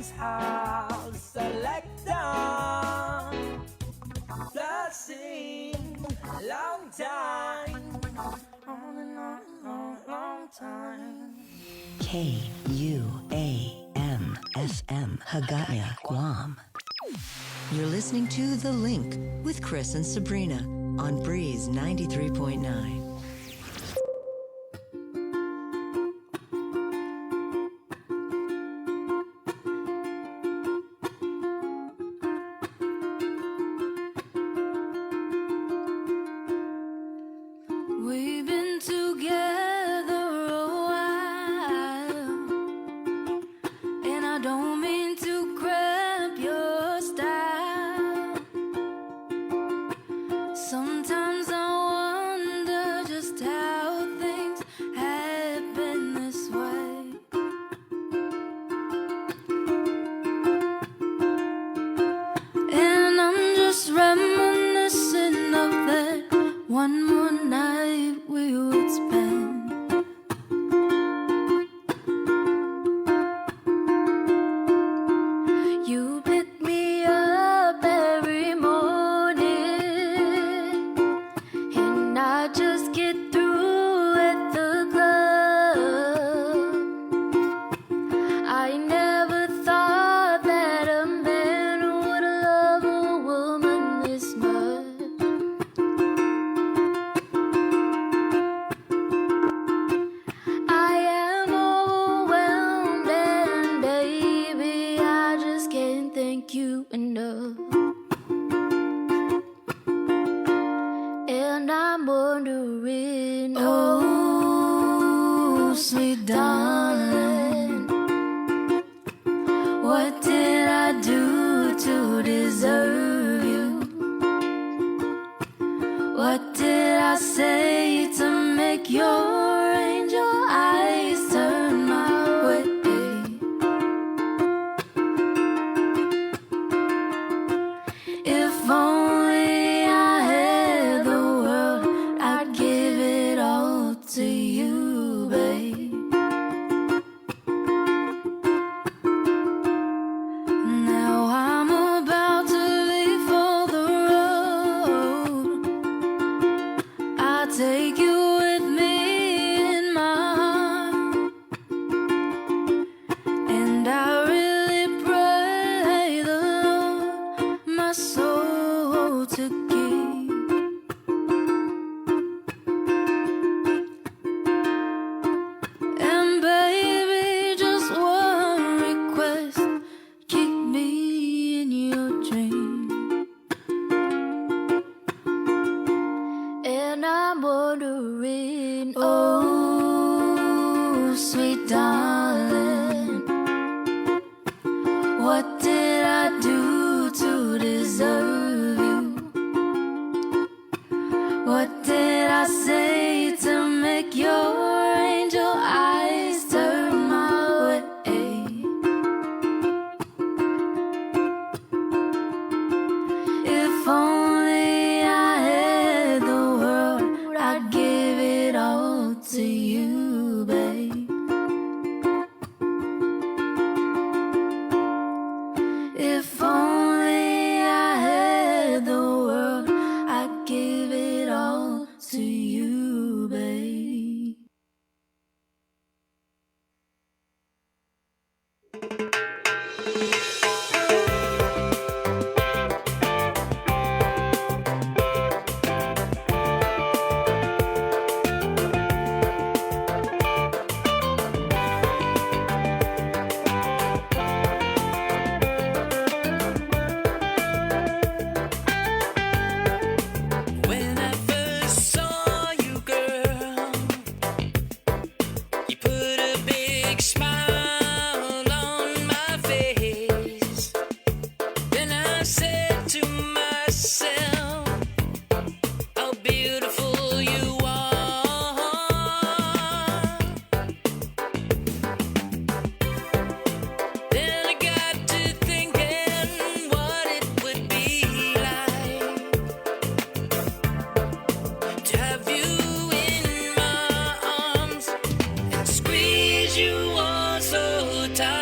Daddy's house selector. Flashing long time. On and on, long, long time. KUAM FM Hagaya, Guam. You're listening to The Link with Chris and Sabrina on Breeze 93.9. We've been together a while, and I don't mean to cramp your style. Sometimes I wonder just how things happen this way. And I'm just reminiscing of that one more night we would spend. You pick me up every morning, and I just get through at the club. I never thought that a man would love a woman this much. I am overwhelmed, and baby, I just can't thank you enough. And I'm wondering, oh, sweet darling, what did I do to deserve you? What did I say to make your angel eyes turn my way? If only I had the world, I'd give it all to you, babe. Now I'm about to leave for the road. I'll take you with me in my heart. And I really pray the Lord my soul to keep. And baby, just one request, keep me in your dream. And I'm wondering, oh, sweet darling, what did I do to deserve you? What did I say to make your angel eyes turn my way? If only I had the world, I'd give it all to you, babe. If only I had the world, I'd give it all to you, babe. When I first saw you, girl, you put a big smile on my face. Then I said to myself, how beautiful you are. Then I got to thinking what it would be like to have you in my arms and squeeze you all so tight.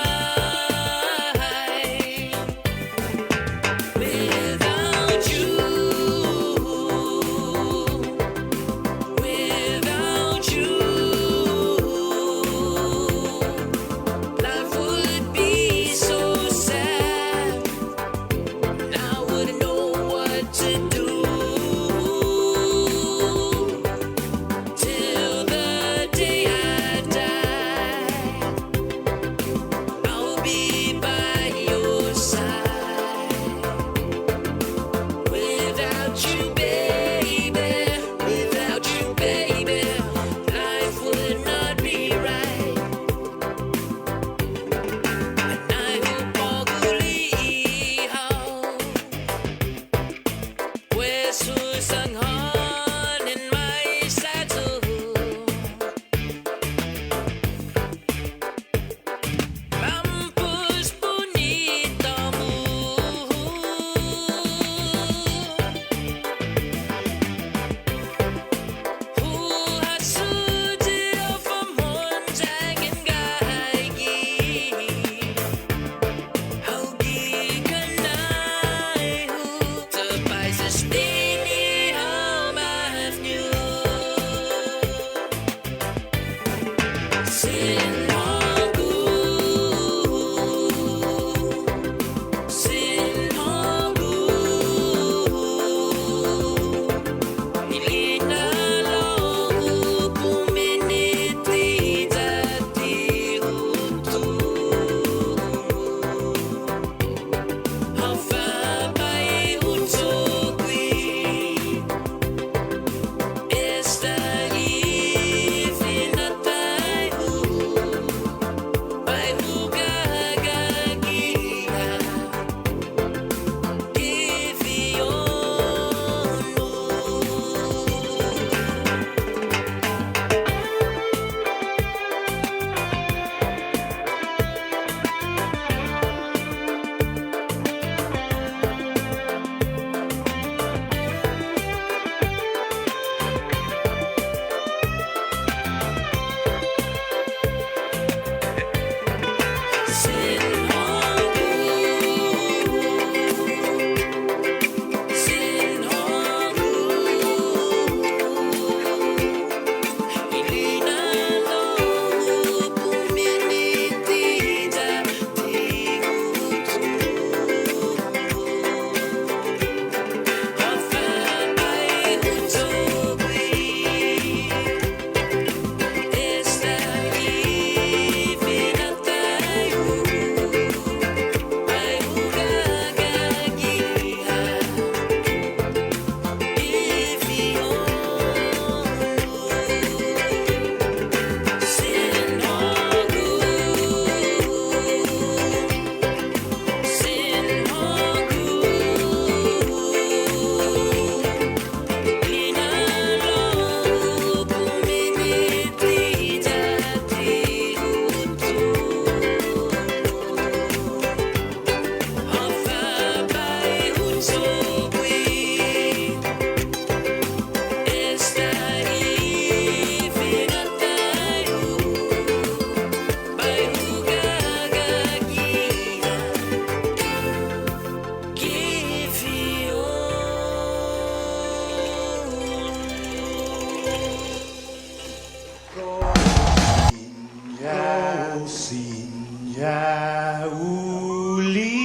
uli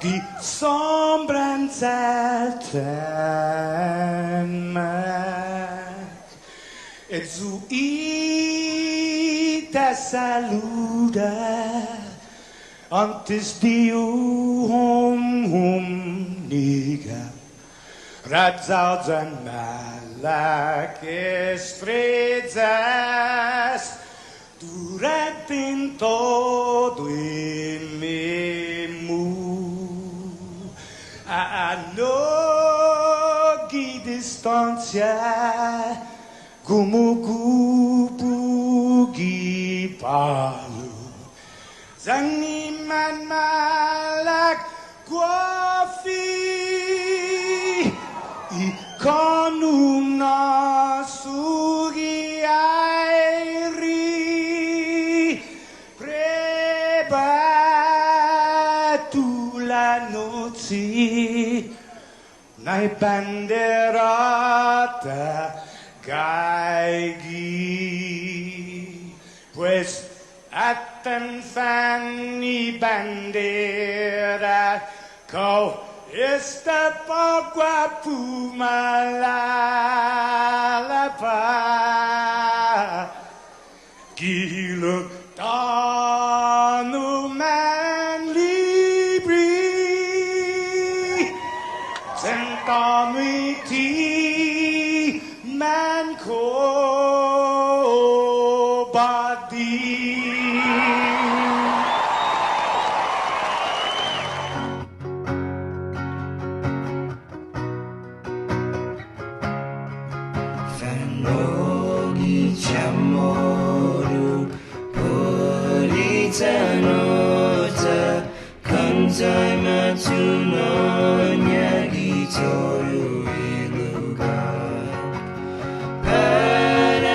di sombrancellemak e zu ita saluda antes di niga radzaudzan malak estrezas durante in todo il memu a nogi distancia gumugubugi palu Zangiman malak guafi ikonum nasugi airi prebatu la noci nai banderata gaigi pues Atan fanni bandera kau esta pagua pumalapa giluk tanu man libri sentamiti man ko badi Fanogi chamoru politanota kantai matunonya gitoru iluga Paraiona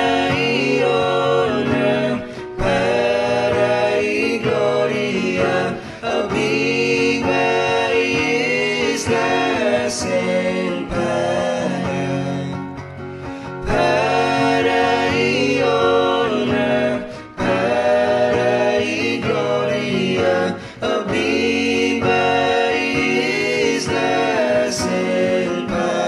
Parai gloria a big islas en Paraiona, Parai gloria, a viva isla selva.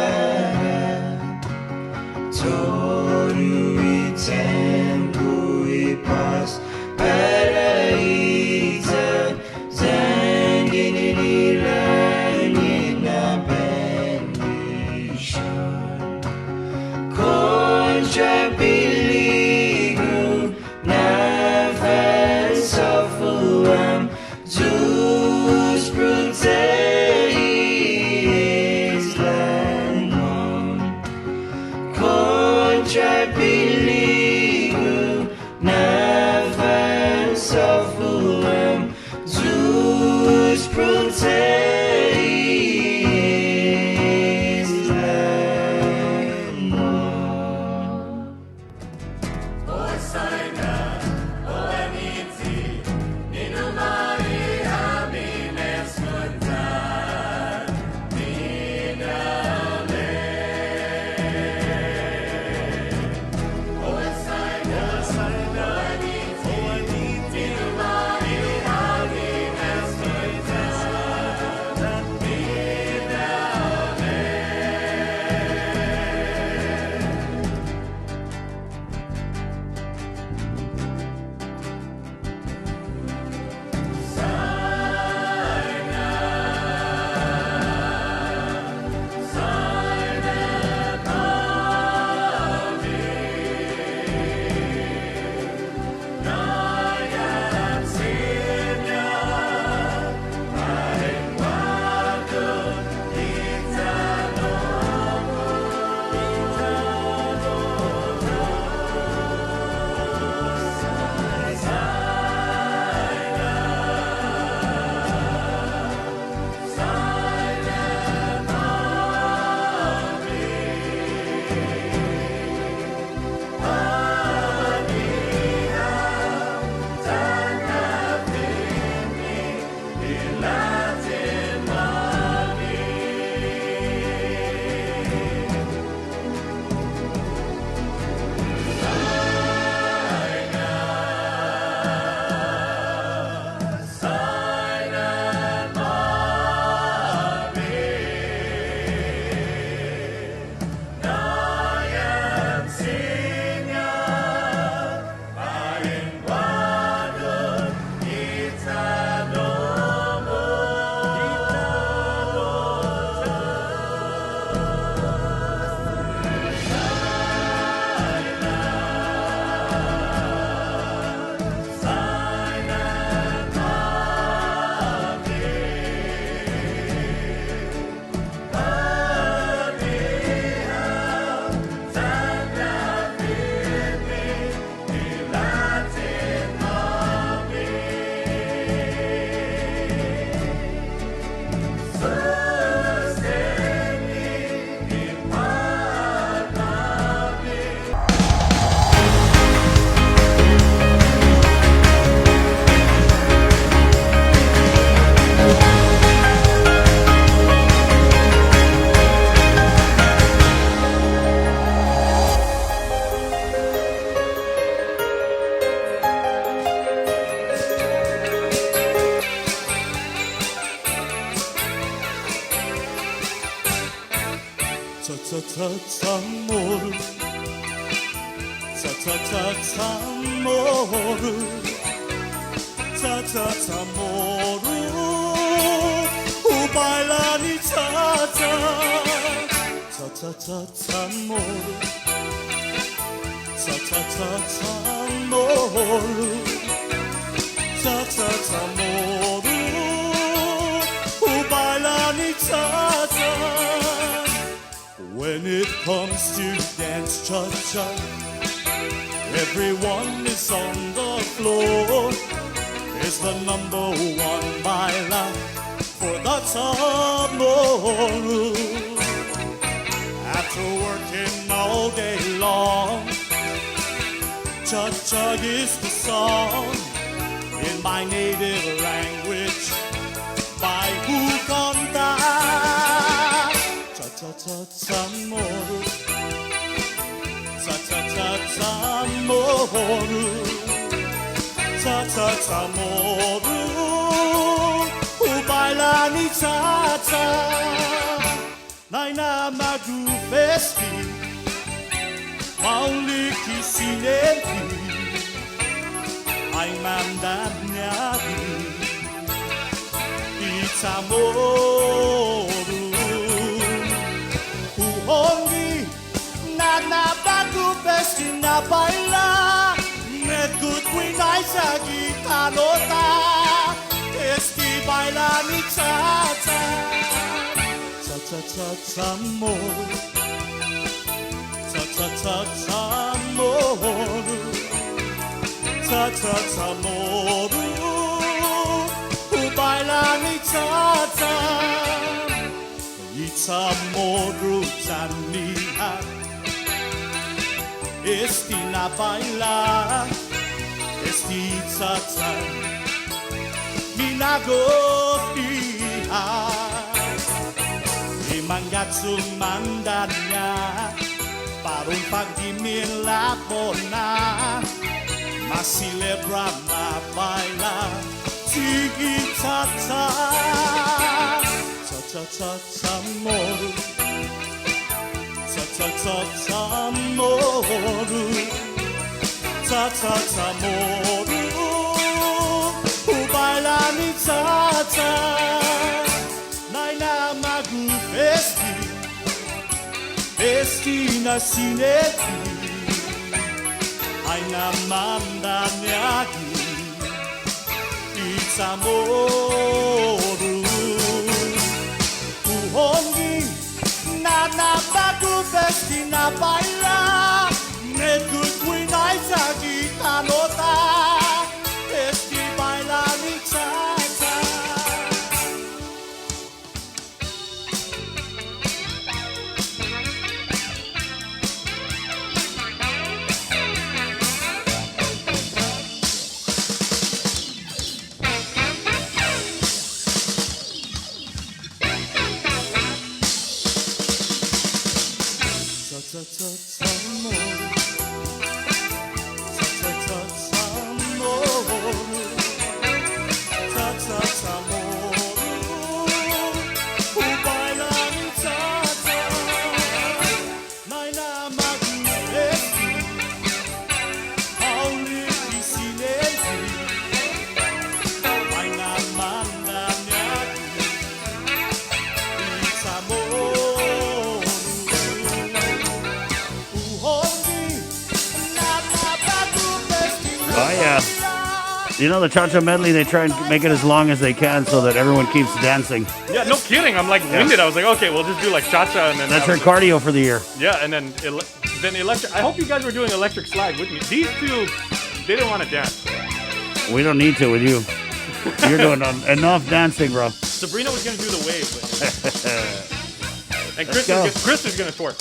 모르 차차차차 모르 차차차 모르 우발라니 차차 차차차차 모르 차차차차 모르 차차차 모르 우발라니 차차 When it comes to dance cha-cha, everyone is on the floor. It's the number one baila for the tambourine. After working all day long, cha-cha is the song in my native language by Wukanda. Cha-cha-cha moru, cha-cha-cha moru, cha-cha-cha moru, ubailani cha-cha, naina magu festi, mauliki sineti, ay mandanyagi, itamoru. Ongi na bagu besti na baila Medgut winay sa gitanota Esti baila ni cha-cha Cha-cha-cha-cha moru Cha-cha-cha-cha moru Cha-cha-cha moru Baila ni cha-cha Itamoru Tania Esti na baila Esti tata Minagofiha Imangatsu mandanya Parang pagdimilapona Masilebra na baila Tigi tata Cha-cha-cha moru Cha-cha-cha moru Cha-cha-cha moru Ubailani cha-cha Naina magu festi Festi na sineti Aina mandanyagi Itamoru Hongi na bagu festi na baila Medgut winay sa gitanota Esti baila ni cha-cha Cha-cha-cha moru Cha-cha-cha moru Cha-cha-cha moru Ubailani cha-cha Naina magu esti Auliki sineti Aina mandanyagi Itamoru Oh, yeah. You know, the cha-cha medley, they try and make it as long as they can so that everyone keeps dancing. Yeah, no kidding. I'm like winded. I was like, okay, we'll just do like cha-cha and then That's her cardio for the year. Yeah, and then electric. I hope you guys were doing electric slide with me. These two, they didn't want to dance. We don't need to with you. You're doing enough dancing, bro. Sabrina was gonna do the wave, and Chris is gonna twerk.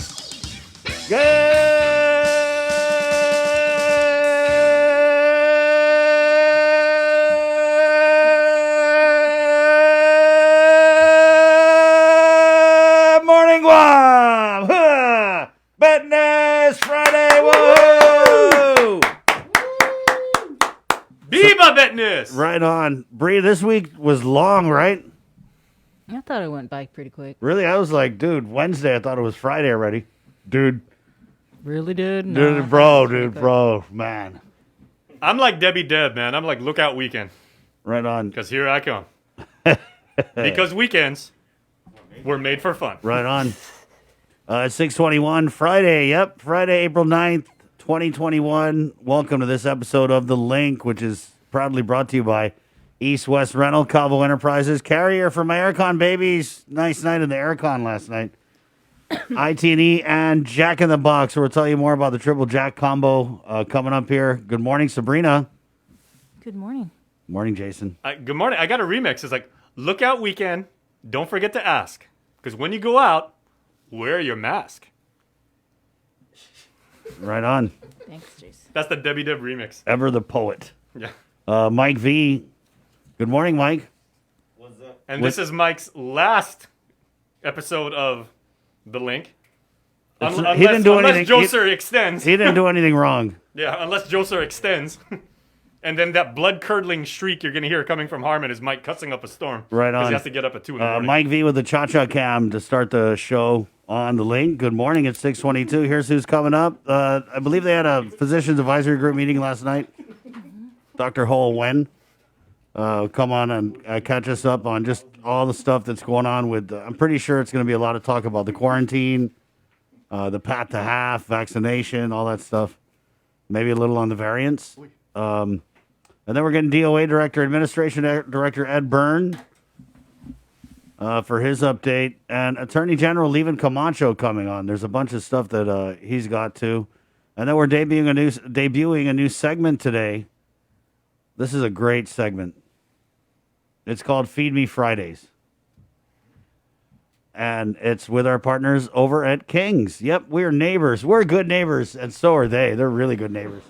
Morning, Guam! Betness Friday, woohoo! Viva Betness! Right on. Bree, this week was long, right? I thought it went by pretty quick. Really? I was like, dude, Wednesday, I thought it was Friday already. dude. Really, dude? Dude, bro, man. I'm like Debbie Deb, man. I'm like Lookout Weekend. Right on. Because here I come. Because weekends were made for fun. Right on. 6:21, Friday. Yep, Friday, April 9th, 2021. Welcome to this episode of The Link, which is proudly brought to you by East West Rental, Cabo Enterprises, carrier for my Aircon babies. Nice night in the Aircon last night. IT&E and Jack in the Box. We'll tell you more about the Triple Jack combo coming up here. Good morning, Sabrina. Good morning. Morning, Jason. Good morning. I got a remix. It's like, Lookout Weekend. Don't forget to ask. Because when you go out, wear your mask. Right on. Thanks, Jason. That's the Debbie Deb remix. Ever the poet. Yeah. Mike V. Good morning, Mike. And this is Mike's last episode of The Link. He didn't do anything. Unless Joser extends. He didn't do anything wrong. Yeah, unless Joser extends. And then that blood-curdling shriek you're going to hear coming from Harmon is Mike cussing up a storm. Right on. Because he has to get up at 2 in the morning. Mike V with the Cha-Cha Cam to start the show on The Link. Good morning. It's 6:22. Here's who's coming up. I believe they had a physicians advisory group meeting last night. Dr. Ho Wen. Come on and catch us up on just all the stuff that's going on with. I'm pretty sure it's going to be a lot of talk about the quarantine, the path to half, vaccination, all that stuff. Maybe a little on the variants. And then we're getting DOA Director, Administration Director Ed Byrne for his update. And Attorney General Levin Camacho coming on. There's a bunch of stuff that he's got too. And then we're debuting a new segment today. This is a great segment. It's called Feed Me Fridays. And it's with our partners over at King's. Yep, we're neighbors. We're good neighbors, and so are they. They're really good neighbors.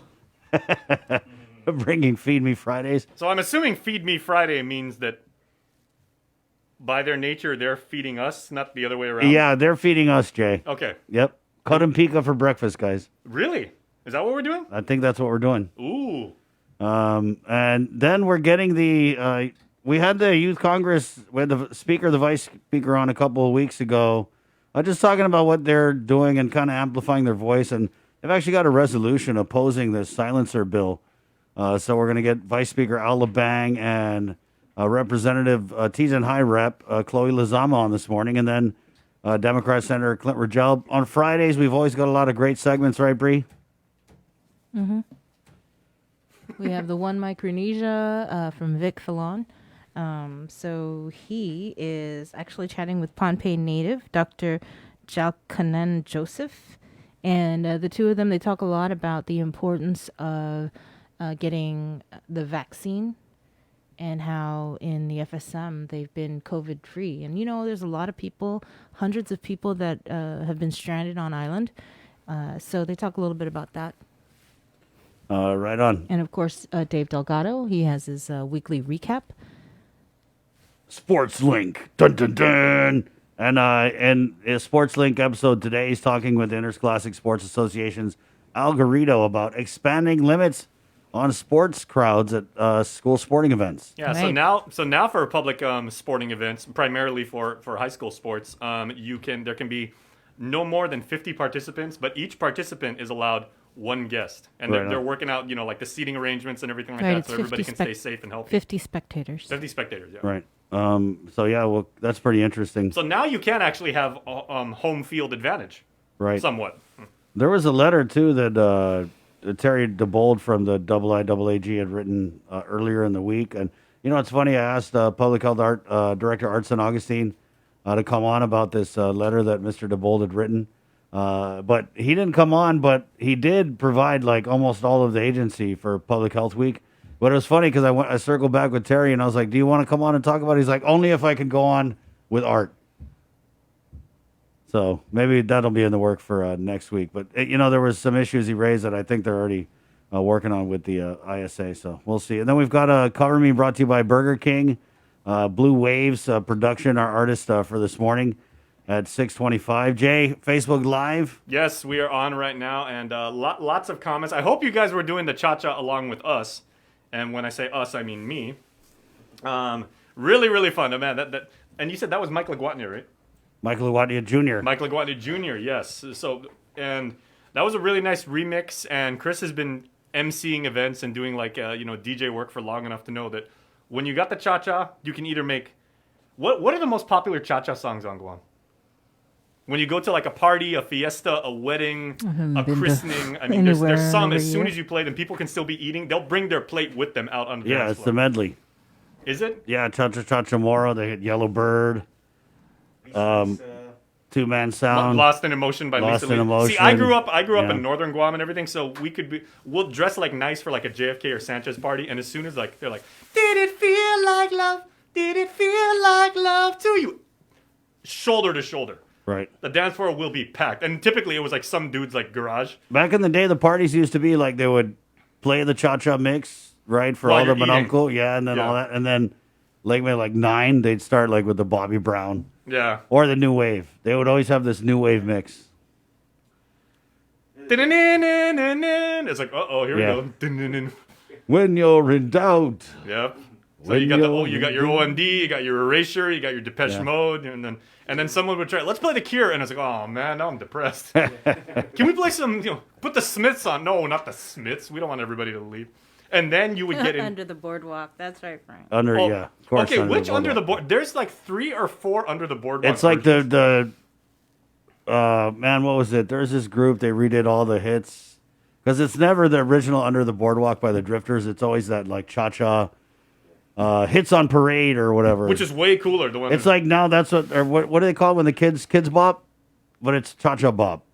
Bringing Feed Me Fridays. So I'm assuming Feed Me Friday means that by their nature, they're feeding us, not the other way around. Yeah, they're feeding us, Jay. Okay. Yep. Cut and pica for breakfast, guys. Really? Is that what we're doing? I think that's what we're doing. Ooh. And then we're getting the... we had the Youth Congress, we had the speaker, the vice speaker on a couple of weeks ago, just talking about what they're doing and kind of amplifying their voice. And they've actually got a resolution opposing the silencer bill. So we're going to get Vice Speaker Al Labang and Representative Teasan High Rep Chloe Lizama on this morning. And then Democrat Senator Clint Rogel. On Fridays, we've always got a lot of great segments, right, Bree? Mm-hmm. We have the one Micronesia from Vic Fallon. So he is actually chatting with Pohnpei native, Dr. Jalkanen Joseph. And the two of them, they talk a lot about the importance of getting the vaccine and how in the FSM they've been COVID-free. And, you know, there's a lot of people, hundreds of people that have been stranded on island. So they talk a little bit about that. Right on. And, of course, Dave Delgado, he has his weekly recap. Sports Link. Dun, dun, dun. And a Sports Link episode today, he's talking with Interscholastic Sports Association's Al Garrido about expanding limits on sports crowds at school sporting events. Yeah, right. so now for public sporting events, primarily for high school sports, there can be no more than 50 participants, but each participant is allowed one guest. And they're working out, like the seating arrangements and everything like that, so everybody can stay safe and healthy. 50 spectators. 50 spectators, yeah. Right. So yeah, well, that's pretty interesting. So now you can actually have home field advantage. Right. Somewhat. There was a letter too that Terry DeBold from the IIAAG had written earlier in the week, and it's funny. I asked Public Health Director Art St. Augustine to come on about this letter that Mr. DeBold had written, but he didn't come on. But he did provide like almost all of the agency for Public Health Week. But it was funny because I circled back with Terry and I was like, "Do you want to come on and talk about it?" He's like, "Only if I can go on with Art." So maybe that'll be in the work for next week. But, there was some issues he raised that I think they're already working on with the ISA. So we'll see. And then we've got Cover Me brought to you by Burger King. Blue Waves production, our artist for this morning at 6:25. Jay, Facebook Live. Yes, we are on right now. And lots of comments. I hope you guys were doing the cha-cha along with us. And when I say us, I mean me. Really, really fun. Oh, man, and you said that was Mike LaGuardia, right? Michael LaGuardia Jr. Mike LaGuardia Jr., yes. So and that was a really nice remix. And Chris has been emceeing events and doing like DJ work for long enough to know that when you got the cha-cha, you can either make what are the most popular cha-cha songs on Guam? When you go to like a party, a fiesta, a wedding, a christening, I mean, there's some, as soon as you play them, people can still be eating. They'll bring their plate with them out on the dance it's floor. the medley. Is it? Yeah, Cha Cha Cha Cha Moro. They hit Yellow Bird. Two Man Sound. Lost in Emotion by Lost Lisa in Lee. Emotion. See, I grew up Yeah. in northern Guam and everything, so we'll dress like nice for like a JFK or Sanchez party, and as soon as like they're like, did it feel like love? Did it feel like love to you? Shoulder to shoulder. Right. The dance floor will be packed, and typically it was like some dude's like garage. Back in the day, the parties used to be like they would play the Cha Cha mix, right, for While all the you're eating. Uncle, and then all that, and then like maybe like 9, they'd start like with the Bobby Brown Yeah. or the New Wave. They would always have this New Wave mix. It's like, here Yeah. we go. When you're in doubt. Yep. So When you got you're- your OMD, you got your Erasure, you got your Depeche Yeah. Mode, and then someone would try, let's play The Cure, and I was like, oh man, now I'm depressed. Can we play some, put the Smiths on? No, not the Smiths. We don't want everybody to leave. And then you would get in. Under the boardwalk. That's right, Frank. Of course. Okay, which under the board? There's like 3 or 4 under the board. It's like the man, what was it? There's this group, they redid all the hits. Because it's never the original Under the Boardwalk by the Drifters. It's always that like Cha-Cha Hits on Parade or whatever. Which is way cooler. The one. It's like now that's what, or what do they call it when the kids bop? But it's Cha-Cha Bop.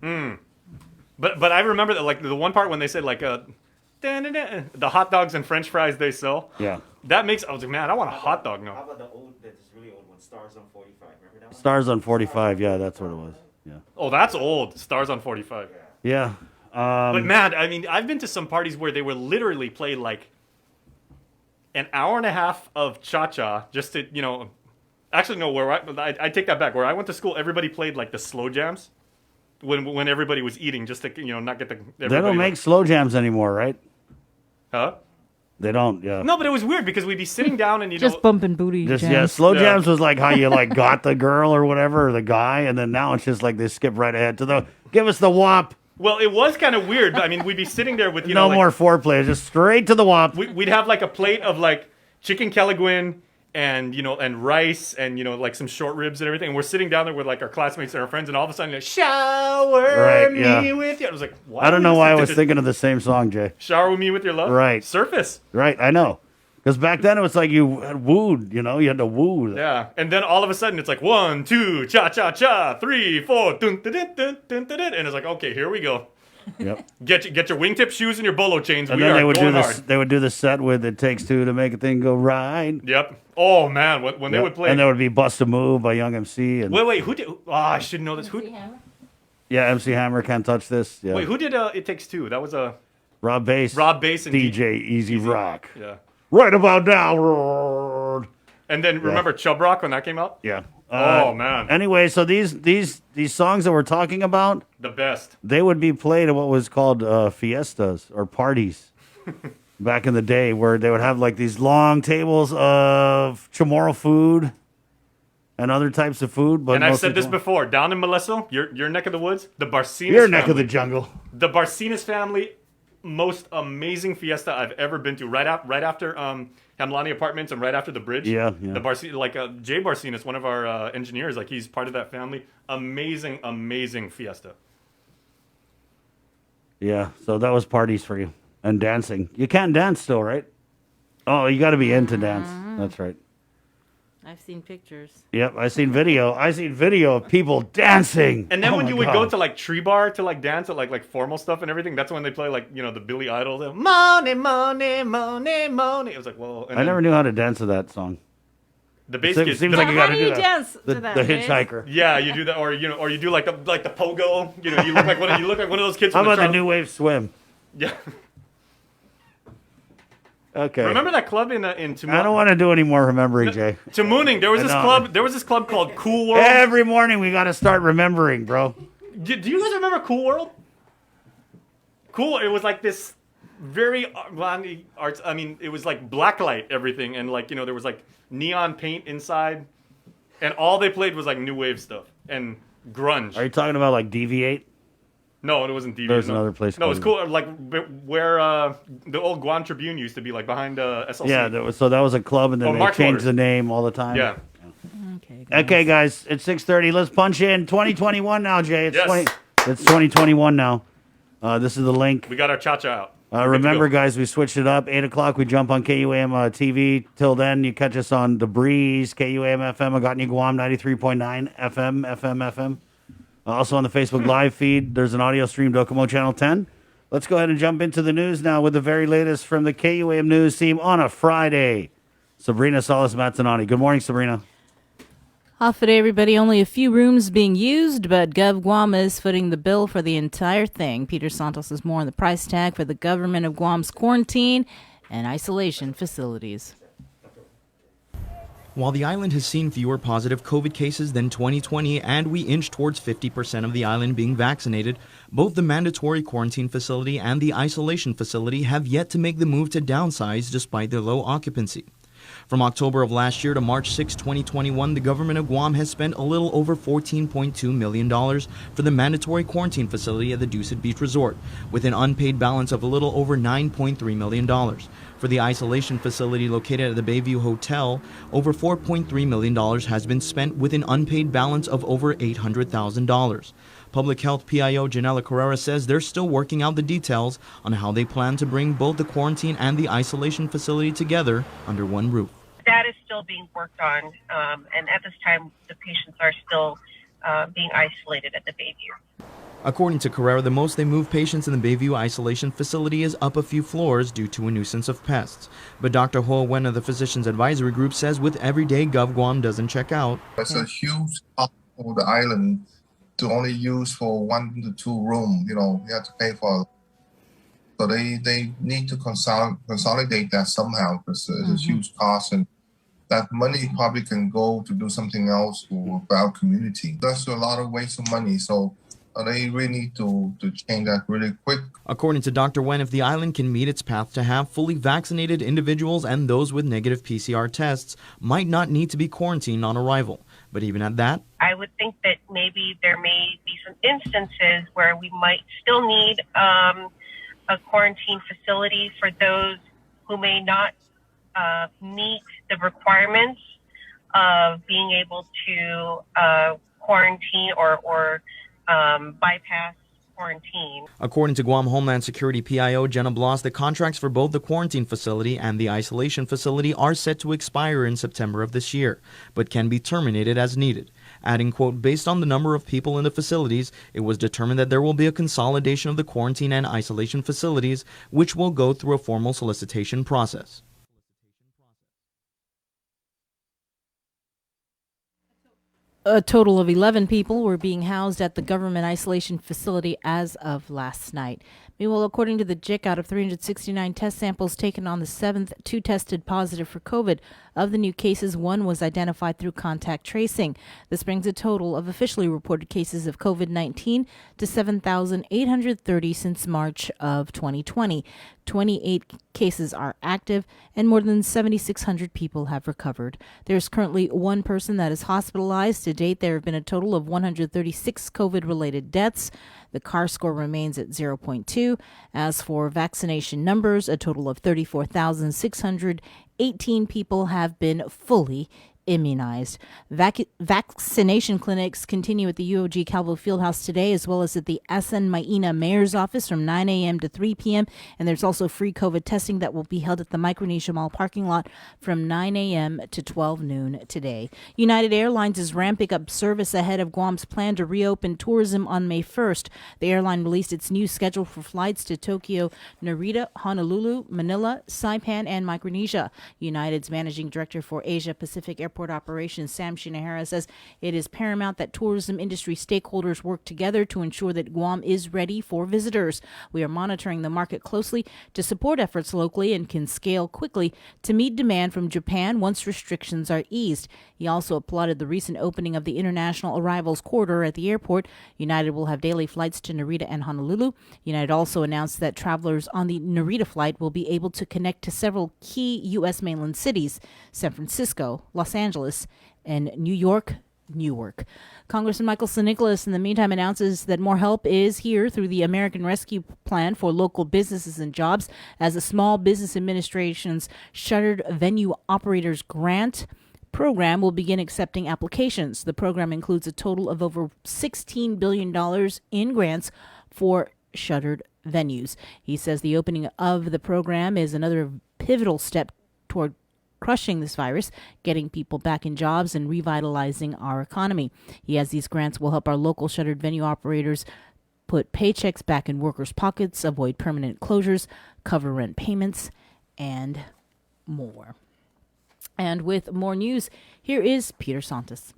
But I remember that like the one part when they said like the hot dogs and French fries they sell. Yeah. That makes, I was like, man, I want a hot dog now. How about the old, this really old one, Stars on 45? Remember that one? Stars on 45. Yeah, that's what it was. Yeah. Oh, that's old. Stars on 45. Yeah. But man, I mean, I've been to some parties where they were literally played like an hour and a half of cha-cha just to, actually no, where I take that back. Where I went to school, everybody played like the slow jams when everybody was eating, just to, not get the. They don't make slow jams anymore, right? Huh? They don't, yeah. No, but it was weird because we'd be sitting down and Just bumping booty. Just jams. yeah, slow jams was like how you like got the girl or whatever, or the guy, and then now it's just like they skip right ahead to the give us the wop. Well, it was kind of weird. I mean, we'd be sitting there with No more foreplay, just straight to the wop. We'd have like a plate of like chicken Kelaguen and and rice and like some short ribs and everything. And we're sitting down there with like our classmates and our friends, and all of a sudden, like, shower me with you. I was like, why I don't know why I was this? thinking of the same song, Jay. Shower with me with your love. Right. Surface. Right, I know. Because back then it was like you had wooed, you had to woo. Yeah, and then all of a sudden it's like 1, 2, cha cha cha, 3, 4, dun, dun, dun, dun, dun, dun, dun, and it's like, okay, here we go. Yep. Get your wingtip shoes and your bolo chains. And We then are they would do going this. hard. They would do the set with "It Takes Two to Make a Thing Go Right." Yep. Oh man, when they Yep. would play. and there would be "Bust a Move" by Young MC. And Wait, who did? Oh, I should know this. Who? yeah, MC Hammer, Can't Touch This. Yeah, Wait, who did It Takes Two? That was a Rob Bass, Rob Bass and DJ Easy Rock. Yeah. Right about now. And then remember Chub Rock when that came out? Yeah. Oh man, Anyway, so these songs that we're talking about, the best. they would be played at what was called fiestas or parties back in the day, where they would have like these long tables of Chamorro food and other types of food. But And I've mostly said this before. Down in Molesto, your neck of the woods, the Barcinas your neck of family. the jungle. The Barcinas family, most amazing fiesta I've ever been to. Right after Hamlani Apartments and right after the bridge. Yeah. The Jay Barcinas, one of our engineers, like he's part of that family. Amazing fiesta. Yeah, so that was parties for you and dancing. You can't dance still, right? Oh, you got to be into dance. That's right. I've seen pictures. Yep, I seen video of people dancing. And then Oh when my you would God. go to like Tree Bar to like dance at like formal stuff and everything, that's when they play like the Billy Idol. Money, money, money, money. It was like, whoa. And I then never knew how to dance to that song. The bass Seems kids. like you How got to do do you that. dance The, to that? the Vince? hitchhiker. Yeah, you do that, or you do like the pogo. You look like one of those kids. How from about the Charles- New Wave Swim? Yeah. Okay. Remember that club in Tamuning? I don't want to do any more remembering, Jay. Tamuning. There was I this know. club. There was this club called Cool World. Every morning we got to start remembering, bro. Do you guys remember Cool World? Cool. It was like this very arts. I mean, it was like blacklight everything, and like there was like neon paint inside, and all they played was like new wave stuff and grunge. Are you talking about like Deviate? No, it wasn't Deviant. There's no. another place No, it was called- cool. Like where the old Guam Tribune used to be, like behind SLC. Yeah, that was a club, and then they March changed Motors. the name all the time. Yeah. Okay, guys, it's 6:30. Let's punch in 2021 now, Jay. It's Yes. It's 2021 now. This is the link. We got our cha-cha out. We're good to Remember, go. guys, we switched it up. 8 o'clock, we jump on KUAM TV. Till then, you catch us on The Breeze, KUAM FM, Agotni Guam, 93.9 FM. Also on the Facebook Live feed, there's an audio stream, Docomo Channel 10. Let's go ahead and jump into the news now with the very latest from the KUAM News team on a Friday. Sabrina Salas Mazzanati. Good morning, Sabrina. Off it, everybody. Only a few rooms being used, but Gov Guam is footing the bill for the entire thing. Peter Santos has more on the price tag for the government of Guam's quarantine and isolation facilities. While the island has seen fewer positive COVID cases than 2020 and we inch towards 50% of the island being vaccinated, both the mandatory quarantine facility and the isolation facility have yet to make the move to downsize despite their low occupancy. From October of last year to March 6, 2021, the government of Guam has spent a little over $14.2 million for the mandatory quarantine facility at the Dusit Beach Resort, with an unpaid balance of a little over $9.3 million. For the isolation facility located at the Bayview Hotel, over $4.3 million has been spent with an unpaid balance of over $800,000. Public Health PIO Janela Carrera says they're still working out the details on how they plan to bring both the quarantine and the isolation facility together under one roof. That is still being worked on, and at this time, the patients are still being isolated at the Bayview. According to Carrera, the most they move patients in the Bayview isolation facility is up a few floors due to a nuisance of pests. But Dr. Ho Wen of the Physicians Advisory Group says with every day Gov Guam doesn't check out, it's a huge cost for the island to only use for 1 to 2 room. You have to pay for. So they need to consolidate that somehow because it's a huge cost, and that money probably can go to do something else for our community. That's a lot of waste of money. So they really need to change that really quick. According to Dr. Wen, if the island can meet its path to have fully vaccinated individuals and those with negative PCR tests might not need to be quarantined on arrival. But even at that, I would think that maybe there may be some instances where we might still need a quarantine facility for those who may not meet the requirements of being able to quarantine or bypass quarantine. According to Guam Homeland Security PIO Jenna Bloss, the contracts for both the quarantine facility and the isolation facility are set to expire in September of this year, but can be terminated as needed. Adding, quote, based on the number of people in the facilities, it was determined that there will be a consolidation of the quarantine and isolation facilities, which will go through a formal solicitation process. A total of 11 people were being housed at the government isolation facility as of last night. Meanwhile, according to the JIC, out of 369 test samples taken on the 7th, 2 tested positive for COVID. Of the new cases, 1 was identified through contact tracing. This brings a total of officially reported cases of COVID-19 to 7,830 since March of 2020. 28 cases are active, and more than 7,600 people have recovered. There's currently 1 person that is hospitalized. To date, there have been a total of 136 COVID-related deaths. The CAR score remains at 0.2. As for vaccination numbers, a total of 34,618 people have been fully immunized. Vaccination clinics continue at the UOG Calvo Fieldhouse today, as well as at the Asan Maina Mayor's office from 9 a.m. to 3 p.m. And there's also free COVID testing that will be held at the Micronesia Mall parking lot from 9 a.m. to 12 noon today. United Airlines is ramping up service ahead of Guam's plan to reopen tourism on May 1st. The airline released its new schedule for flights to Tokyo, Narita, Honolulu, Manila, Saipan, and Micronesia. United's managing director for Asia Pacific Airport Operations, Sam Shinohara, says it is paramount that tourism industry stakeholders work together to ensure that Guam is ready for visitors. We are monitoring the market closely to support efforts locally and can scale quickly to meet demand from Japan once restrictions are eased. He also applauded the recent opening of the international arrivals corridor at the airport. United will have daily flights to Narita and Honolulu. United also announced that travelers on the Narita flight will be able to connect to several key U.S. mainland cities: San Francisco, Los Angeles, and New York, Newark. Congressman Michael St. Nicholas, in the meantime, announces that more help is here through the American Rescue Plan for local businesses and jobs as the Small Business Administration's Shuttered Venue Operators Grant program will begin accepting applications. The program includes a total of over $16 billion in grants for shuttered venues. He says the opening of the program is another pivotal step toward crushing this virus, getting people back in jobs, and revitalizing our economy. He has these grants will help our local shuttered venue operators put paychecks back in workers' pockets, avoid permanent closures, cover rent payments, and more. And with more news, here is Peter Santos.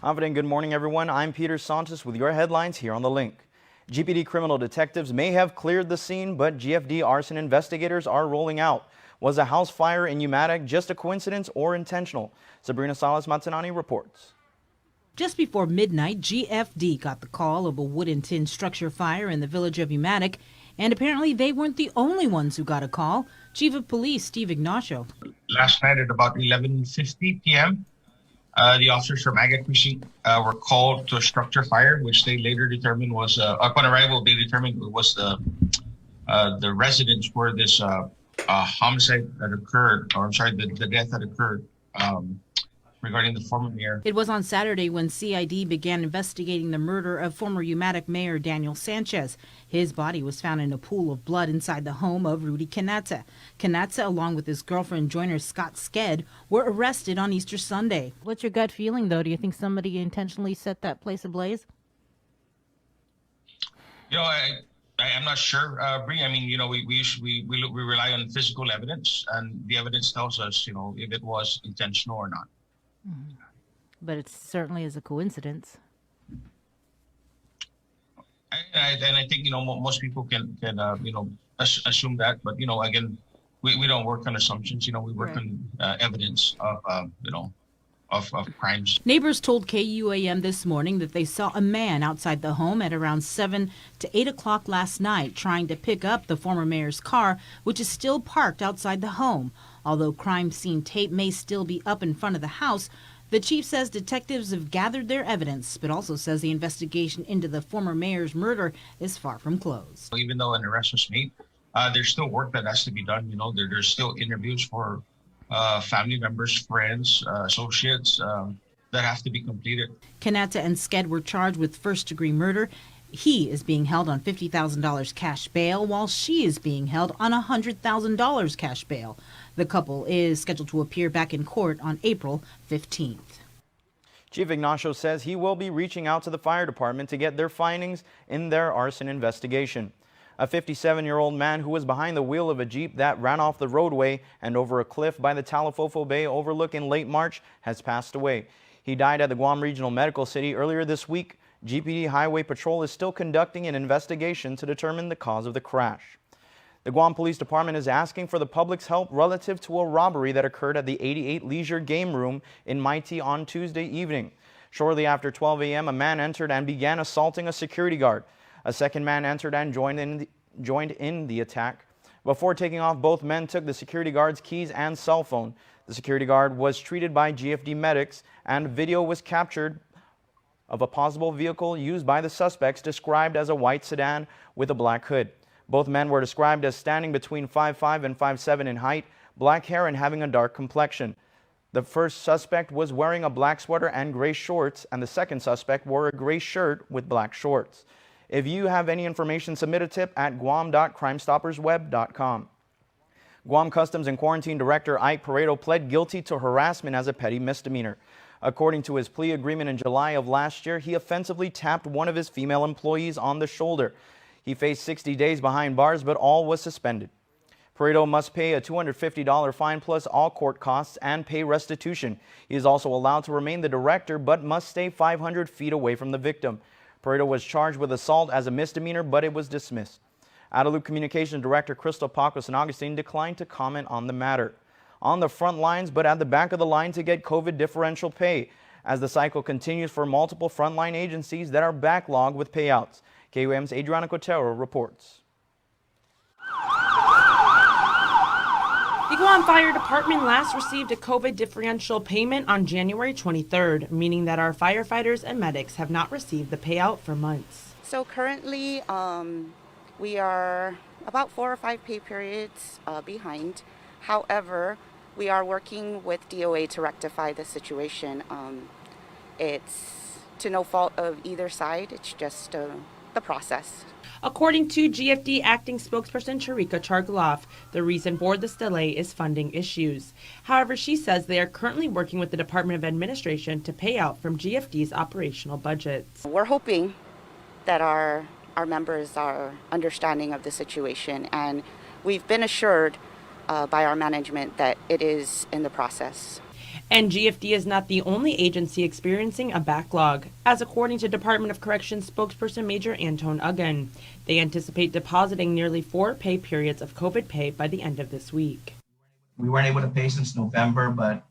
Confident good morning, everyone. I'm Peter Santos with your headlines here on The Link. GPD criminal detectives may have cleared the scene, but GFD arson investigators are rolling out. Was a house fire in Umatic just a coincidence or intentional? Sabrina Salas-Matsanani reports. Just before midnight, GFD got the call of a wood and tin structure fire in the village of Umatic, and apparently they weren't the only ones who got a call. Chief of Police Steve Ignacio. Last night at about 11:50 p.m., the officers from Agate Precinct were called to a structure fire, which they later determined was, upon arrival, they determined it was the residence where this homicide that occurred, or I'm sorry, the death that occurred regarding the former mayor. It was on Saturday when CID began investigating the murder of former Umatic Mayor Daniel Sanchez. His body was found in a pool of blood inside the home of Rudy Canatza. Canatza, along with his girlfriend joiner Scott Sked, were arrested on Easter Sunday. What's your gut feeling, though? Do you think somebody intentionally set that place ablaze? You know, I'm not sure, Bree. I mean, you know, we rely on physical evidence, and the evidence tells us, you know, if it was intentional or not. But it certainly is a coincidence. And I think, you know, most people can you know, assume that. But, you know, again, we don't work on assumptions. You know, we work on evidence of, you know, of crimes. Neighbors told KUAM this morning that they saw a man outside the home at around 7 to 8 o'clock last night trying to pick up the former mayor's car, which is still parked outside the home. Although crime scene tape may still be up in front of the house, the chief says detectives have gathered their evidence, but also says the investigation into the former mayor's murder is far from closed. Even though an arrest was made, there's still work that has to be done. You know, there's still interviews for family members, friends, associates that have to be completed. Canatza and Sked were charged with first-degree murder. He is being held on $50,000 cash bail, while she is being held on $100,000 cash bail. The couple is scheduled to appear back in court on April 15th. Chief Ignacio says he will be reaching out to the fire department to get their findings in their arson investigation. A 57-year-old man who was behind the wheel of a Jeep that ran off the roadway and over a cliff by the Talafofo Bay overlook in late March has passed away. He died at the Guam Regional Medical City earlier this week. GPD Highway Patrol is still conducting an investigation to determine the cause of the crash. The Guam Police Department is asking for the public's help relative to a robbery that occurred at the 88 Leisure Game Room in Maiti on Tuesday evening. Shortly after 12 a.m., a man entered and began assaulting a security guard. A second man entered and joined in the attack. Before taking off, both men took the security guard's keys and cell phone. The security guard was treated by GFD medics, and video was captured of a possible vehicle used by the suspects, described as a white sedan with a black hood. Both men were described as standing between 5'5" and 5'7" in height, black hair, and having a dark complexion. The first suspect was wearing a black sweater and gray shorts, and the second suspect wore a gray shirt with black shorts. If you have any information, submit a tip at guam.crimestoppersweb.com. Guam Customs and Quarantine Director Ike Pareto pled guilty to harassment as a petty misdemeanor. According to his plea agreement in July of last year, he offensively tapped one of his female employees on the shoulder. He faced 60 days behind bars, but all was suspended. Pareto must pay a $250 fine plus all court costs and pay restitution. He is also allowed to remain the director, but must stay 500 feet away from the victim. Pareto was charged with assault as a misdemeanor, but it was dismissed. Adaloop Communications Director Crystal Paco San Agustin declined to comment on the matter. On the front lines, but at the back of the line to get COVID differential pay, as the cycle continues for multiple frontline agencies that are backlogged with payouts. KUAM's Adriana Cotero reports. The Guam Fire Department last received a COVID differential payment on January 23rd, meaning that our firefighters and medics have not received the payout for months. So currently, we are about 4 or 5 pay periods behind. However, we are working with DOA to rectify the situation. It's to no fault of either side. It's just the process. According to GFD acting spokesperson Charika Chargaloff, the reason for this delay is funding issues. However, she says they are currently working with the Department of Administration to pay out from GFD's operational budgets. We're hoping that our members are understanding of the situation, and we've been assured by our management that it is in the process. And GFD is not the only agency experiencing a backlog, as according to Department of Corrections spokesperson Major Antone Uggan. They anticipate depositing nearly 4 pay periods of COVID pay by the end of this week. We weren't able to pay since November, but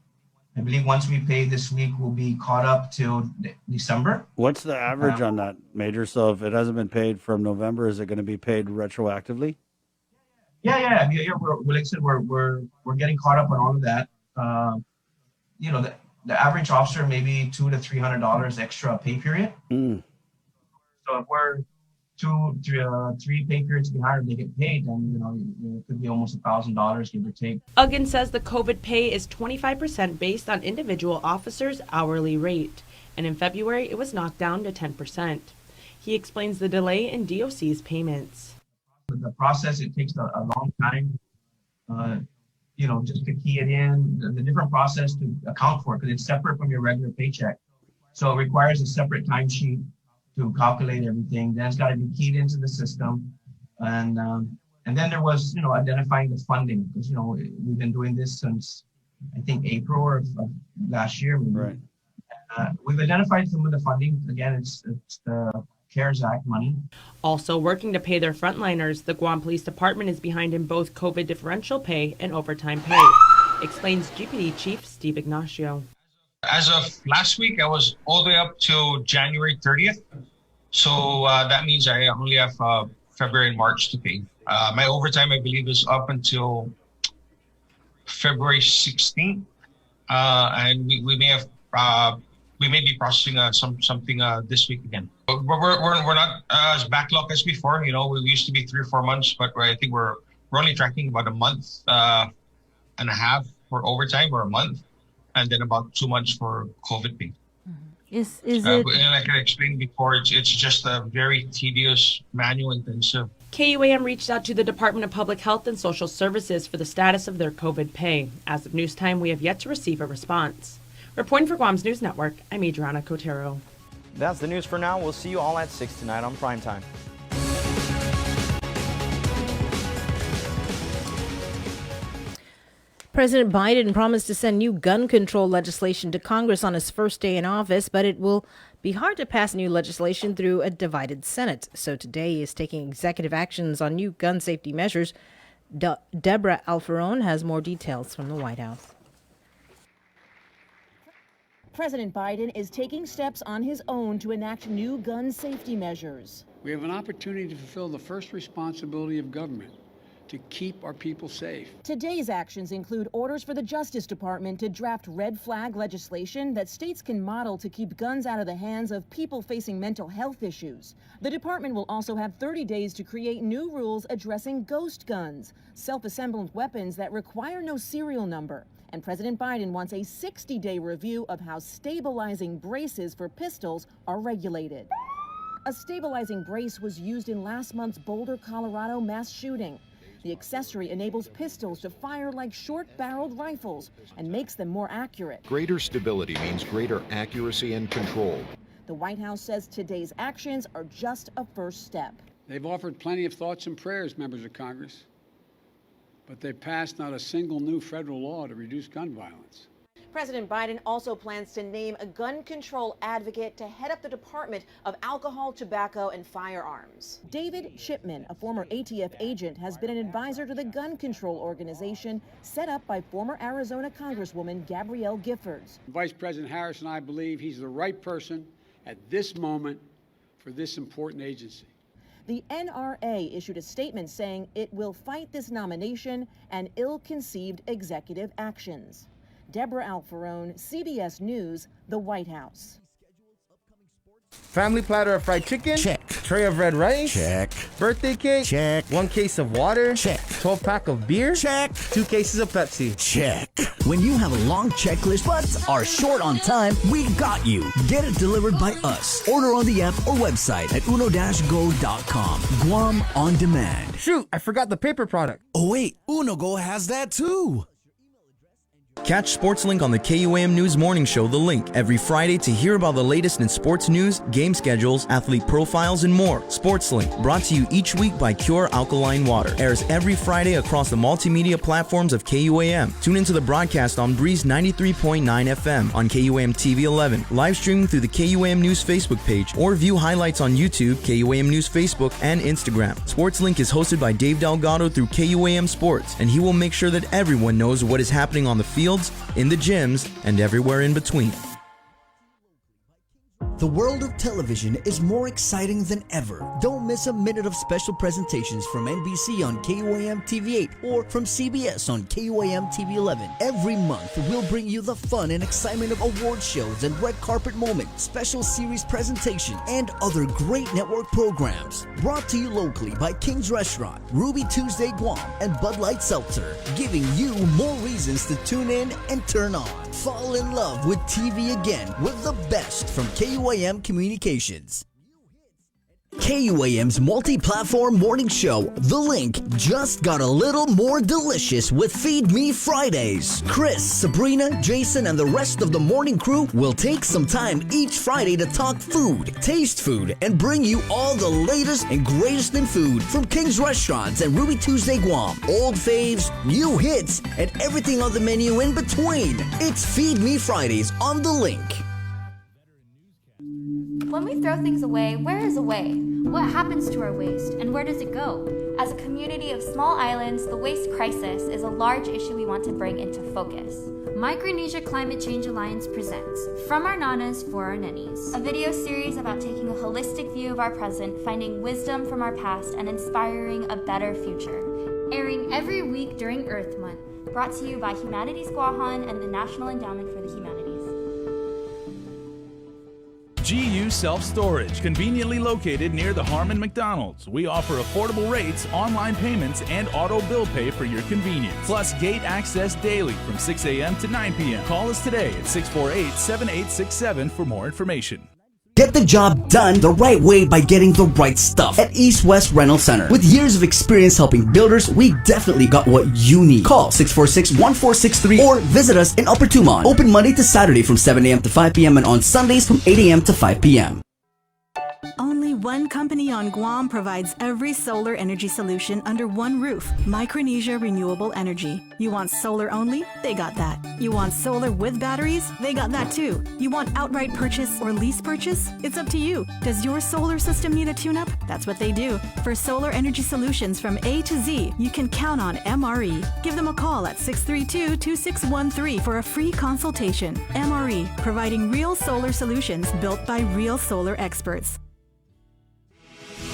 I believe once we pay this week, we'll be caught up till December. What's the average on that, Major? So if it hasn't been paid from November, is it going to be paid retroactively? Yeah. Like I said, we're getting caught up on all of that. You know, the average officer maybe $200 to $300 extra pay period. So if we're 2, 3 pay periods behind, if they get paid, then it could be almost $1,000, give or take. Uggan says the COVID pay is 25% based on individual officers' hourly rate, and in February it was knocked down to 10%. He explains the delay in DOC's payments. The process, it takes a long time. Just to key it in, the different process to account for it, because it's separate from your regular paycheck. So it requires a separate timesheet to calculate everything. Then it's got to be keyed into the system. And then there was, identifying the funding, because, we've been doing this since, I think, April of last year. Right. We've identified some of the funding. Again, it's the CARES Act money. Also working to pay their frontliners, the Guam Police Department is behind in both COVID differential pay and overtime pay, explains GPD Chief Steve Ignacio. As of last week, I was all the way up till January 30th. So that means I only have February and March to pay. My overtime, I believe, is up until February 16th. And we may have we may be processing something this week again. But we're not as backlogged as before. We used to be 3 or 4 months, but I think we're only tracking about a month and a half for overtime, or a month, and then about 2 months for COVID pay. Is it? And like I explained before, it's just a very tedious, manual intensive. KUAM reached out to the Department of Public Health and Social Services for the status of their COVID pay. As of news time, we have yet to receive a response. Reporting for Guam's News Network, I'm Adriana Cotero. That's the news for now. We'll see you all at 6 tonight on Primetime. President Biden promised to send new gun control legislation to Congress on his first day in office, but it will be hard to pass new legislation through a divided Senate. So today he is taking executive actions on new gun safety measures. Deborah Alferone has more details from the White House. President Biden is taking steps on his own to enact new gun safety measures. We have an opportunity to fulfill the first responsibility of government, to keep our people safe. Today's actions include orders for the Justice Department to draft red flag legislation that states can model to keep guns out of the hands of people facing mental health issues. The department will also have 30 days to create new rules addressing ghost guns, self-assembled weapons that require no serial number. And President Biden wants a 60-day review of how stabilizing braces for pistols are regulated. A stabilizing brace was used in last month's Boulder, Colorado mass shooting. The accessory enables pistols to fire like short-barreled rifles and makes them more accurate. Greater stability means greater accuracy and control. The White House says today's actions are just a first step. They've offered plenty of thoughts and prayers, members of Congress, but they've passed not a single new federal law to reduce gun violence. President Biden also plans to name a gun control advocate to head up the Department of Alcohol, Tobacco, and Firearms. David Shipman, a former ATF agent, has been an advisor to the gun control organization set up by former Arizona Congresswoman Gabrielle Giffords. Vice President Harris and I believe he's the right person at this moment for this important agency. The NRA issued a statement saying it will fight this nomination and ill-conceived executive actions. Deborah Alfarone, CBS News, the White House. Family platter of fried chicken? Check. Tray of red rice? Check. Birthday cake? Check. 1 case of water? Check. 12-pack of beer? Check. 2 cases of Pepsi? Check. When you have a long checklist but are short on time, we got you. Get it delivered by us. Order on the app or website at uno-go.com. Guam on demand. Shoot, I forgot the paper product. Oh wait, UnoGo has that too. Catch SportsLink on the KUAM News Morning Show, The Link, every Friday to hear about the latest in sports news, game schedules, athlete profiles, and more. SportsLink, brought to you each week by Cure Alkaline Water, airs every Friday across the multimedia platforms of KUAM. Tune into the broadcast on Breeze 93.9 FM, on KUAM TV 11, live streaming through the KUAM News Facebook page, or view highlights on YouTube, KUAM News Facebook, and Instagram. SportsLink is hosted by Dave Delgado through KUAM Sports, and he will make sure that everyone knows what is happening on the field, in the gyms, and everywhere in between. The world of television is more exciting than ever. Don't miss a minute of special presentations from NBC on KUAM TV 8 or from CBS on KUAM TV 11. Every month, we'll bring you the fun and excitement of award shows and red carpet moments, special series presentations, and other great network programs. Brought to you locally by King's Restaurant, Ruby Tuesday Guam, and Bud Light Seltzer, giving you more reasons to tune in and turn on. Fall in love with TV again with the best from KUAM Communications. KUAM's multi-platform morning show, The Link, just got a little more delicious with Feed Me Fridays. Chris, Sabrina, Jason, and the rest of the morning crew will take some time each Friday to talk food, taste food, and bring you all the latest and greatest in food from King's Restaurants and Ruby Tuesday Guam, old faves, new hits, and everything on the menu in between. It's Feed Me Fridays on The Link. When we throw things away, where is away? What happens to our waste, and where does it go? As a community of small islands, the waste crisis is a large issue we want to bring into focus. Micronesia Climate Change Alliance presents From Our Nanas for Our Nennies, a video series about taking a holistic view of our present, finding wisdom from our past, and inspiring a better future. Airing every week during Earth Month, brought to you by Humanities Guahan and the National Endowment for the Humanities. GU Self-Storage, conveniently located near the Harmon McDonald's. We offer affordable rates, online payments, and auto bill pay for your convenience. Plus gate access daily from 6 a.m. to 9 p.m. Call us today at 648-7867 for more information. Get the job done the right way by getting the right stuff at East West Rental Center. With years of experience helping builders, we definitely got what you need. Call 646-1463 or visit us in Upper Tumon. Open Monday to Saturday from 7 a.m. to 5 p.m. and on Sundays from 8 a.m. to 5 p.m. Only one company on Guam provides every solar energy solution under one roof, Micronesia Renewable Energy. You want solar only? They got that. You want solar with batteries? They got that too. You want outright purchase or lease purchase? It's up to you. Does your solar system need a tune-up? That's what they do. For solar energy solutions from A to Z, you can count on MRE. Give them a call at 632-2613 for a free consultation. MRE, providing real solar solutions built by real solar experts.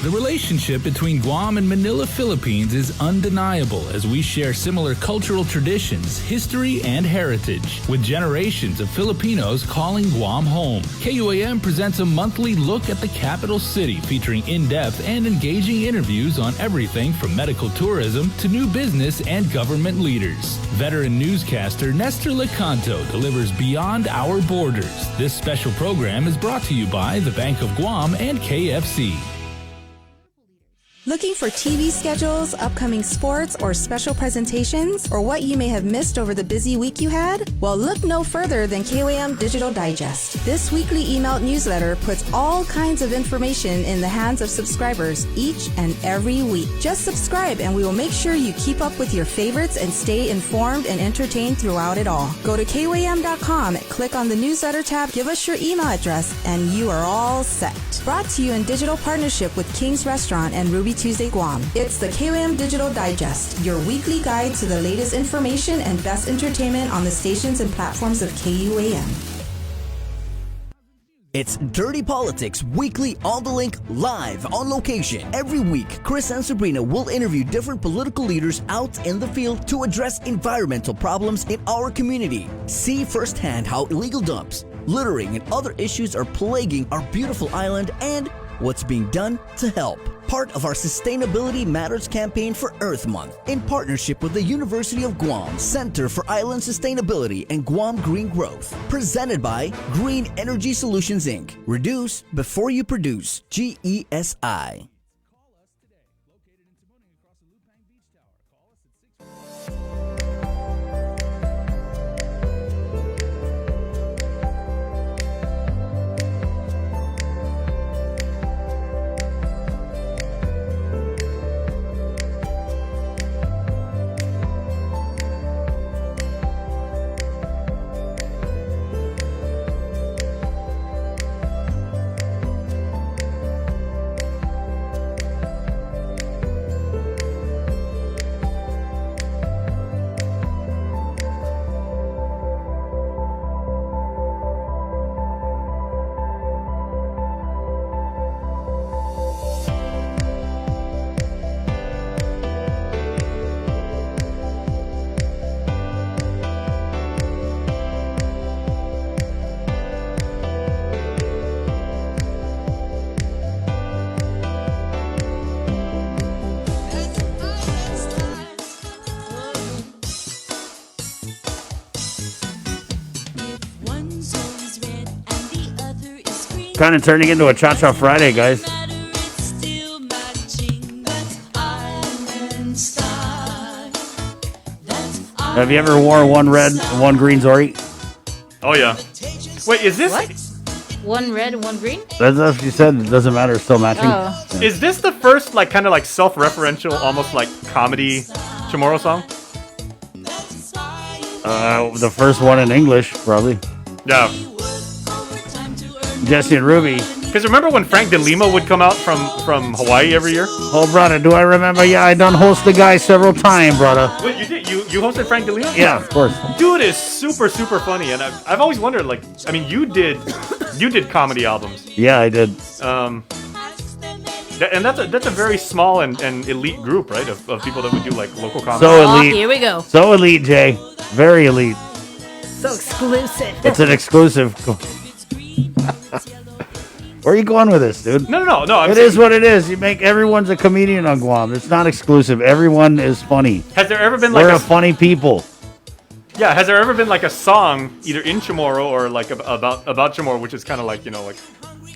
The relationship between Guam and Manila, Philippines is undeniable as we share similar cultural traditions, history, and heritage, with generations of Filipinos calling Guam home. KUAM presents a monthly look at the capital city featuring in-depth and engaging interviews on everything from medical tourism to new business and government leaders. Veteran newscaster Nestor Lecanto delivers Beyond Our Borders. This special program is brought to you by the Bank of Guam and KFC. Looking for TV schedules, upcoming sports, or special presentations, or what you may have missed over the busy week you had? Well, look no further than KUAM Digital Digest. This weekly emailed newsletter puts all kinds of information in the hands of subscribers each and every week. Just subscribe and we will make sure you keep up with your favorites and stay informed and entertained throughout it all. Go to KUAM.com, click on the newsletter tab, give us your email address, and you are all set. Brought to you in digital partnership with King's Restaurant and Ruby Tuesday Guam. It's the KUAM Digital Digest, your weekly guide to the latest information and best entertainment on the stations and platforms of KUAM. It's Dirty Politics Weekly on the Link, live on location. Every week, Chris and Sabrina will interview different political leaders out in the field to address environmental problems in our community. See firsthand how illegal dumps, littering, and other issues are plaguing our beautiful island and what's being done to help. Part of our Sustainability Matters campaign for Earth Month, in partnership with the University of Guam Center for Island Sustainability and Guam Green Growth. Presented by Green Energy Solutions, Inc. Reduce before you produce. GESI. Kind of turning into a Cha-Cha Friday, guys. Have you ever worn one red and one green Zori? Oh, yeah. Wait, is this... What? One red and one green? That's what you said. It doesn't matter. It's still matching. Oh. Yeah. Is this the first, like, kind of like self-referential, almost like comedy Chamorro song? The first one in English, probably. Yeah. Jesse and Ruby. Because remember when Frank DeLima would come out from Hawaii every year? Oh, brother, do I remember? Yeah, I done host the guy several times, brother. Wait, you did? You hosted Frank DeLima? Yeah, of course. Dude is super, super funny. And I've always wondered, like, I mean, you did comedy albums. Yeah, I did. And that's a very small and elite group, right? Of people that would do, like, local comedy. So elite. Here we go. So elite, Jay. Very elite. So exclusive. It's an exclusive. Where are you going with this, dude? No. It is what it is. You make everyone's a comedian on Guam. It's not exclusive. Everyone is funny. Has there ever been like We're a funny people. Yeah, has there ever been like a song either in Chamorro or like about Chamorro, which is kind of like, you know, like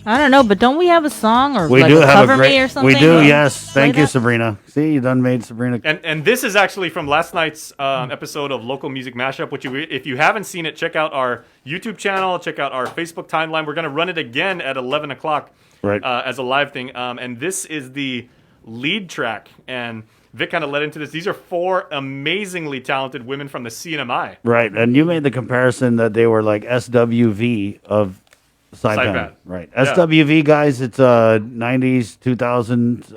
I don't know, but don't we have a song or We like do a have cover a great. me or something? We do, Yeah. yes. Thank Play you, that? Sabrina. See, you done made Sabrina. And this is actually from last night's episode of Local Music Mashup, which if you haven't seen it, check out our YouTube channel, check out our Facebook timeline. We're going to run it again at 11 o'clock Right. As a live thing. And this is the lead track. And Vic kind of led into this. These are 4 amazingly talented women from the CNMI. Right, and you made the comparison that they were like SWV of Saipan. Saipan. Right. Yeah. SWV, guys, it's a 90s, 2000s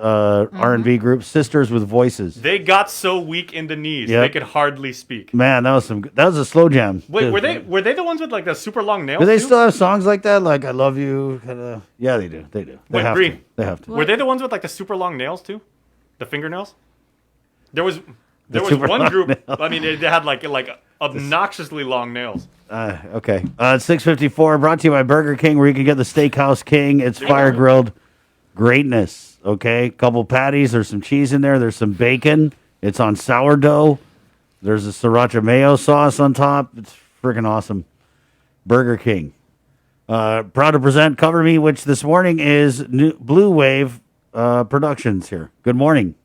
R&B group, Sisters with Voices. They got so weak in the knees, Yep. they could hardly speak. Man, that was a slow jam. Wait, too. were they the ones with like the super long nails? Do they too? still have songs like that? Like I Love You? Kinda. Yeah, they do. They do. They Wait, have Bree, to. They have to. Were they the ones with like the super long nails too? The fingernails? There was super one long group. nails. I mean, they had like obnoxiously long nails. Okay. 6:54, brought to you by Burger King, where you can get the Steakhouse King. It's fire grilled greatness. Okay, couple patties. There's some cheese in there. There's some bacon. It's on sourdough. There's a sriracha mayo sauce on top. It's freaking awesome. Burger King. Proud to present Cover Me, which this morning is new Blue Wave Productions here. Good morning.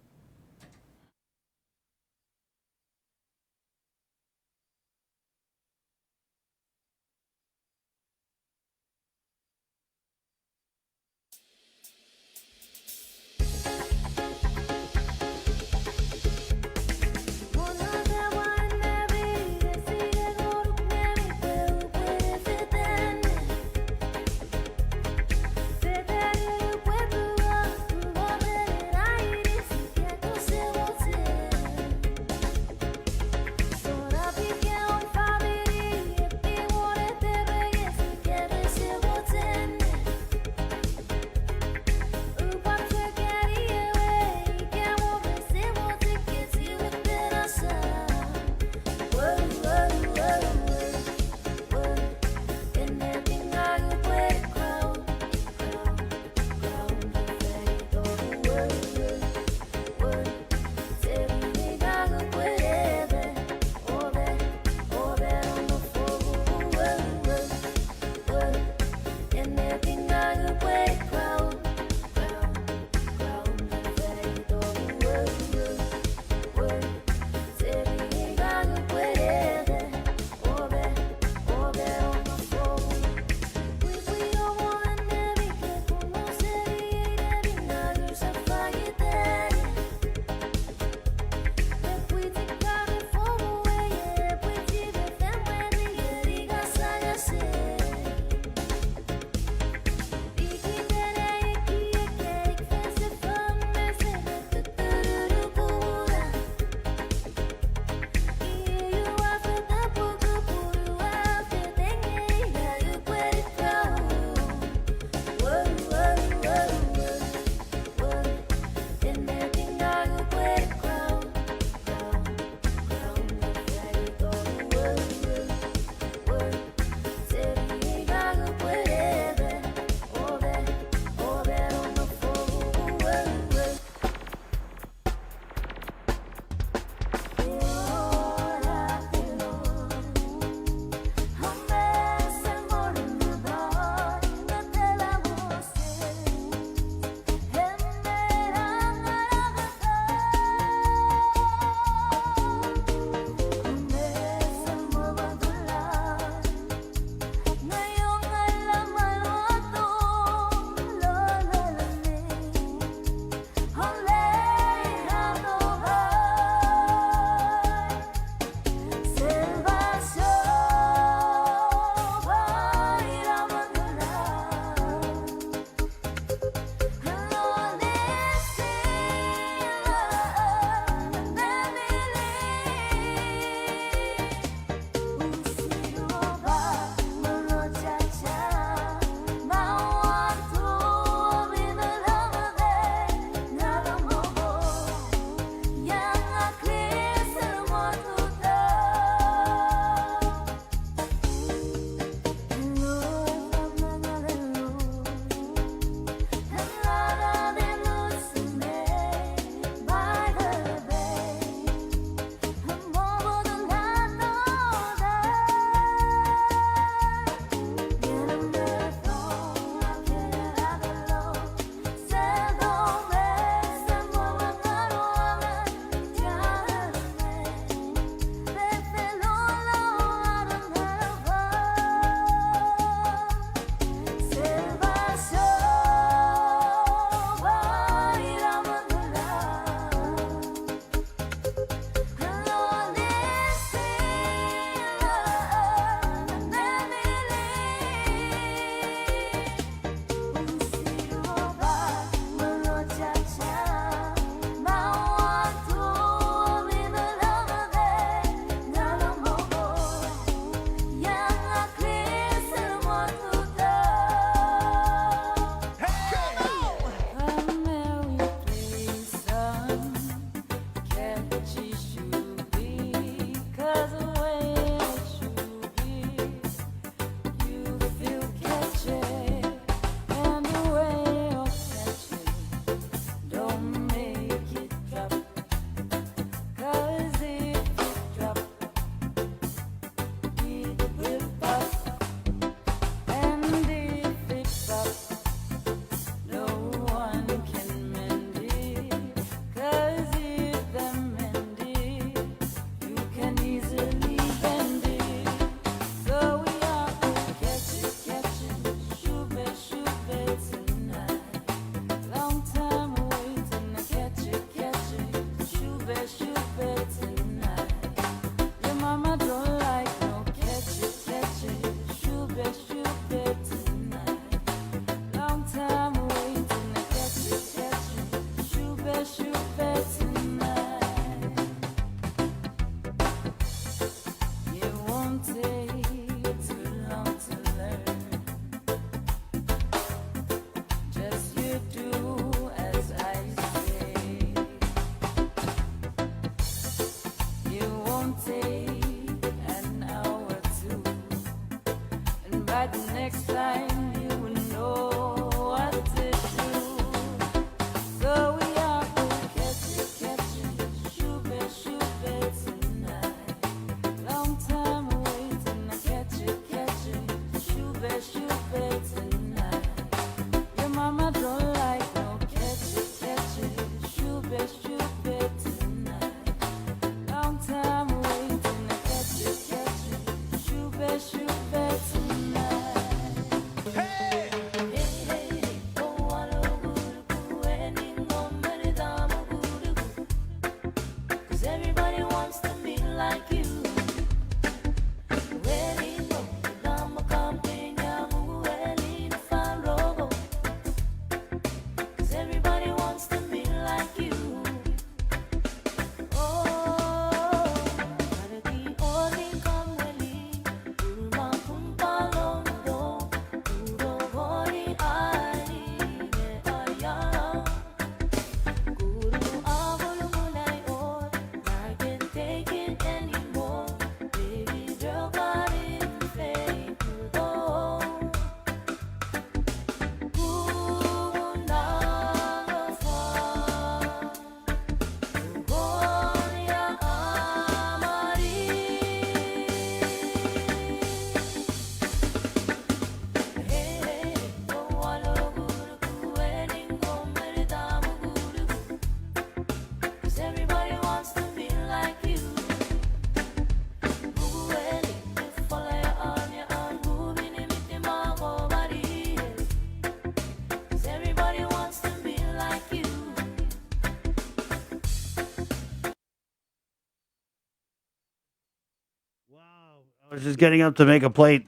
I was just getting up to make a plate.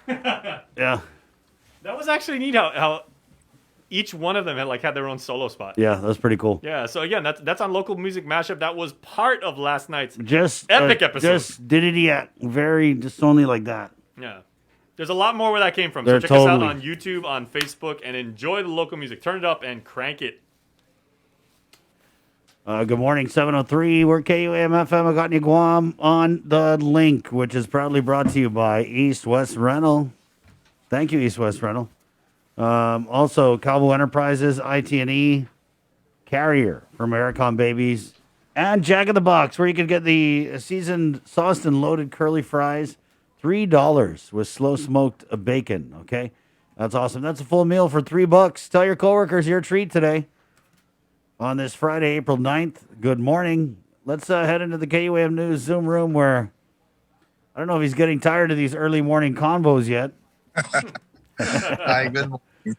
Yeah. That was actually neat how each one of them had their own solo spot. Yeah, that's pretty cool. Yeah, so again, that's on Local Music Mashup. That was part of last night's Just epic episode. Just did it yet. Just only like that. Yeah. There's a lot more where that came from. There So check us out totally- on YouTube, on Facebook, and enjoy the local music. Turn it up and crank it. Good morning, 703. We're KUAM FM. I got you, Guam, on the link, which is proudly brought to you by East West Rental. Thank you, East West Rental. Also, Calvo Enterprises, IT&E, Carrier from Maricon Babies, and Jack in the Box, where you can get the seasoned, sauced, and loaded curly fries, $3 with slow smoked bacon. Okay, that's awesome. That's a full meal for $3. Tell your coworkers your treat today. On this Friday, April 9th, good morning. Let's head into the KUAM News Zoom room where I don't know if he's getting tired of these early morning convos yet. Hi, good morning.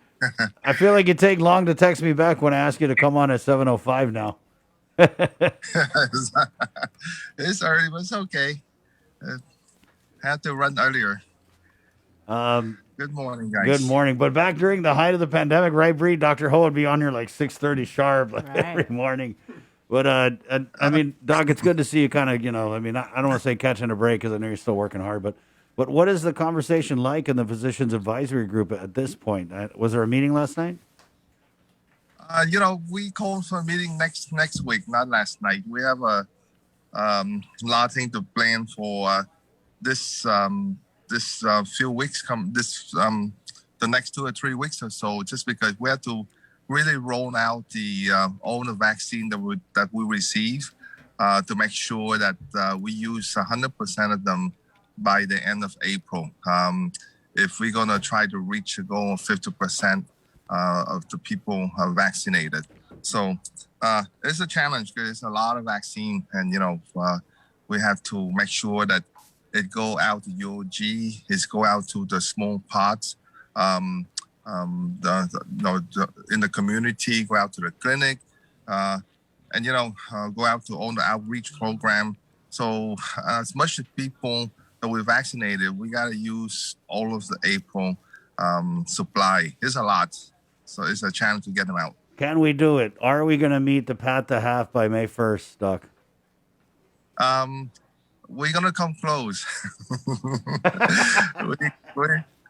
I feel like it take long to text me back when I ask you to come on at 7:05 now. It's early, but it's okay. Had to run earlier. Good morning, guys. Good morning. But back during the height of the pandemic, right, Bree? Dr. Ho would be on here like 6:30 sharp every morning. But, I mean, Doc, it's good to see you kind of, I don't want to say catching a break because I know you're still working hard. But what is the conversation like in the Physicians Advisory Group at this point? Was there a meeting last night? We called for a meeting next week, not last night. We have a lot of things to plan for this few weeks. The next 2 or 3 weeks or so, just because we have to really roll out the all the vaccine that we receive to make sure that we use 100% of them by the end of April. If we're gonna try to reach a goal of 50% of the people vaccinated. So it's a challenge because it's a lot of vaccine, and we have to make sure that it go out to UOG, it go out to the small pots, in the community, go out to the clinic, and go out to all the outreach program. So as much as people that we vaccinated, we got to use all of the April supply. It's a lot. So it's a challenge to get them out. Can we do it? Are we going to meet the Pat the Half by May 1st, Doc? We're going to come close.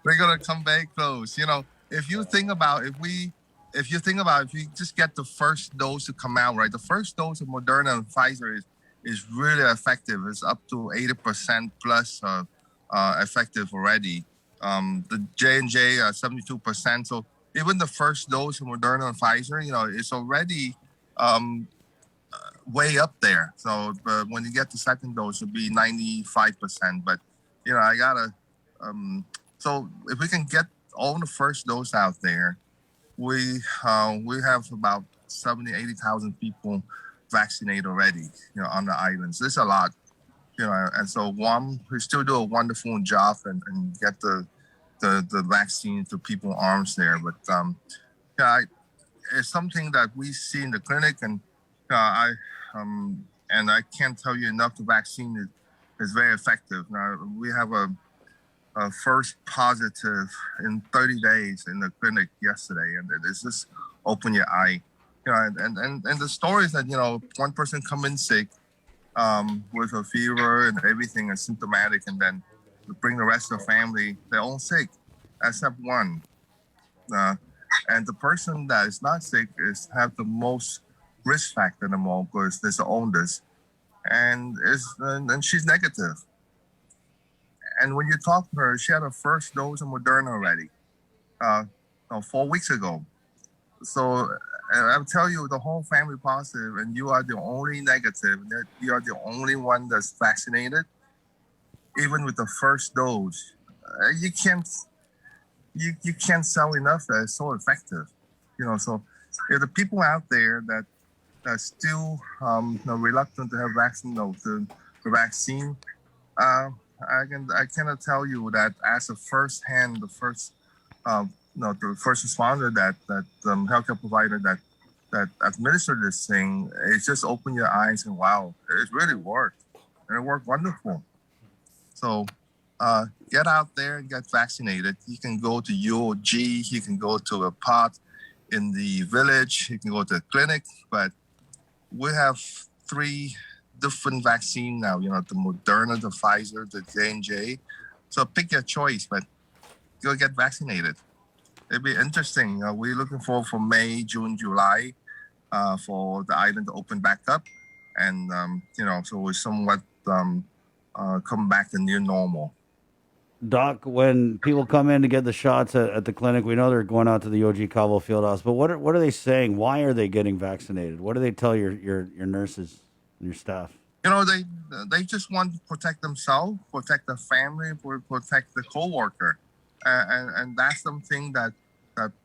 We're going to come very close. If you think about, if you just get the first dose to come out, right? The first dose of Moderna and Pfizer is really effective. It's up to 80% plus effective already. The J&J 72%. So even the first dose of Moderna and Pfizer, it's already way up there. So when you get the second dose, it'll be 95%. But I gotta. So if we can get all the first dose out there, we have about 80,000 people vaccinated already, on the islands. There's a lot, and so Guam, we still do a wonderful job and get the vaccine to people's arms there. But it's something that we see in the clinic, and I can't tell you enough. The vaccine is very effective. Now we have a first positive in 30 days in the clinic yesterday, and it's just open your eye. And the story is that one person come in sick with a fever and everything, and symptomatic, and then bring the rest of the family, they're all sick except one. And the person that is not sick have the most risk factor in the mall because there's the oldest, and she's negative. And when you talk to her, she had her first dose of Moderna already, 4 weeks ago. So I'll tell you, the whole family positive, and you are the only negative. That you are the only one that's vaccinated. Even with the first dose, you can't sell enough that it's so effective. So if the people out there that are still reluctant to have the vaccine, I cannot tell you that as a the first responder, that healthcare provider that administered this thing, it just opened your eyes and wow, it really worked, and it worked wonderful. So get out there and get vaccinated. You can go to UOG, you can go to a pot in the village, you can go to a clinic, but we have 3 different vaccine now, the Moderna, the Pfizer, the J&J. So pick your choice, but go get vaccinated. It'd be interesting. We're looking for May, June, July for the island to open back up. And, so we somewhat come back to new normal. Doc, when people come in to get the shots at the clinic, we know they're going out to the OG Cabo Fieldhouse, but what are they saying? Why are they getting vaccinated? What do they tell your nurses and your staff? They just want to protect themselves, protect their family, protect the coworker, and that's something that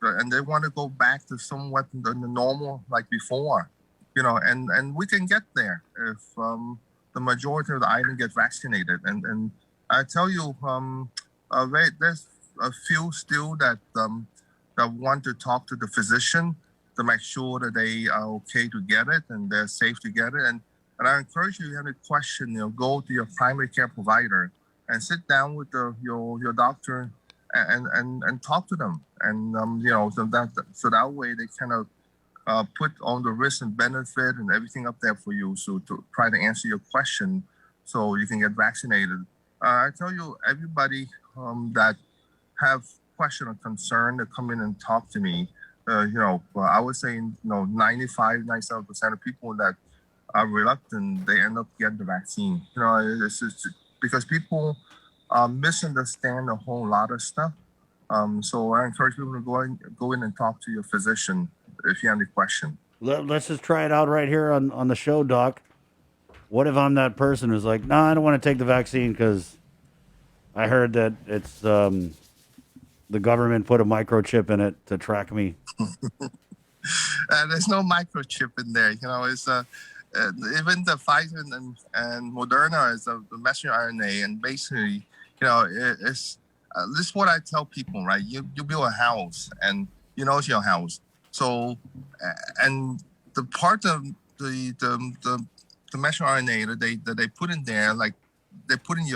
and they want to go back to somewhat the normal like before, and we can get there if the majority of the island get vaccinated. And I tell you, there's a few still that want to talk to the physician to make sure that they are okay to get it and they're safe to get it. And I encourage you, if you have a question, go to your primary care provider and sit down with your doctor and talk to them. And so that way they kind of put all the risk and benefit and everything up there for you, so to try to answer your question so you can get vaccinated. I tell you, everybody that have question or concern to come in and talk to me. I would say 95-97% of people that are reluctant, they end up getting the vaccine. It's just because people misunderstand a whole lot of stuff. So I encourage people to go in and talk to your physician if you have any question. Let's just try it out right here on the show, Doc. What if I'm that person who's like, no, I don't want to take the vaccine because I heard that it's the government put a microchip in it to track me. There's no microchip in there. It's even the Pfizer and Moderna is the messenger RNA, and basically, it's this is what I tell people, right? You build a house, and it's your house. So, and the part of the messenger RNA that they put in there, like they put in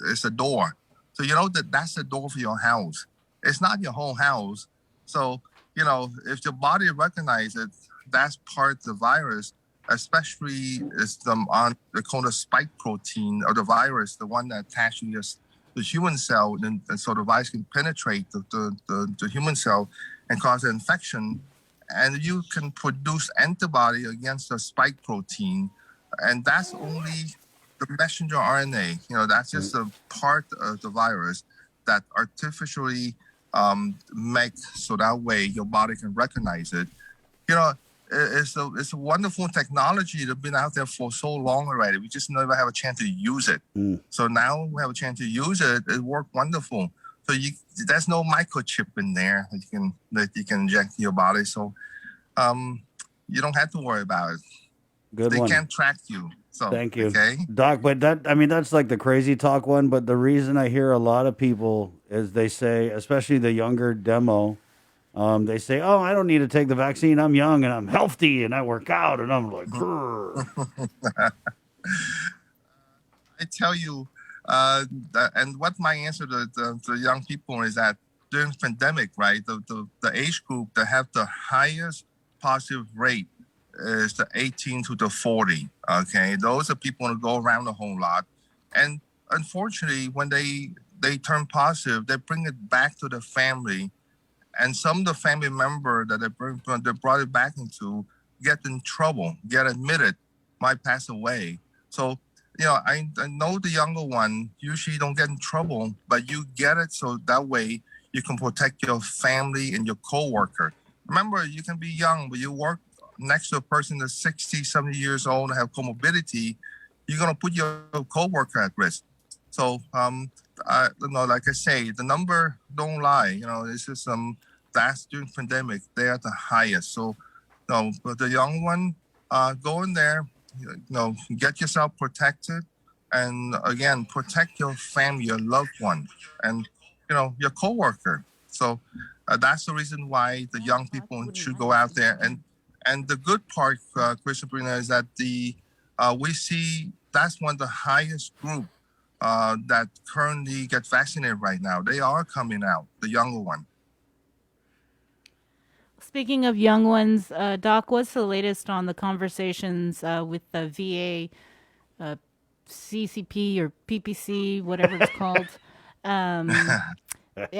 it's a door. So that's the door for your house. It's not your whole house. So if your body recognizes it, that's part of the virus. Especially is they call the spike protein of the virus, the one that attaches the human cell, and so the virus can penetrate the human cell and cause an infection. And you can produce antibody against the spike protein, and that's only the messenger RNA. That's just a part of the virus that artificially make so that way your body can recognize it. It's a wonderful technology that's been out there for so long already. We just never have a chance to use it. So now we have a chance to use it. It worked wonderful. So there's no microchip in there that you can inject in your body. So you don't have to worry about it. They can't track you. So thank you, okay? Doc. But that's like the crazy talk one. But the reason I hear a lot of people is they say, especially the younger demo, they say, "Oh, I don't need to take the vaccine. I'm young and I'm healthy and I work out." And I'm like, I tell you, and what my answer to the young people is that during the pandemic, right, the age group that have the highest positive rate is the 18 to the 40. Okay, those are people who go around a whole lot, and unfortunately, when they turn positive, they bring it back to the family, and some of the family member that they brought it back into get in trouble, get admitted, might pass away. So I know the younger one usually don't get in trouble, but you get it so that way you can protect your family and your coworker. Remember, you can be young, but you work next to a person that's 60, 70 years old and have comorbidity, you're going to put your coworker at risk. So, like I say, the number don't lie. It's just that's during pandemic, they are the highest. So, but the young one, go in there, get yourself protected, and again, protect your family, your loved one, and your coworker. So that's the reason why the young people should go out there. And the good part, Chris Sabrina, is that we see that's one of the highest group that currently get vaccinated right now. They are coming out, the younger one. Speaking of young ones, Doc, what's the latest on the conversations with the VA, CCP or PPC, whatever it's called?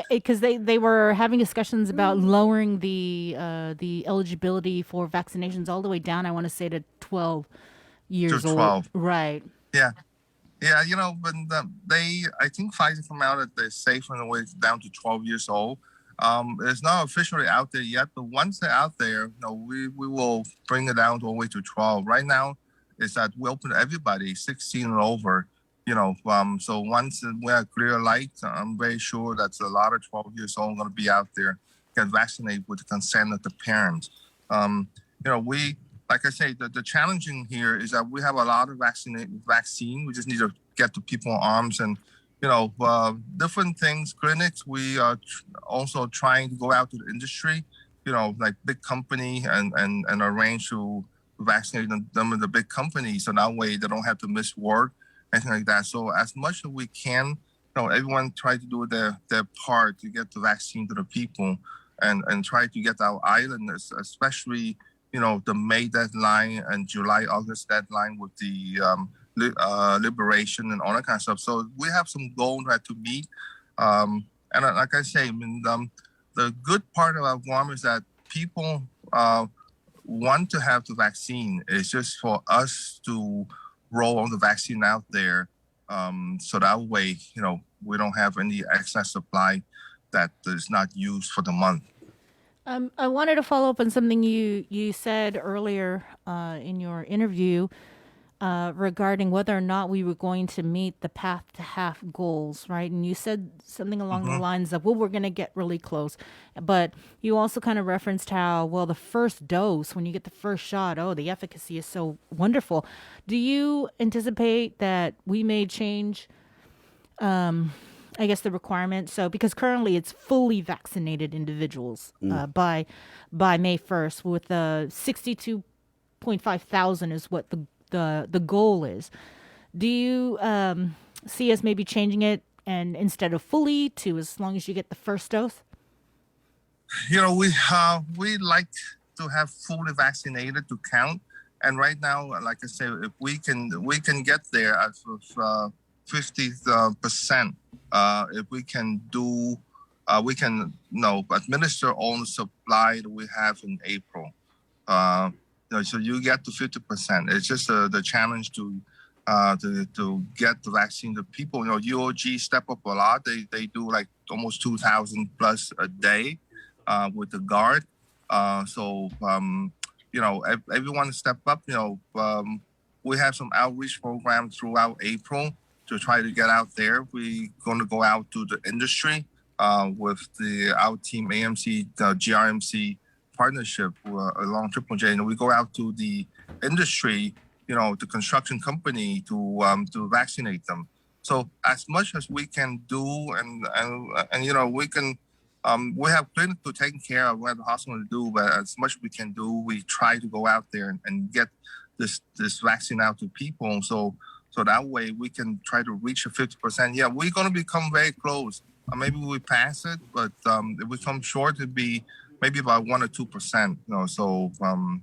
Because they were having discussions about lowering the eligibility for vaccinations all the way down, I want to say, to 12 years old. Right. Yeah. But I think Pfizer come out that they're safe on the way down to 12 years old. It's not officially out there yet, but once they're out there, we will bring it down all the way to 12. Right now, it's that we open to everybody 16 and over. So once we have clear light, I'm very sure that a lot of 12 years old going to be out there, get vaccinated with the consent of the parents. We, like I say, the challenging here is that we have a lot of vaccine. We just need to get the people in arms and, different things, clinics. We are also trying to go out to the industry, like big company and arrange to vaccinate them in the big company. So that way they don't have to miss work. Anything like that. So as much as we can, everyone try to do their part to get the vaccine to the people and try to get our island, especially, the May deadline and July, August deadline with the liberation and all that kind of stuff. So we have some goals that to meet. And like I say, the good part about Guam is that people want to have the vaccine. It's just for us to roll on the vaccine out there, so that way, we don't have any excess supply that is not used for the month. I wanted to follow up on something you said earlier in your interview regarding whether or not we were going to meet the path to half goals, right? And you said something along the lines of, well, we're going to get really close. But you also kind of referenced how, well, the first dose, when you get the first shot, the efficacy is so wonderful. Do you anticipate that we may change I guess the requirement? So because currently it's fully vaccinated individuals by May 1st, with 62.5 thousand is what the goal is. Do you see us maybe changing it, and instead of fully to as long as you get the first dose? We like to have fully vaccinated to count, and right now, like I said, if we can get there at 50%. If we can do, we can administer on supply that we have in April. So you get to 50%. It's just the challenge to get the vaccine to people. UOG step up a lot. They do like almost 2,000 plus a day with the guard. Everyone step up. We have some outreach programs throughout April to try to get out there. We're going to go out to the industry with our team AMC, GRMC partnership along Triple J, and we go out to the industry, the construction company to vaccinate them. So as much as we can do, and we can, we have clinic to take care of, we have the hospital to do, but as much as we can do, we try to go out there and get this vaccine out to people. So that way we can try to reach a 50%. Yeah, we're going to become very close. Maybe we pass it, but if we come short, it'd be maybe about 1 or 2%.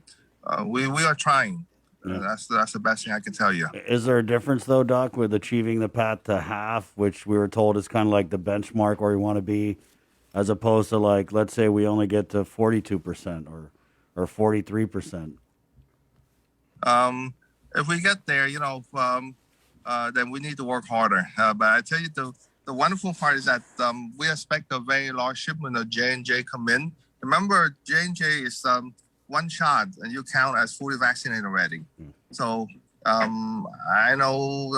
We are trying. Yeah. That's the best thing I can tell you. Is there a difference, though, Doc, with achieving the path to half, which we were told is kind of like the benchmark where we want to be, as opposed to, like, let's say we only get to 42% or 43%? If we get there, then we need to work harder. But I tell you, the wonderful part is that we expect a very large shipment of J&J come in. Remember, J&J is one shot, and you count as fully vaccinated already. So I know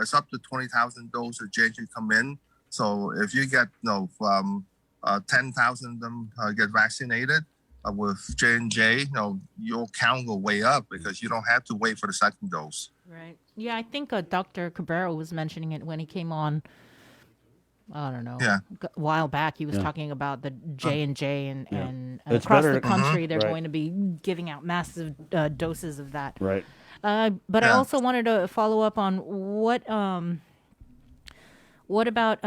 it's up to 20,000 doses of J&J come in. So if you get 10,000 of them get vaccinated with J&J, your count will way up because you don't have to wait for the second dose. Right. Yeah, I think Dr. Cabrera was mentioning it when he came on. I don't know. Yeah. A while back, he was talking about the J&J and across the country, they're going to be giving out massive doses of that. Right. But I also wanted to follow up on what about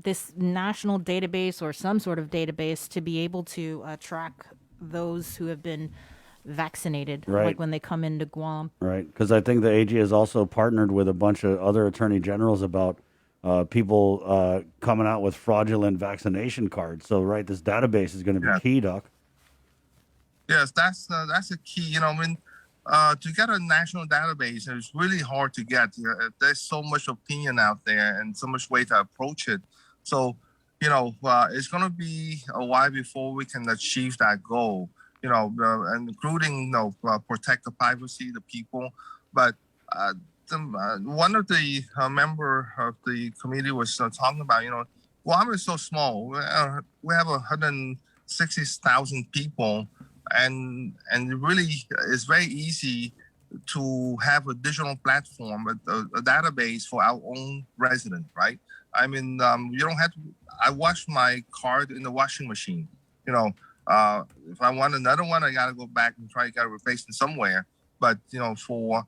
this national database or some sort of database to be able to track those who have been vaccinated, like when they come into Guam? Right, because I think the AG has also partnered with a bunch of other attorney generals about people coming out with fraudulent vaccination cards. So, this database is going to be key, Doc. Yes, that's a key. To get a national database, it's really hard to get. There's so much opinion out there and so much way to approach it. So, it's going to be a while before we can achieve that goal. Including protect the privacy of the people. But one of the member of the committee was talking about, Guam is so small. We have 160,000 people, and really it's very easy to have a digital platform, a database for our own resident, right? I mean, you don't have to. I wash my card in the washing machine. If I want another one, I got to go back and try to get it replaced somewhere. But for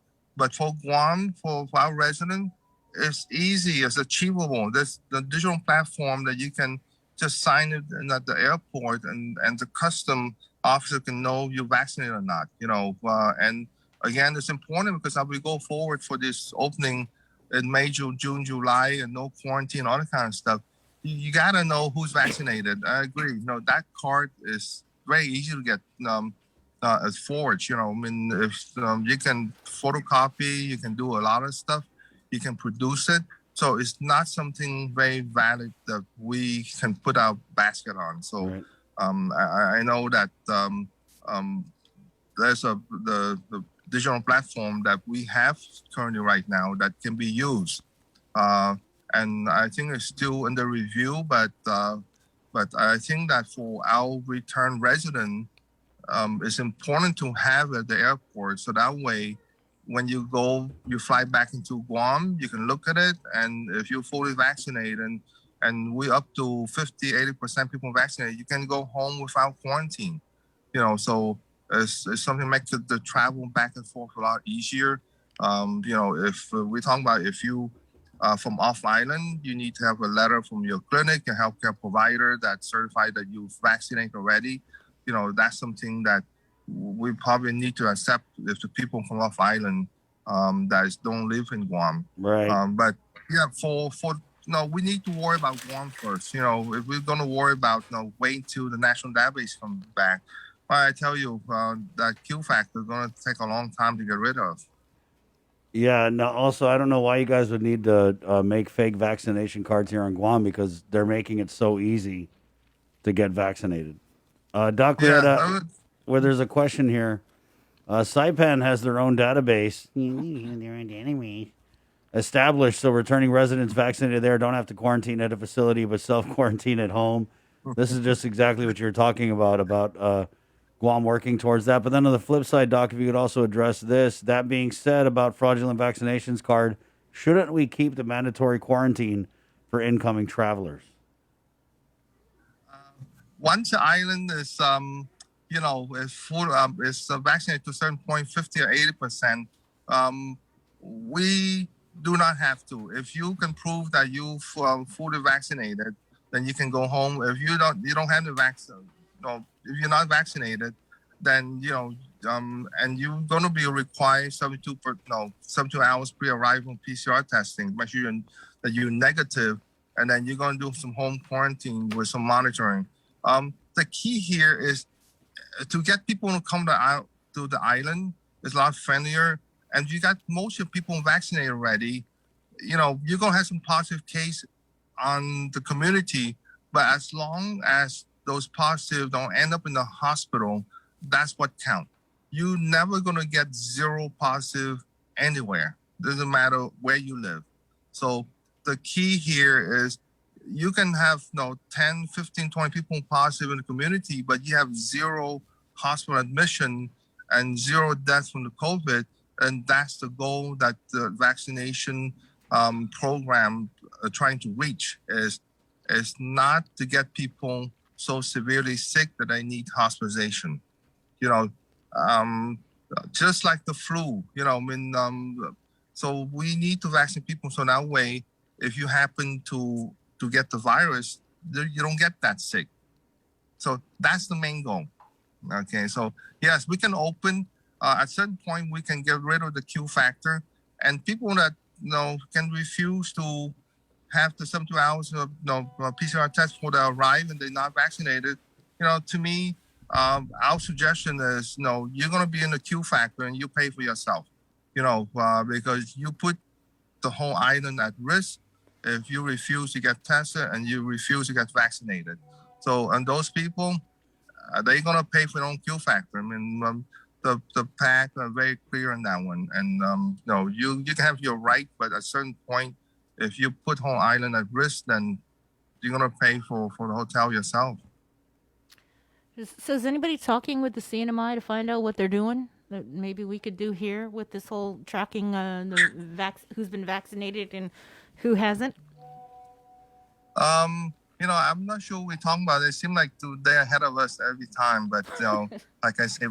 Guam, for our resident, it's easy, it's achievable. There's the digital platform that you can just sign it in at the airport, and the custom officer can know you're vaccinated or not. And again, it's important because as we go forward for this opening in May, June, July, and no quarantine, all that kind of stuff, you got to know who's vaccinated. I agree. That card is very easy to get as forged. You know, I mean, if you can photocopy, you can do a lot of stuff. You can produce it. So it's not something very valid that we can put our basket on. So I know that there's the digital platform that we have currently right now that can be used. And I think it's still under review, but I think that for our return resident, it's important to have at the airport. So that way, when you fly back into Guam, you can look at it. And if you're fully vaccinated and we're up to 50, 80% people vaccinated, you can go home without quarantine. You know, so it's something that makes the travel back and forth a lot easier. You know, if we're talking about if you from off island, you need to have a letter from your clinic, your healthcare provider that certified that you've vaccinated already. You know, that's something that we probably need to accept if the people from off island that don't live in Guam. Right. But yeah, for we need to worry about Guam first. You know, if we're going to worry about wait till the national database comes back, well, I tell you that Q factor is going to take a long time to get rid of. Yeah. No. Also, I don't know why you guys would need to make fake vaccination cards here on Guam because they're making it so easy to get vaccinated. Doc, where there's a question here. Saipan has their own database. Established so returning residents vaccinated there don't have to quarantine at a facility but self-quarantine at home. This is just exactly what you're talking about Guam working towards that. But then on the flip side, Doc, if you could also address this. That being said about fraudulent vaccinations card, shouldn't we keep the mandatory quarantine for incoming travelers? Once the island is is full, is vaccinated to a certain point, 50 or 80%, we do not have to. If you can prove that you've fully vaccinated, then you can go home. If you don't have the vaccine, if you're not vaccinated, then and you're going to be required 72 hours pre-arrival PCR testing, make sure that you're negative, and then you're going to do some home quarantine with some monitoring. The key here is to get people to come to the island is a lot friendlier. And you got most of the people vaccinated already, you're going to have some positive case on the community. But as long as those positive don't end up in the hospital, that's what counts. You're never going to get zero positive anywhere. Doesn't matter where you live. So the key here is you can have 10, 15, 20 people positive in the community, but you have zero hospital admission and zero deaths from the COVID. And that's the goal that the vaccination program trying to reach is not to get people so severely sick that they need hospitalization. Just like the flu, so we need to vaccinate people so that way, if you happen to get the virus, you don't get that sick. So that's the main goal. Okay, so yes, we can open. At a certain point, we can get rid of the Q factor, and people that can refuse to have the 72 hours of PCR test before they arrive and they're not vaccinated. To me, our suggestion is you're going to be in the Q factor and you pay for yourself. Because you put the whole island at risk if you refuse to get tested and you refuse to get vaccinated. So, and those people, they're going to pay for their own Q factor. I mean, the pack are very clear on that one. And, you can have your right, but at a certain point, if you put whole island at risk, then you're going to pay for the hotel yourself. So is anybody talking with the CNMI to find out what they're doing? That maybe we could do here with this whole tracking who's been vaccinated and who hasn't? I'm not sure what we're talking about. They seem like they're ahead of us every time. But like I said,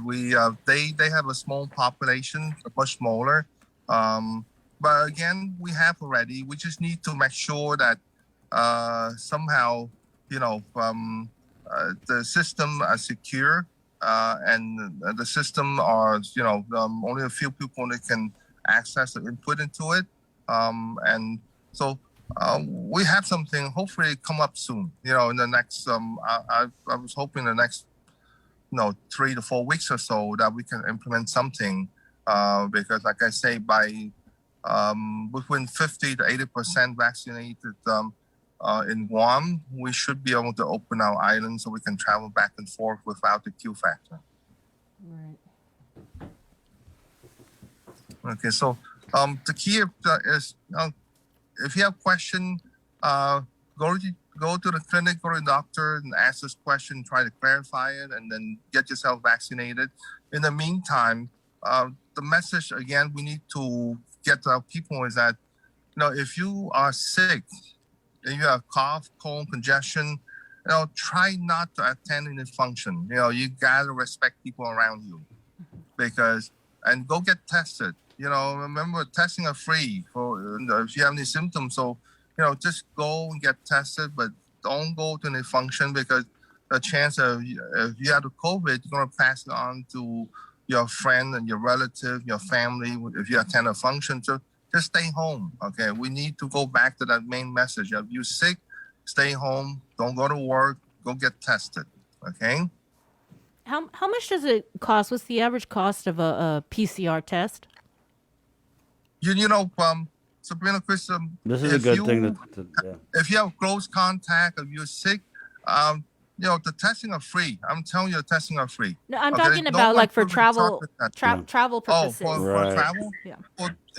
they have a small population, much smaller. But again, we have already. We just need to make sure that somehow, the system are secure. And the system are, only a few people that can access and input into it. And so we have something hopefully come up soon, in the next, I was hoping the next, 3 to 4 weeks or so that we can implement something. Because, like I say, by between 50 to 80% vaccinated in Guam, we should be able to open our island so we can travel back and forth without the Q factor. Right. Okay, so the key is if you have question, go to the clinic, go to the doctor and ask this question, try to clarify it, and then get yourself vaccinated. In the meantime, the message, again, we need to get to our people is that, if you are sick, and you have cough, cold, congestion, try not to attend any function. You gotta respect people around you, and go get tested. Remember, testing are free for if you have any symptoms. So, just go and get tested, but don't go to any function because the chance of if you have the COVID, you're gonna pass it on to your friend and your relative, your family. If you attend a function, so just stay home. Okay, we need to go back to that main message. If you're sick, stay home. Don't go to work. Go get tested. Okay. How much does it cost? What's the average cost of a PCR test? Sabrina, Chris, This is a good thing if you have close contact, if you're sick, the testing are free. I'm telling you, the testing are free. No, I'm talking about like for travel, travel purposes. For travel? Yeah.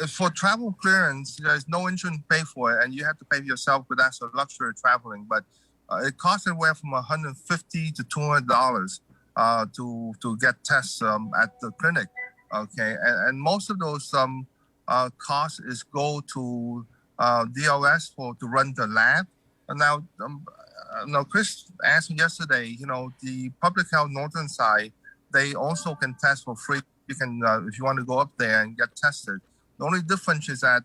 For travel clearance, there's no insurance pay for it, and you have to pay for yourself, but that's a luxury of traveling. But it costs anywhere from $150 to $200 to get tests at the clinic. Okay, and most of those costs is go to DLS to run the lab. And now, Chris asked me yesterday, the public health northern side, they also can test for free. You can, if you want to go up there and get tested. The only difference is that,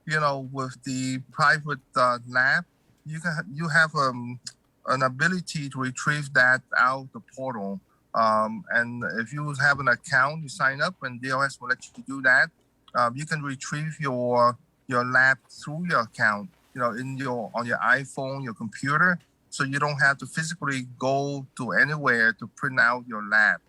with the private lab, you have an ability to retrieve that out the portal. And if you have an account, you sign up, and DLS will let you do that. You can retrieve your lab through your account, on your iPhone, your computer, so you don't have to physically go to anywhere to print out your lab.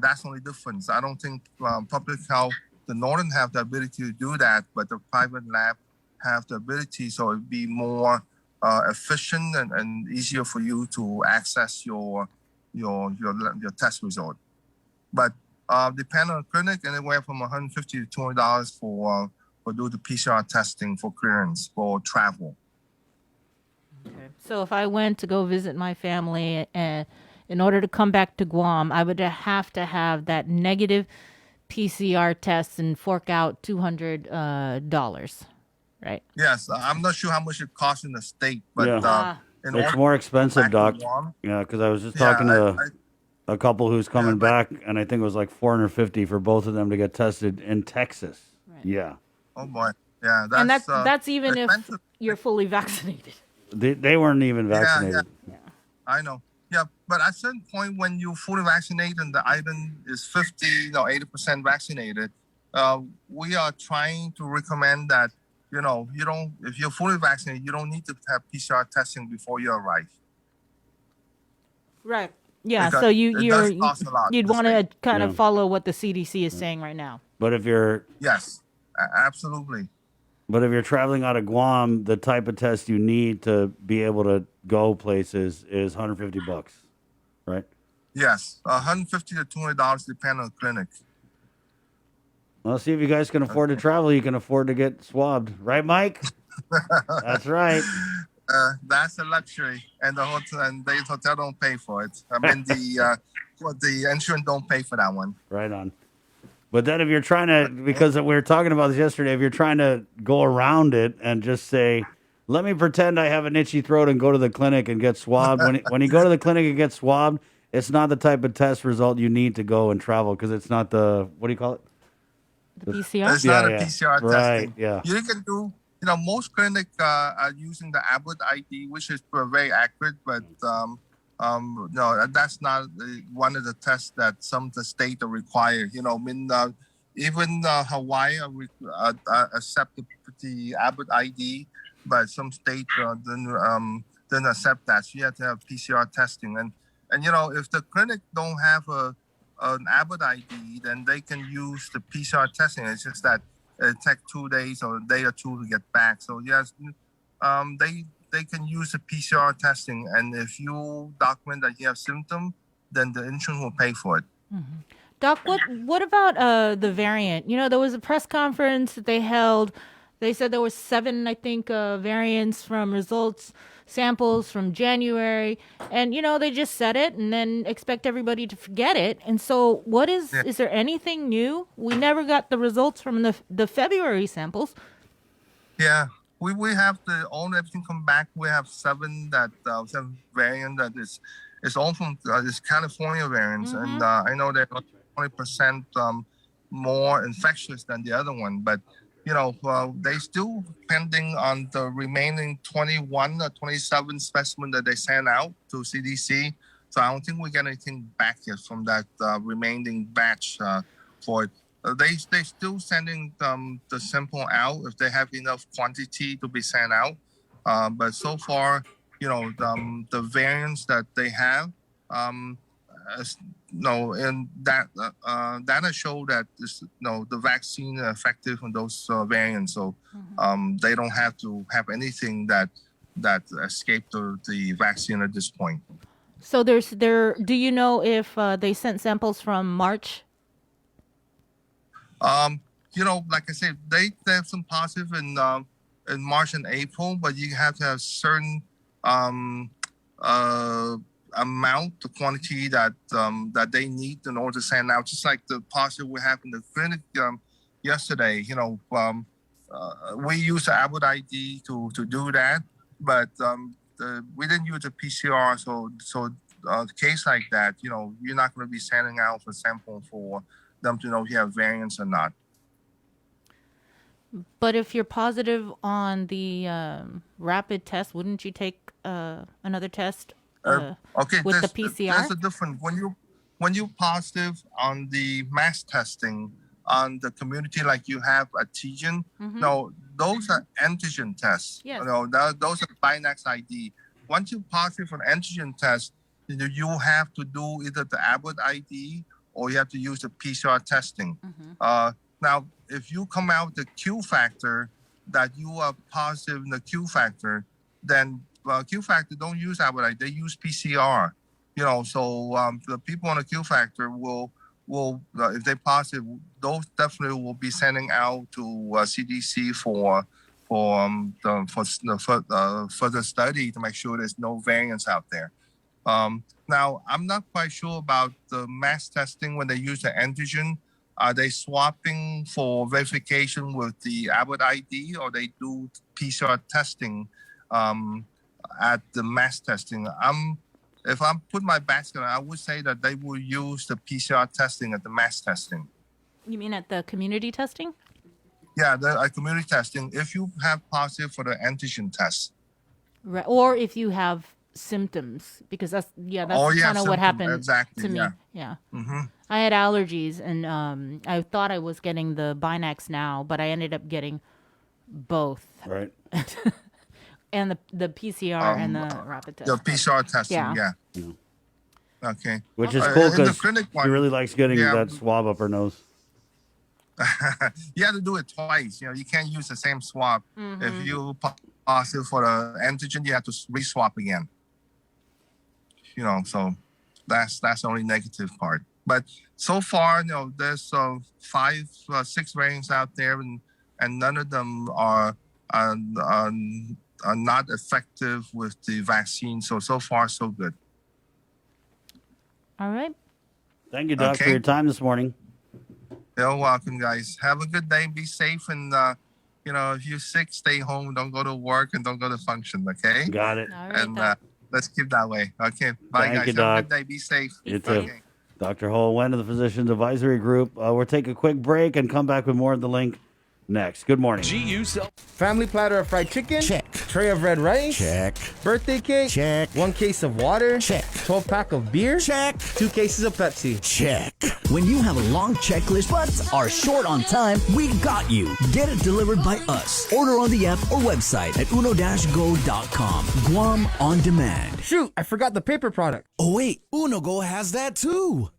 That's the only difference. I don't think public health, the Northern have the ability to do that, but the private lab have the ability, so it'd be more efficient and easier for you to access your test result. But depending on the clinic, anywhere from $150 to $200 for do the PCR testing for clearance for travel. Okay. So if I went to go visit my family, and in order to come back to Guam, I would have to have that negative PCR test and fork out $200, right? Yes, I'm not sure how much it costs in the state, but it's more expensive, Doc. Yeah, because I was just talking to a couple who's coming back, and I think it was like $450 for both of them to get tested in Texas. Right. Yeah. Oh boy, yeah. That's even if you're fully vaccinated. They weren't even vaccinated. Yeah. I know. Yeah, but at a certain point when you're fully vaccinated and the island is 50, 80% vaccinated, we are trying to recommend that, if you're fully vaccinated, you don't need to have PCR testing before you arrive. Right. Yeah. Because So cost a lot you'd to want to stay. kind of follow what the CDC is saying right now. But if you're Yes, absolutely. But if you're traveling out of Guam, the type of test you need to be able to go places is $150, right? Yes, $150 to $200 depending on the clinic. Well, see if you guys can afford to travel, you can afford to get swabbed, right, Mike? That's right. That's a luxury, and the hotel don't pay for it. I mean, the insurance don't pay for that one. Right on. But then if you're trying to, because we were talking about this yesterday, if you're trying to go around it and just say, let me pretend I have an itchy throat and go to the clinic and get swabbed. When you go to the clinic and get swabbed, it's not the type of test result you need to go and travel because it's not the, what do you call it? The PCR? It's not a PCR testing. Right, yeah. You can do, most clinics are using the Abbott ID, which is very accurate, but no, that's not one of the tests that some of the states are required. Even Hawaii accept the Abbott ID, but some states didn't accept that. So you have to have PCR testing. And if the clinic don't have a an Abbott ID, then they can use the PCR testing. It's just that it takes 2 days or a day or two to get back. So yes, they can use the PCR testing, and if you document that you have symptoms, then the insurance will pay for it. Doc, what about the variant? You know, there was a press conference that they held. They said there were 7, I think, variants from results samples from January, and you know they just said it and then expect everybody to forget it. And so, what is there anything new? We never got the results from the February samples. Yeah, we have everything come back. We have 7 variant that is all from this California variants, and I know they're 20% more infectious than the other one, but you know, they still pending on the remaining 21 or 27 specimen that they sent out to CDC. So I don't think we get anything back yet from that remaining batch for it. They still sending the sample out if they have enough quantity to be sent out. But so far, you know, the variants that they have, and that data show that the vaccine is effective on those variants. So they don't have to have anything that escaped the vaccine at this point. So do you know if they sent samples from March? You know, like I said, they have some positive in March and April, but you have to have certain amount, the quantity that they need in order to send out. Just like the positive we have in the clinic yesterday. You know, we use the Abbott ID to do that, but we didn't use the PCR. So a case like that, you know, you're not going to be sending out a sample for them to know if you have variants or not. But if you're positive on the rapid test, wouldn't you take another test? Okay, with the PCR? There's a different when you positive on the mass testing on the community like you have at TGen. No, those are antigen tests. Yes. Those are Binax ID. Once you positive for an antigen test, you have to do either the Abbott ID or you have to use the PCR testing. Now, if you come out with the Q factor that you are positive in the Q factor, then Q factor don't use Abbott ID, they use PCR. You know, so the people on the Q factor will if they positive, those definitely will be sending out to CDC for further study to make sure there's no variants out there. Now, I'm not quite sure about the mass testing when they use the antigen. Are they swapping for verification with the Abbott ID, or they do PCR testing at the mass testing? If I'm putting my basket on, I would say that they will use the PCR testing at the mass testing. You mean at the community testing? Yeah, the community testing. If you have positive for the antigen test, right, or if you have symptoms, because that's kind of what happened to me. Yeah. I had allergies, and I thought I was getting the Binax now, but I ended up getting both. Right. And the PCR and the rapid test. The PCR testing, yeah. Okay. Which is cool because she really likes getting that swab up her nose. You have to do it twice. You know, you can't use the same swab. If you positive for the antigen, you have to re-swab again. You know, so that's the only negative part. But so far, you know, there's 6 variants out there, and none of them are not effective with the vaccine. So far, so good. All right. Thank you, Doc, for your time this morning. You're welcome, guys. Have a good day. Be safe. And, you know, if you're sick, stay home. Don't go to work and don't go to function, okay? Got it. All right, And let's keep that way. Okay. Bye, Thank guys. you, Have Doc. a good day. Be safe. You too. Okay. Dr. Hole Wen of the Physicians Advisory Group. We'll take a quick break and come back with more of the link next. Good morning. Family platter of fried chicken? Check. Tray of red rice? Check. Birthday cake? Check. 1 case of water? Check. 12-pack of beer? Check. 2 cases of Pepsi? Check. When you have a long checklist but are short on time, we got you. Get it delivered by us. Order on the app or website at uno-go.com. Guam on demand. Shoot, I forgot the paper product. Oh wait, Uno Go has that too.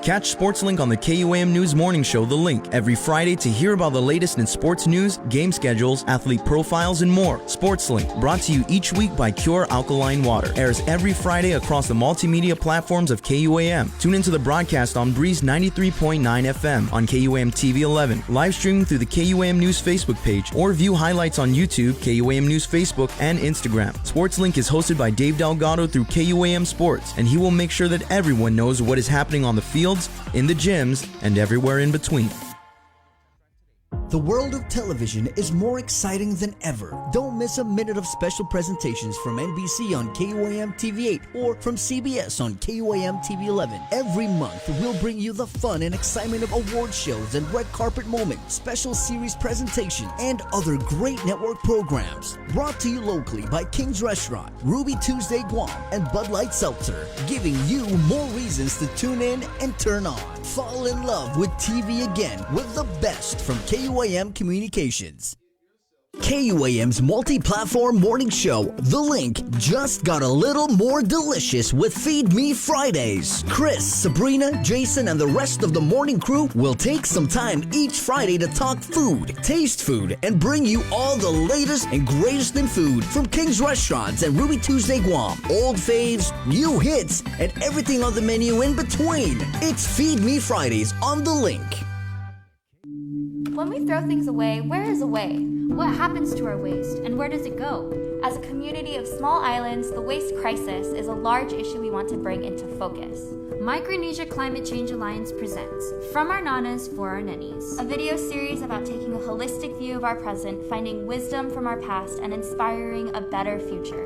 Catch SportsLink on the KUAM News Morning Show, The Link, every Friday to hear about the latest in sports news, game schedules, athlete profiles, and more. SportsLink, brought to you each week by Cure Alkaline Water, airs every Friday across the multimedia platforms of KUAM. Tune into the broadcast on Breeze 93.9 FM on KUAM TV 11, live streaming through the KUAM News Facebook page, or view highlights on YouTube, KUAM News Facebook, and Instagram. SportsLink is hosted by Dave Delgado through KUAM Sports, and he will make sure that everyone knows what is happening on the field, in the gyms, and everywhere in between. The world of television is more exciting than ever. Don't miss a minute of special presentations from NBC on KUAM TV 8 or from CBS on KUAM TV 11. Every month, we'll bring you the fun and excitement of award shows and red carpet moments, special series presentations, and other great network programs. Brought to you locally by King's Restaurant, Ruby Tuesday Guam, and Bud Light Seltzer, giving you more reasons to tune in and turn on. Fall in love with TV again with the best from KUAM Communications. KUAM's multi-platform morning show, The Link, just got a little more delicious with Feed Me Fridays. Chris, Sabrina, Jason, and the rest of the morning crew will take some time each Friday to talk food, taste food, and bring you all the latest and greatest in food from King's Restaurants and Ruby Tuesday Guam, old faves, new hits, and everything on the menu in between. It's Feed Me Fridays on The Link. When we throw things away, where is away? What happens to our waste, and where does it go? As a community of small islands, the waste crisis is a large issue we want to bring into focus. Micronesia Climate Change Alliance presents From Our Nanas for Our Nennies, a video series about taking a holistic view of our present, finding wisdom from our past, and inspiring a better future.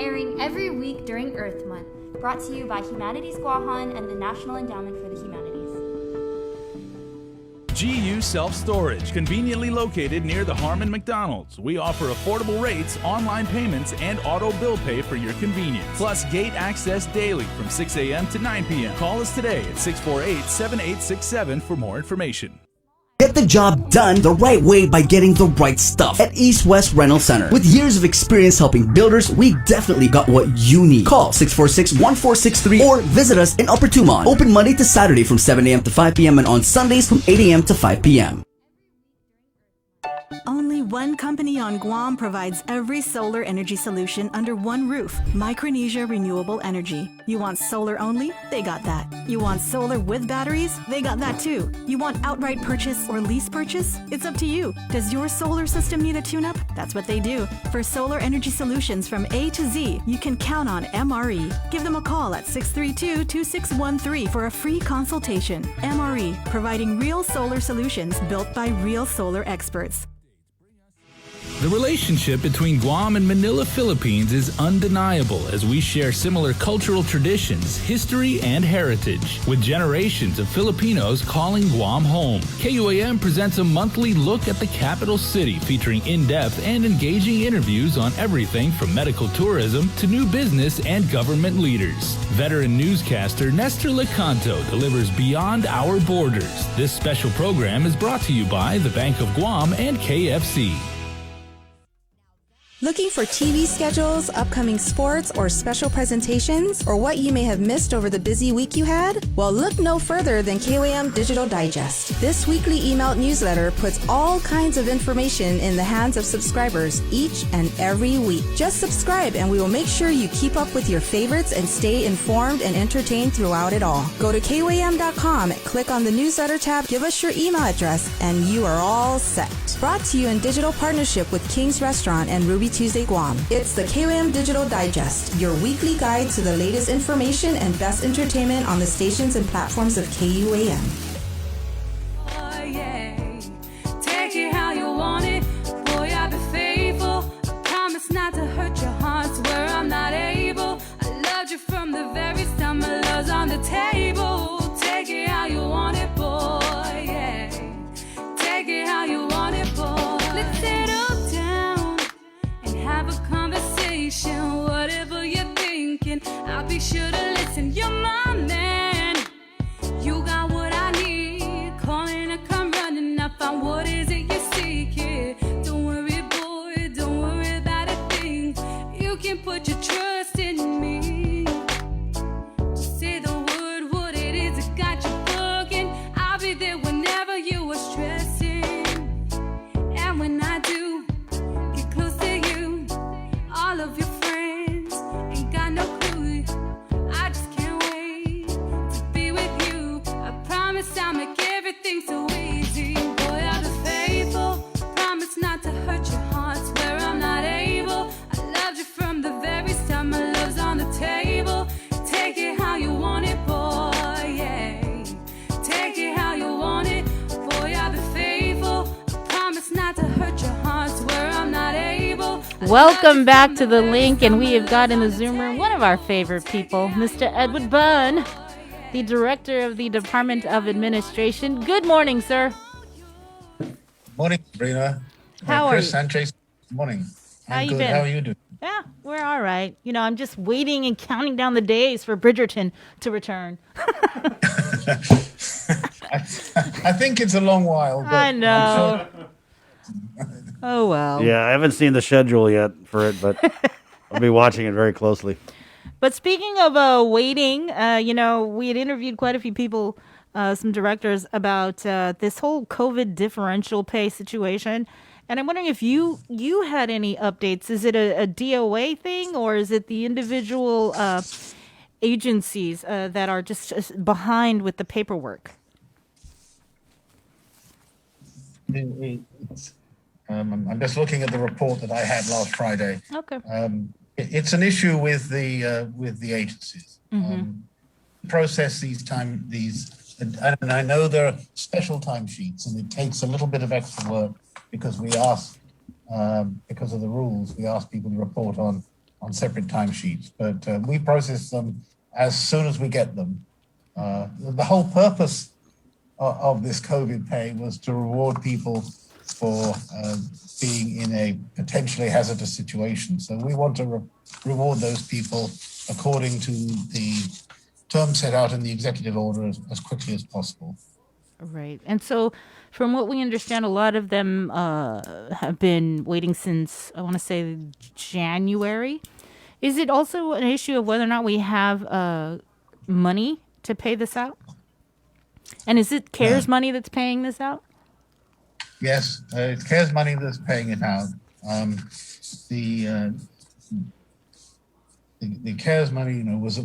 Airing every week during Earth Month, brought to you by Humanities Guahan and the National Endowment for the Humanities. GU Self-Storage, conveniently located near the Harmon McDonald's. We offer affordable rates, online payments, and auto bill pay for your convenience. Plus gate access daily from 6 a.m. to 9 p.m. Call us today at 648-7867 for more information. Get the job done the right way by getting the right stuff at East West Rental Center. With years of experience helping builders, we definitely got what you need. Call 646-1463 or visit us in Upper Tumon. Open Monday to Saturday from 7 a.m. to 5 p.m. and on Sundays from 8 a.m. to 5 p.m. Only one company on Guam provides every solar energy solution under one roof. Micronesia Renewable Energy. You want solar only? They got that. You want solar with batteries? They got that too. You want outright purchase or lease purchase? It's up to you. Does your solar system need a tune-up? That's what they do. For solar energy solutions from A to Z, you can count on MRE. Give them a call at 632-2613 for a free consultation. MRE, providing real solar solutions built by real solar experts. The relationship between Guam and Manila, Philippines is undeniable as we share similar cultural traditions, history, and heritage, with generations of Filipinos calling Guam home. KUAM presents a monthly look at the capital city featuring in-depth and engaging interviews on everything from medical tourism to new business and government leaders. Veteran newscaster Nestor Lecanto delivers Beyond Our Borders. This special program is brought to you by the Bank of Guam and KFC. Looking for TV schedules, upcoming sports, or special presentations, or what you may have missed over the busy week you had? Well, look no further than KUAM Digital Digest. This weekly emailed newsletter puts all kinds of information in the hands of subscribers each and every week. Just subscribe and we will make sure you keep up with your favorites and stay informed and entertained throughout it all. Go to KUAM.com, click on the newsletter tab, give us your email address, and you are all set. Brought to you in digital partnership with King's Restaurant and Ruby Tuesday Guam. It's the KUAM Digital Digest, your weekly guide to the latest information and best entertainment on the stations and platforms of KUAM. Oh, yeah. Take it how you want it. Boy, I'll be faithful. I promise not to hurt your heart. Swear I'm not able. I loved you from the very start. My love's on the table. Take it how you want it, boy. Yeah. Take it how you want it, boy. Let's settle down and have a conversation. Whatever you're thinking, I'll be sure to listen. You're my man. You got what I need. Calling to come running. I found what is it you're seeking. Don't worry, boy. Don't worry about a thing. You can put your trust in me. Just say the word, what it is. I got you. Welcome back to the link, and we have got in the Zoom room one of our favorite people, Mr. Edward Bunn, the director of the Department of Administration. Good morning, sir. Morning, Sabrina. How are Chris you? Sanchez. Morning. How I'm you good. been? How are you doing? Yeah, we're all right. You know, I'm just waiting and counting down the days for Bridgerton to return. I think it's a long while. But I know. Oh, well. Yeah, I haven't seen the schedule yet for it, but I'll be watching it very closely. But speaking of waiting, you know, we had interviewed quite a few people, some directors, about this whole COVID differential pay situation. And I'm wondering if you had any updates. Is it a DOA thing, or is it the individual agencies that are just behind with the paperwork? I'm just looking at the report that I had last Friday. Okay. It's an issue with the agencies. Process and I know there are special timesheets, and it takes a little bit of extra work because we ask, because of the rules, we ask people to report on separate timesheets. But we process them as soon as we get them. The whole purpose of this COVID pay was to reward people for being in a potentially hazardous situation. So we want to reward those people according to the terms set out in the executive order as quickly as possible. Right. And so from what we understand, a lot of them have been waiting since, I want to say, January. Is it also an issue of whether or not we have money to pay this out? And is it CARES money that's paying this out? Yes, it's CARES money that's paying it out. The CARES money, you know, was a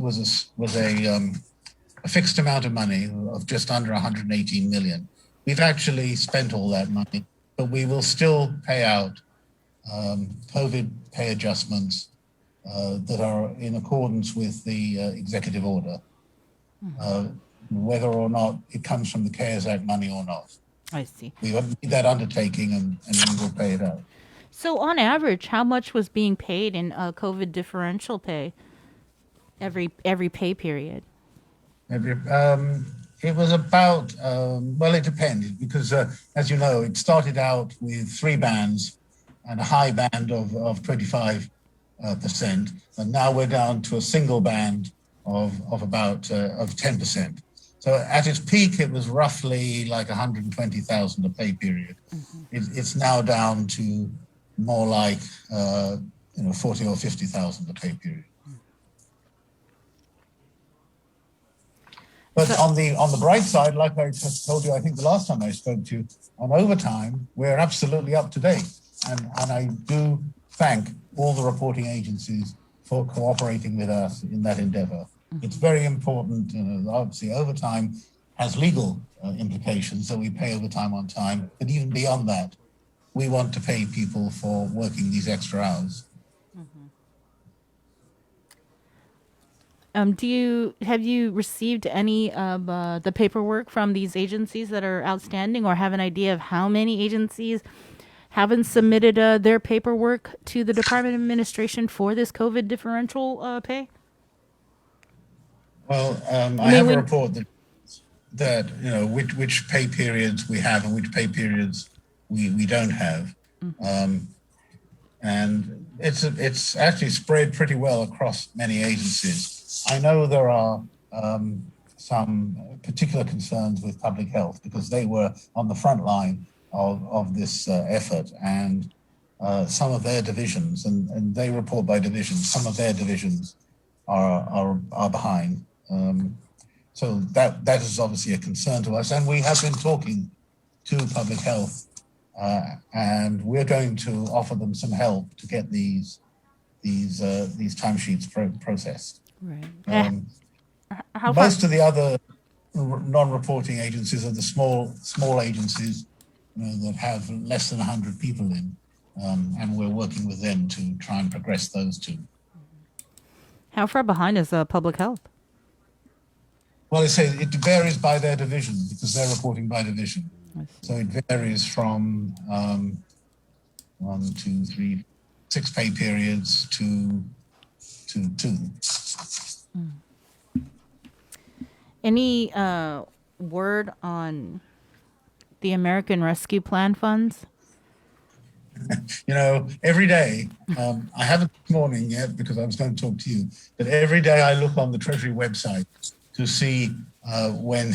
fixed amount of money of just under 118 million. We've actually spent all that money, but we will still pay out COVID pay adjustments that are in accordance with the executive order, whether or not it comes from the CARES Act money or not. I see. We made that undertaking, and we will pay it out. So on average, how much was being paid in COVID differential pay every pay period? It was about, well, it depended because, as you know, it started out with 3 bands and a high band of 25%. And now we're down to a single band of about 10%. So at its peak, it was roughly like 120,000 a pay period. It's now down to more like 40 or 50,000 a pay period. But on the bright side, like I just told you, I think the last time I spoke to you, on overtime, we're absolutely up to date. And I do thank all the reporting agencies for cooperating with us in that endeavor. It's very important. Obviously, overtime has legal implications, so we pay overtime on time. But even beyond that, we want to pay people for working these extra hours. Have you received any of the paperwork from these agencies that are outstanding, or have an idea of how many agencies haven't submitted their paperwork to the Department of Administration for this COVID differential pay? Well, I have a report that which pay periods we have and which pay periods we don't have, and it's actually spread pretty well across many agencies. I know there are some particular concerns with public health because they were on the front line of this effort, and some of their divisions, and they report by divisions, some of their divisions are behind. So that is obviously a concern to us, and we have been talking to public health, and we're going to offer them some help to get these timesheets processed. Right. Most of the other non-reporting agencies are the small agencies that have less than 100 people in, and we're working with them to try and progress those two. How far behind is public health? Well, it varies by their division because they're reporting by division. So it varies from 1, 2, 3, 6 pay periods to 2. Any word on the American Rescue Plan funds? You know, every day, I haven't this morning yet because I was going to talk to you, but every day I look on the Treasury website to see when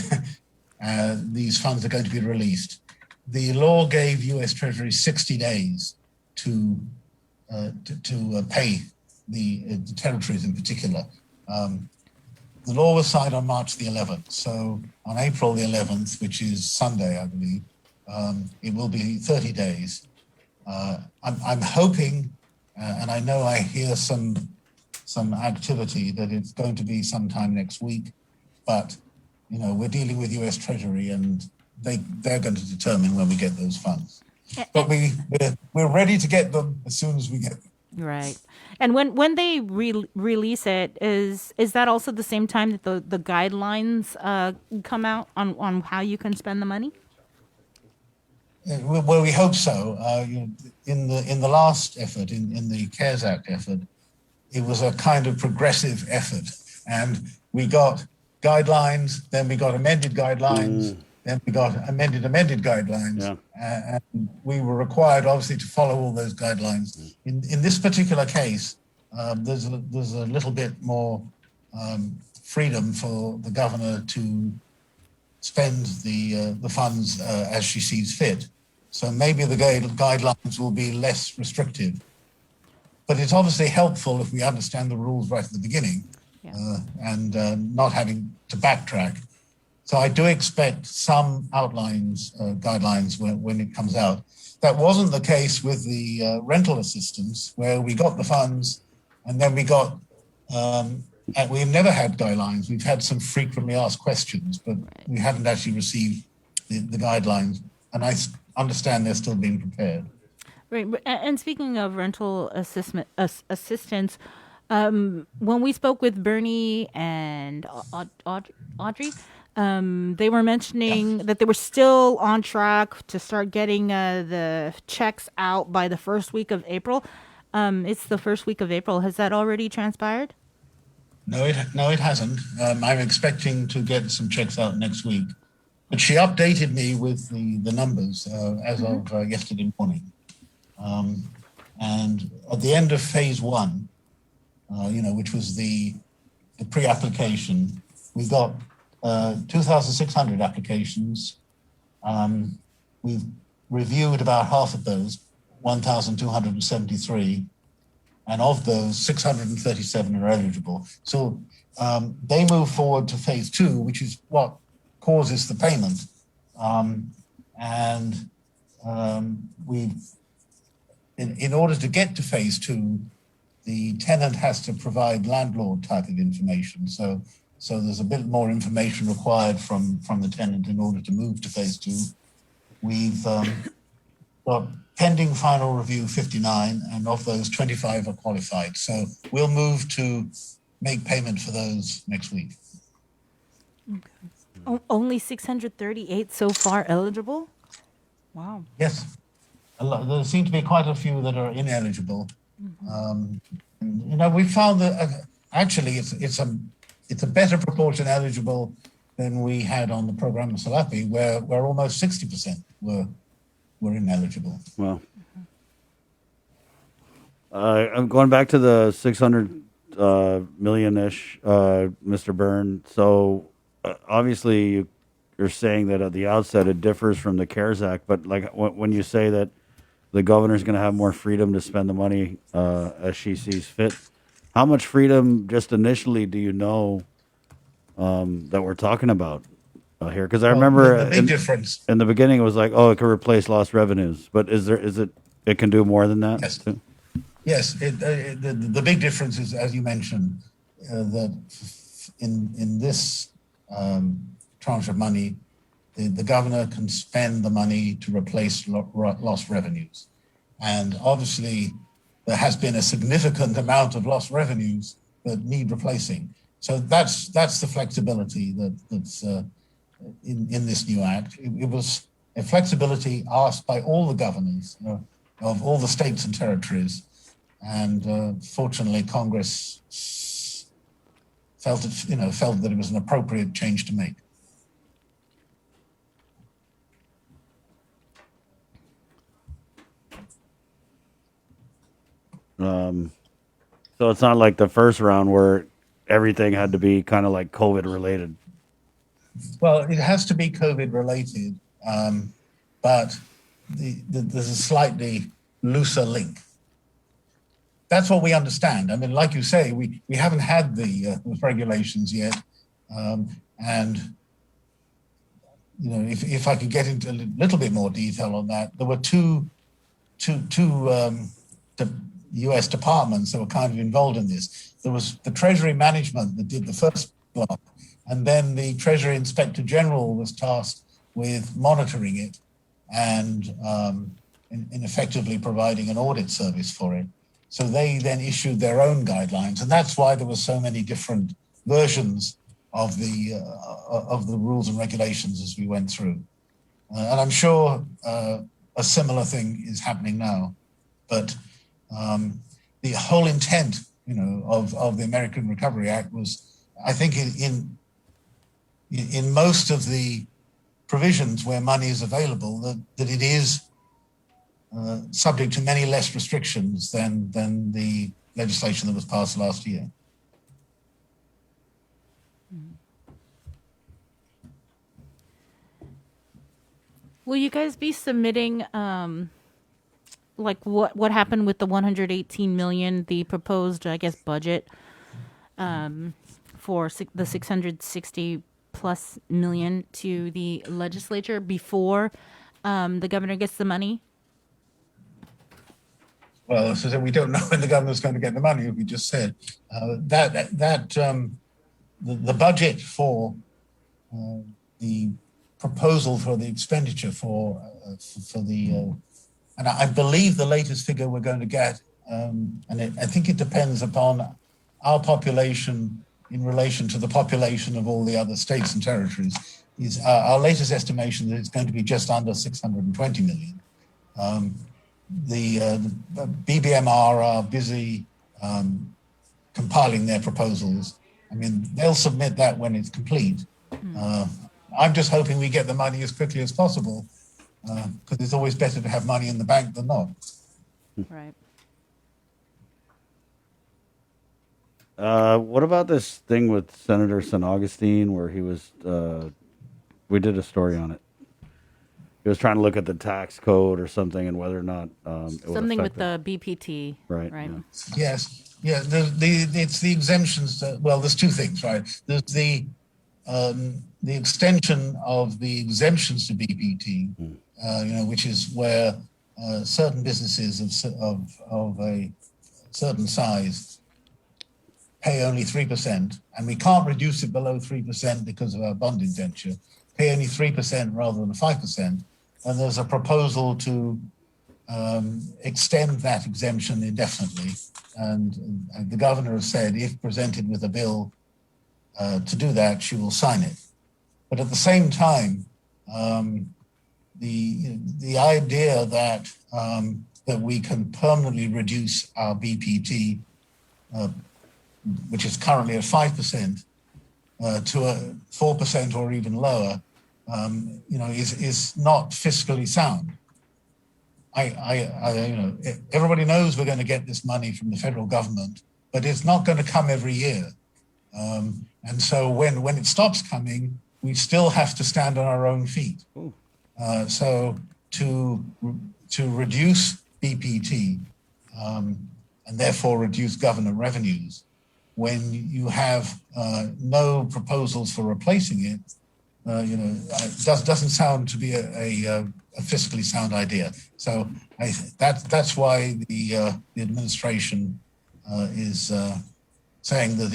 these funds are going to be released. The law gave U.S. Treasury 60 days to pay the territories in particular. The law was signed on March the 11th. So on April the 11th, which is Sunday, I believe, it will be 30 days. I'm hoping, and I know I hear some activity that it's going to be sometime next week, but you know, we're dealing with U.S. Treasury and they're going to determine when we get those funds. But we're ready to get them as soon as we get them. Right. And when they release it, is that also the same time that the guidelines come out on how you can spend the money? Well, we hope so. In the last effort, in the CARES Act effort, it was a kind of progressive effort, and we got guidelines, then we got amended guidelines, then we got amended guidelines, and we were required, obviously, to follow all those guidelines. In this particular case, there's a little bit more freedom for the governor to spend the funds as she sees fit. So maybe the guidelines will be less restrictive. But it's obviously helpful if we understand the rules right at the beginning and not having to backtrack. So I do expect some outlines, guidelines when it comes out. That wasn't the case with the rental assistance, where we got the funds and then we got, and we've never had guidelines. We've had some frequently asked questions, but we haven't actually received the guidelines. And I understand they're still being prepared. Right. And speaking of rental assistance, when we spoke with Bernie and Audrey, they were mentioning that they were still on track to start getting the checks out by the first week of April. It's the first week of April. Has that already transpired? No, it hasn't. I'm expecting to get some checks out next week. But she updated me with the numbers as of yesterday morning. And at the end of phase 1, which was the pre-application, we got 2,600 applications. We've reviewed about half of those, 1,273. And of those, 637 are eligible. So they move forward to phase 2, which is what causes the payment. In order to get to phase 2, the tenant has to provide landlord type of information. So there's a bit more information required from the tenant in order to move to phase 2. We've got pending final review 59, and of those 25 are qualified. So we'll move to make payment for those next week. Okay. Only 638 so far eligible? Wow. Yes. There seem to be quite a few that are ineligible. We found that actually it's a better proportion eligible than we had on the program of Salafi, where almost 60% were ineligible. Well, I'm going back to the 600 million-ish, Mr. Byrne. So obviously you're saying that at the outset it differs from the CARES Act, but like when you say that the governor's going to have more freedom to spend the money as she sees fit, how much freedom just initially do you know that we're talking about here? Because I remember the big difference in the beginning it was like, oh, it can replace lost revenues, but is it can do more than that? Yes. Too? Yes, the big difference is, as you mentioned, that in this tranche of money, the governor can spend the money to replace lost revenues. And obviously, there has been a significant amount of lost revenues that need replacing. So that's the flexibility that's in this new act. It was a flexibility asked by all the governors of all the states and territories And fortunately, Congress felt that it was an appropriate change to make. So it's not like the first round where everything had to be kind of like COVID related. Well, it has to be COVID related, but there's a slightly looser link. That's what we understand. I mean, like you say, we haven't had the regulations yet, and if I could get into a little bit more detail on that, there were two U.S. departments that were kind of involved in this. There was the Treasury Management that did the first block, and then the Treasury Inspector General was tasked with monitoring it and in effectively providing an audit service for it. So they then issued their own guidelines, and that's why there were so many different versions of the rules and regulations as we went through. And I'm sure a similar thing is happening now, but the whole intent, of the American Recovery Act was, I think, in most of the provisions where money is available, that it is subject to many less restrictions than the legislation that was passed last year. Will you guys be submitting like what happened with the 118 million, the proposed, I guess, budget for the 660 plus million to the legislature before the governor gets the money? Well, so we don't know when the governor's going to get the money. We just said the budget for the proposal for the expenditure for the and I believe the latest figure we're going to get, I think it depends upon our population in relation to the population of all the other states and territories, is our latest estimation that it's going to be just under 620 million. The BBMR are busy compiling their proposals. I mean, they'll submit that when it's complete. I'm just hoping we get the money as quickly as possible, because it's always better to have money in the bank than not. Right. What about this thing with Senator St. Augustine where he was, we did a story on it. He was trying to look at the tax code or something and whether or not it would Something with affect the BPT. Right, Right. yeah. Yes. Yeah. It's the exemptions. Well, there's two things, right? There's the extension of the exemptions to BPT, which is where certain businesses of a certain size pay only 3%, and we can't reduce it below 3% because of our bond indenture. Pay only 3% rather than 5%. And there's a proposal to extend that exemption indefinitely. And the governor has said, if presented with a bill to do that, she will sign it. But at the same time, the idea that we can permanently reduce our BPT, which is currently at 5%, to a 4% or even lower, is not fiscally sound. Everybody knows we're going to get this money from the federal government, but it's not going to come every year. And so when it stops coming, we still have to stand on our own feet. So to reduce BPT and therefore reduce government revenues, when you have no proposals for replacing it, doesn't sound to be a fiscally sound idea. So that's why the administration is saying that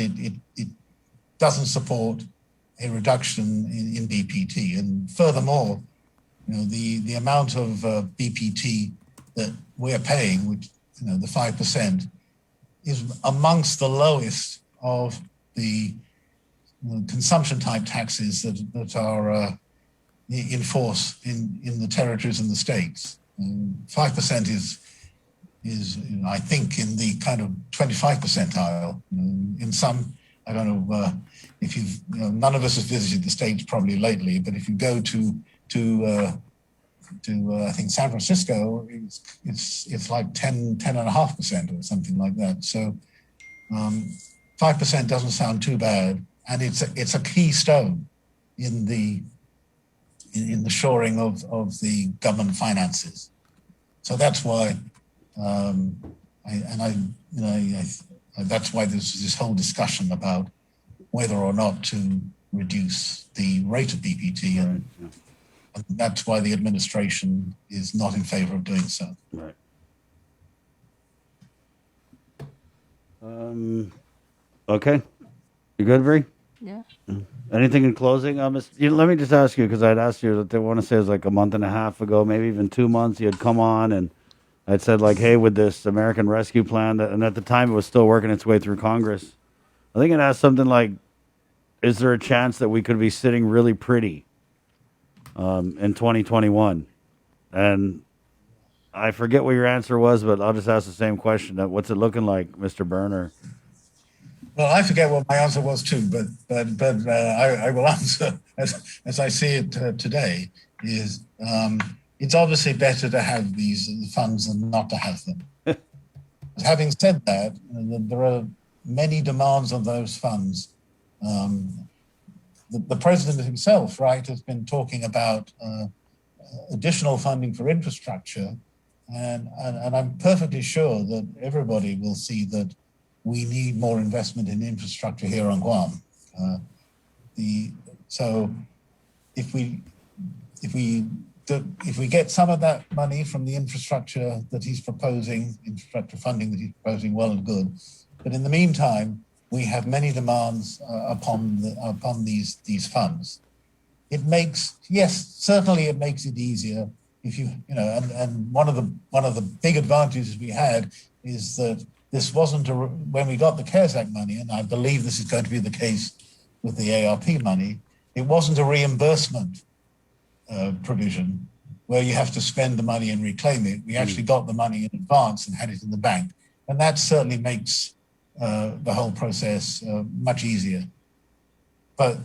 it doesn't support a reduction in BPT. And furthermore, the amount of BPT that we're paying, which the 5%, is amongst the lowest of the consumption type taxes that are in force in the territories and the states. 5% is I think, in the kind of 25 percentile. In some, I don't know if you've, none of us have visited the States probably lately, but if you go to I think San Francisco, it's like 10.5% or something like that. So 5% doesn't sound too bad, and it's a keystone in the shoring of the government finances. So that's why, that's why there's this whole discussion about whether or not to reduce the rate of BPT, and that's why the administration is not in favor of doing so. Right. Okay. You good, Bree? Yeah. Anything in closing? Let me just ask you, because I'd asked you that they want to say it was like a month and a half ago, maybe even 2 months, you had come on and I'd said like, hey, with this American Rescue Plan, and at the time it was still working its way through Congress. I think it asked something like, is there a chance that we could be sitting really pretty in 2021? And I forget what your answer was, but I'll just ask the same question. What's it looking like, Mr. Berner? Well, I forget what my answer was too, but I will answer as I see it today. Is it's obviously better to have these funds than not to have them. Having said that, there are many demands on those funds. The president himself, right, has been talking about additional funding for infrastructure, and I'm perfectly sure that everybody will see that we need more investment in infrastructure here on Guam. So if we get some of that money from the infrastructure that he's proposing, infrastructure funding that he's proposing, well and good. But in the meantime, we have many demands upon these funds. It makes, certainly it makes it easier if and one of the big advantages we had is that this wasn't when we got the CARES Act money, and I believe this is going to be the case with the ARP money, it wasn't a reimbursement provision where you have to spend the money and reclaim it. We actually got the money in advance and had it in the bank. And that certainly makes the whole process much easier. But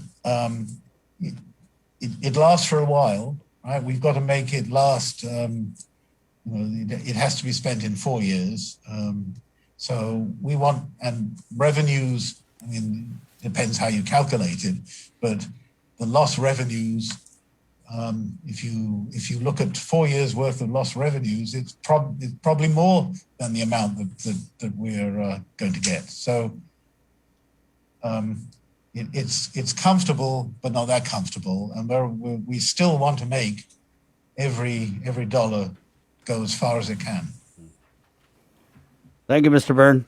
it lasts for a while, right? We've got to make it last, it has to be spent in 4 years. So we want, and revenues, I mean, depends how you calculate it, but the lost revenues, if you look at 4 years worth of lost revenues, it's probably more than the amount that we're going to get. So it's comfortable, but not that comfortable, and we still want to make every dollar go as far as it can. Thank you, Mr. Byrne.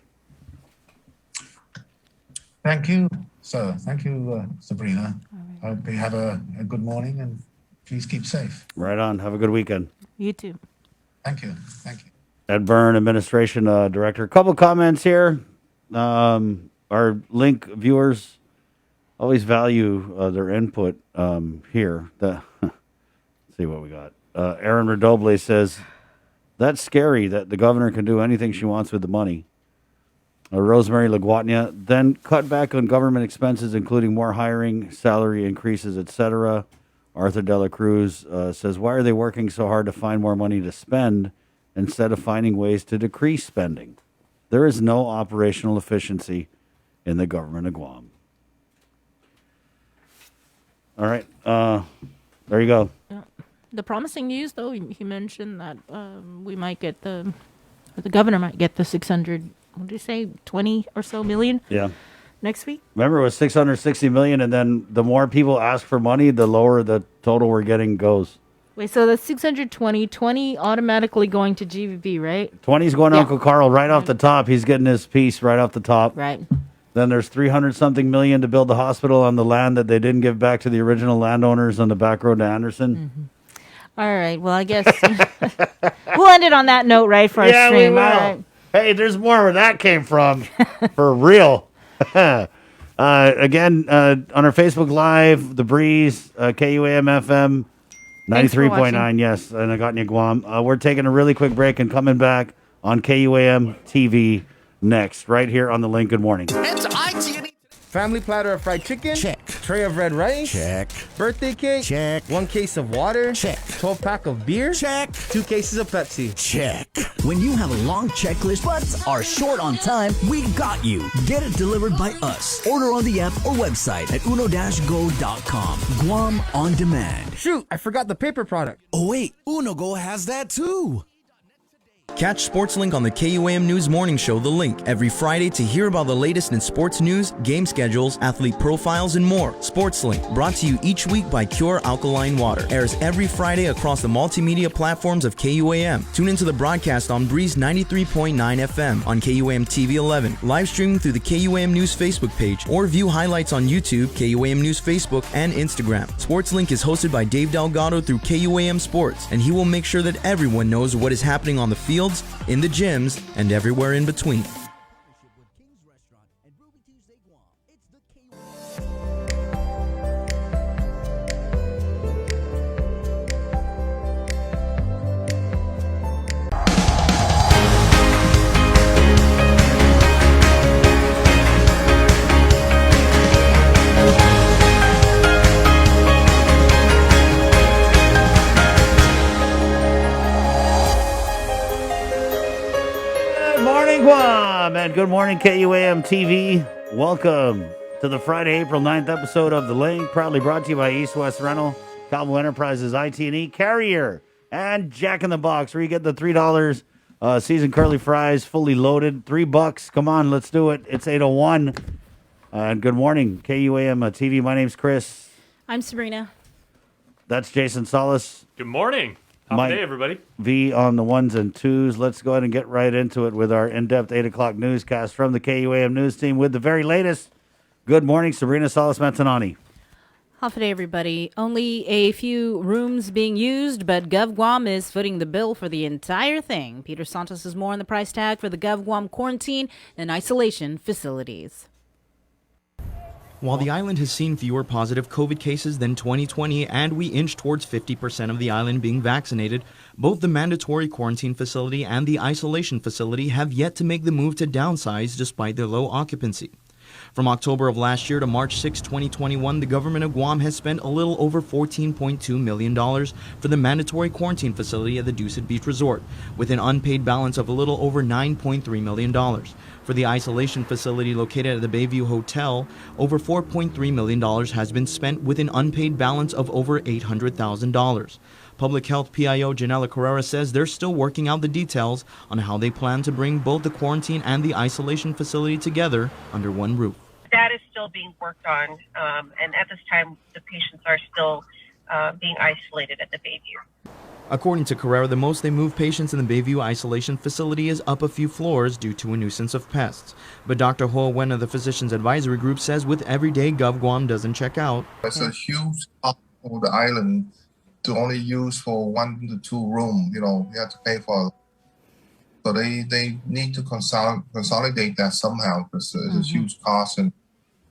Thank you, sir. Thank you, Sabrina. I hope you have a good morning, and please keep safe. Right on. Have a good weekend. You too. Thank you. Thank you. Ed Byrne, Administration Director. A couple comments here. Our link viewers always value their input here. Let's see what we got. Aaron Redoble says, that's scary that the governor can do anything she wants with the money. Rosemary Laguatnia, then cut back on government expenses, including more hiring, salary increases, etc. Arthur Dela Cruz says, why are they working so hard to find more money to spend instead of finding ways to decrease spending? There is no operational efficiency in the government of Guam. All right. There you go. Yeah. The promising news, though, he mentioned that we might get the governor might get the 600, what did you say, 20 or so million? Yeah. Next week? Remember, it was 660 million, and then the more people ask for money, the lower the total we're getting goes. Wait, so that's 620 automatically going to GVB, right? 20's going to Uncle Carl right off the top. He's getting his piece right off the top. Right. Then there's 300-something million to build the hospital on the land that they didn't give back to the original landowners on the back road to Anderson. Mm-hmm. All right. Well, I guess we'll end it on that note, right, for our stream. We will. All right. Hey, there's more where that came from. For real. Again, on our Facebook Live, The Breeze, KUAM FM 93.9, yes, and Agotnia, Guam. We're taking a really quick break and coming back. on KUAM TV next, right here on the link. Good morning. It's ITN. Family platter of fried chicken. Check. Tray of red rice. Check. Birthday cake. Check. 1 case of water. Check. 12-pack of beer. Check. 2 cases of Pepsi. Check. When you have a long checklist but are short on time, we got you. Get it delivered by us. Order on the app or website at uno-go.com. Guam on demand. Shoot, I forgot the paper product. Oh wait, Uno Go has that too. Catch SportsLink on the KUAM News Morning Show, The Link, every Friday to hear about the latest in sports news, game schedules, athlete profiles, and more. SportsLink, brought to you each week by Cure Alkaline Water, airs every Friday across the multimedia platforms of KUAM. Tune into the broadcast on Breeze 93.9 FM on KUAM TV 11, live streaming through the KUAM News Facebook page, or view highlights on YouTube, KUAM News Facebook, and Instagram. SportsLink is hosted by Dave Delgado through KUAM Sports, and he will make sure that everyone knows what is happening on the field, in the gyms, and everywhere in between. Guam, and good morning, KUAM TV. Welcome to the Friday, April 9th episode of The Link, proudly brought to you by East West Rental, Cabo Enterprises, IT&E, Carrier, and Jack in the Box, where you get the $3 seasoned curly fries, fully loaded, $3. Come on, let's do it. It's 8:01. And good morning, KUAM TV. My name's Chris. I'm Sabrina. That's Jason Solis. Good morning. Top day, everybody. V on the ones and twos. Let's go ahead and get right into it with our in-depth 8 o'clock newscast from the KUAM news team with the very latest. Good morning, Sabrina Salas-Mantanani. Half a day, everybody. Only a few rooms being used, but GovGuam is footing the bill for the entire thing. Peter Santos is more on the price tag for the GovGuam quarantine and isolation facilities. While the island has seen fewer positive COVID cases than 2020 and we inch towards 50% of the island being vaccinated, both the mandatory quarantine facility and the isolation facility have yet to make the move to downsize despite their low occupancy. From October of last year to March 6, 2021, the government of Guam has spent a little over $14.2 million for the mandatory quarantine facility at the Dusit Beach Resort, with an unpaid balance of a little over $9.3 million. For the isolation facility located at the Bayview Hotel, over $4.3 million has been spent with an unpaid balance of over $800,000. Public Health PIO Janela Carrera says they're still working out the details on how they plan to bring both the quarantine and the isolation facility together under one roof. That is still being worked on, and at this time, the patients are still being isolated at the Bayview. According to Carrera, the most they move patients in the Bayview isolation facility is up a few floors due to a nuisance of pests. But Dr. Ho Wen of the Physicians Advisory Group says with every day GovGuam doesn't check out. It's a huge cost for the island to only use for 1 to 2 rooms. You have to pay for it. So they need to consolidate that somehow because it's a huge cost, and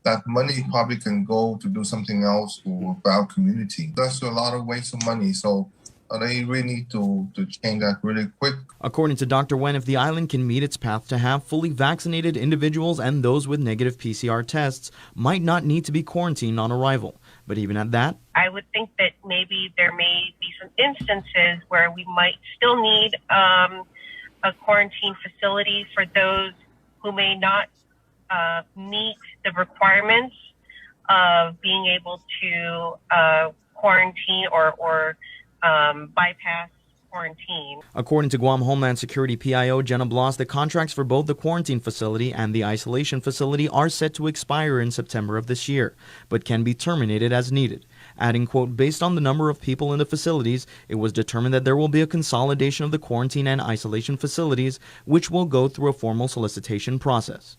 that money probably can go to do something else for our community. That's a lot of waste of money. So they really need to change that really quick. According to Dr. Wen, if the island can meet its path to have fully vaccinated individuals and those with negative PCR tests might not need to be quarantined on arrival. But even at that, I would think that maybe there may be some instances where we might still need a quarantine facility for those who may not meet the requirements of being able to quarantine or bypass quarantine. According to Guam Homeland Security PIO Jenna Bloss, the contracts for both the quarantine facility and the isolation facility are set to expire in September of this year, but can be terminated as needed. Adding, quote, based on the number of people in the facilities, it was determined that there will be a consolidation of the quarantine and isolation facilities, which will go through a formal solicitation process.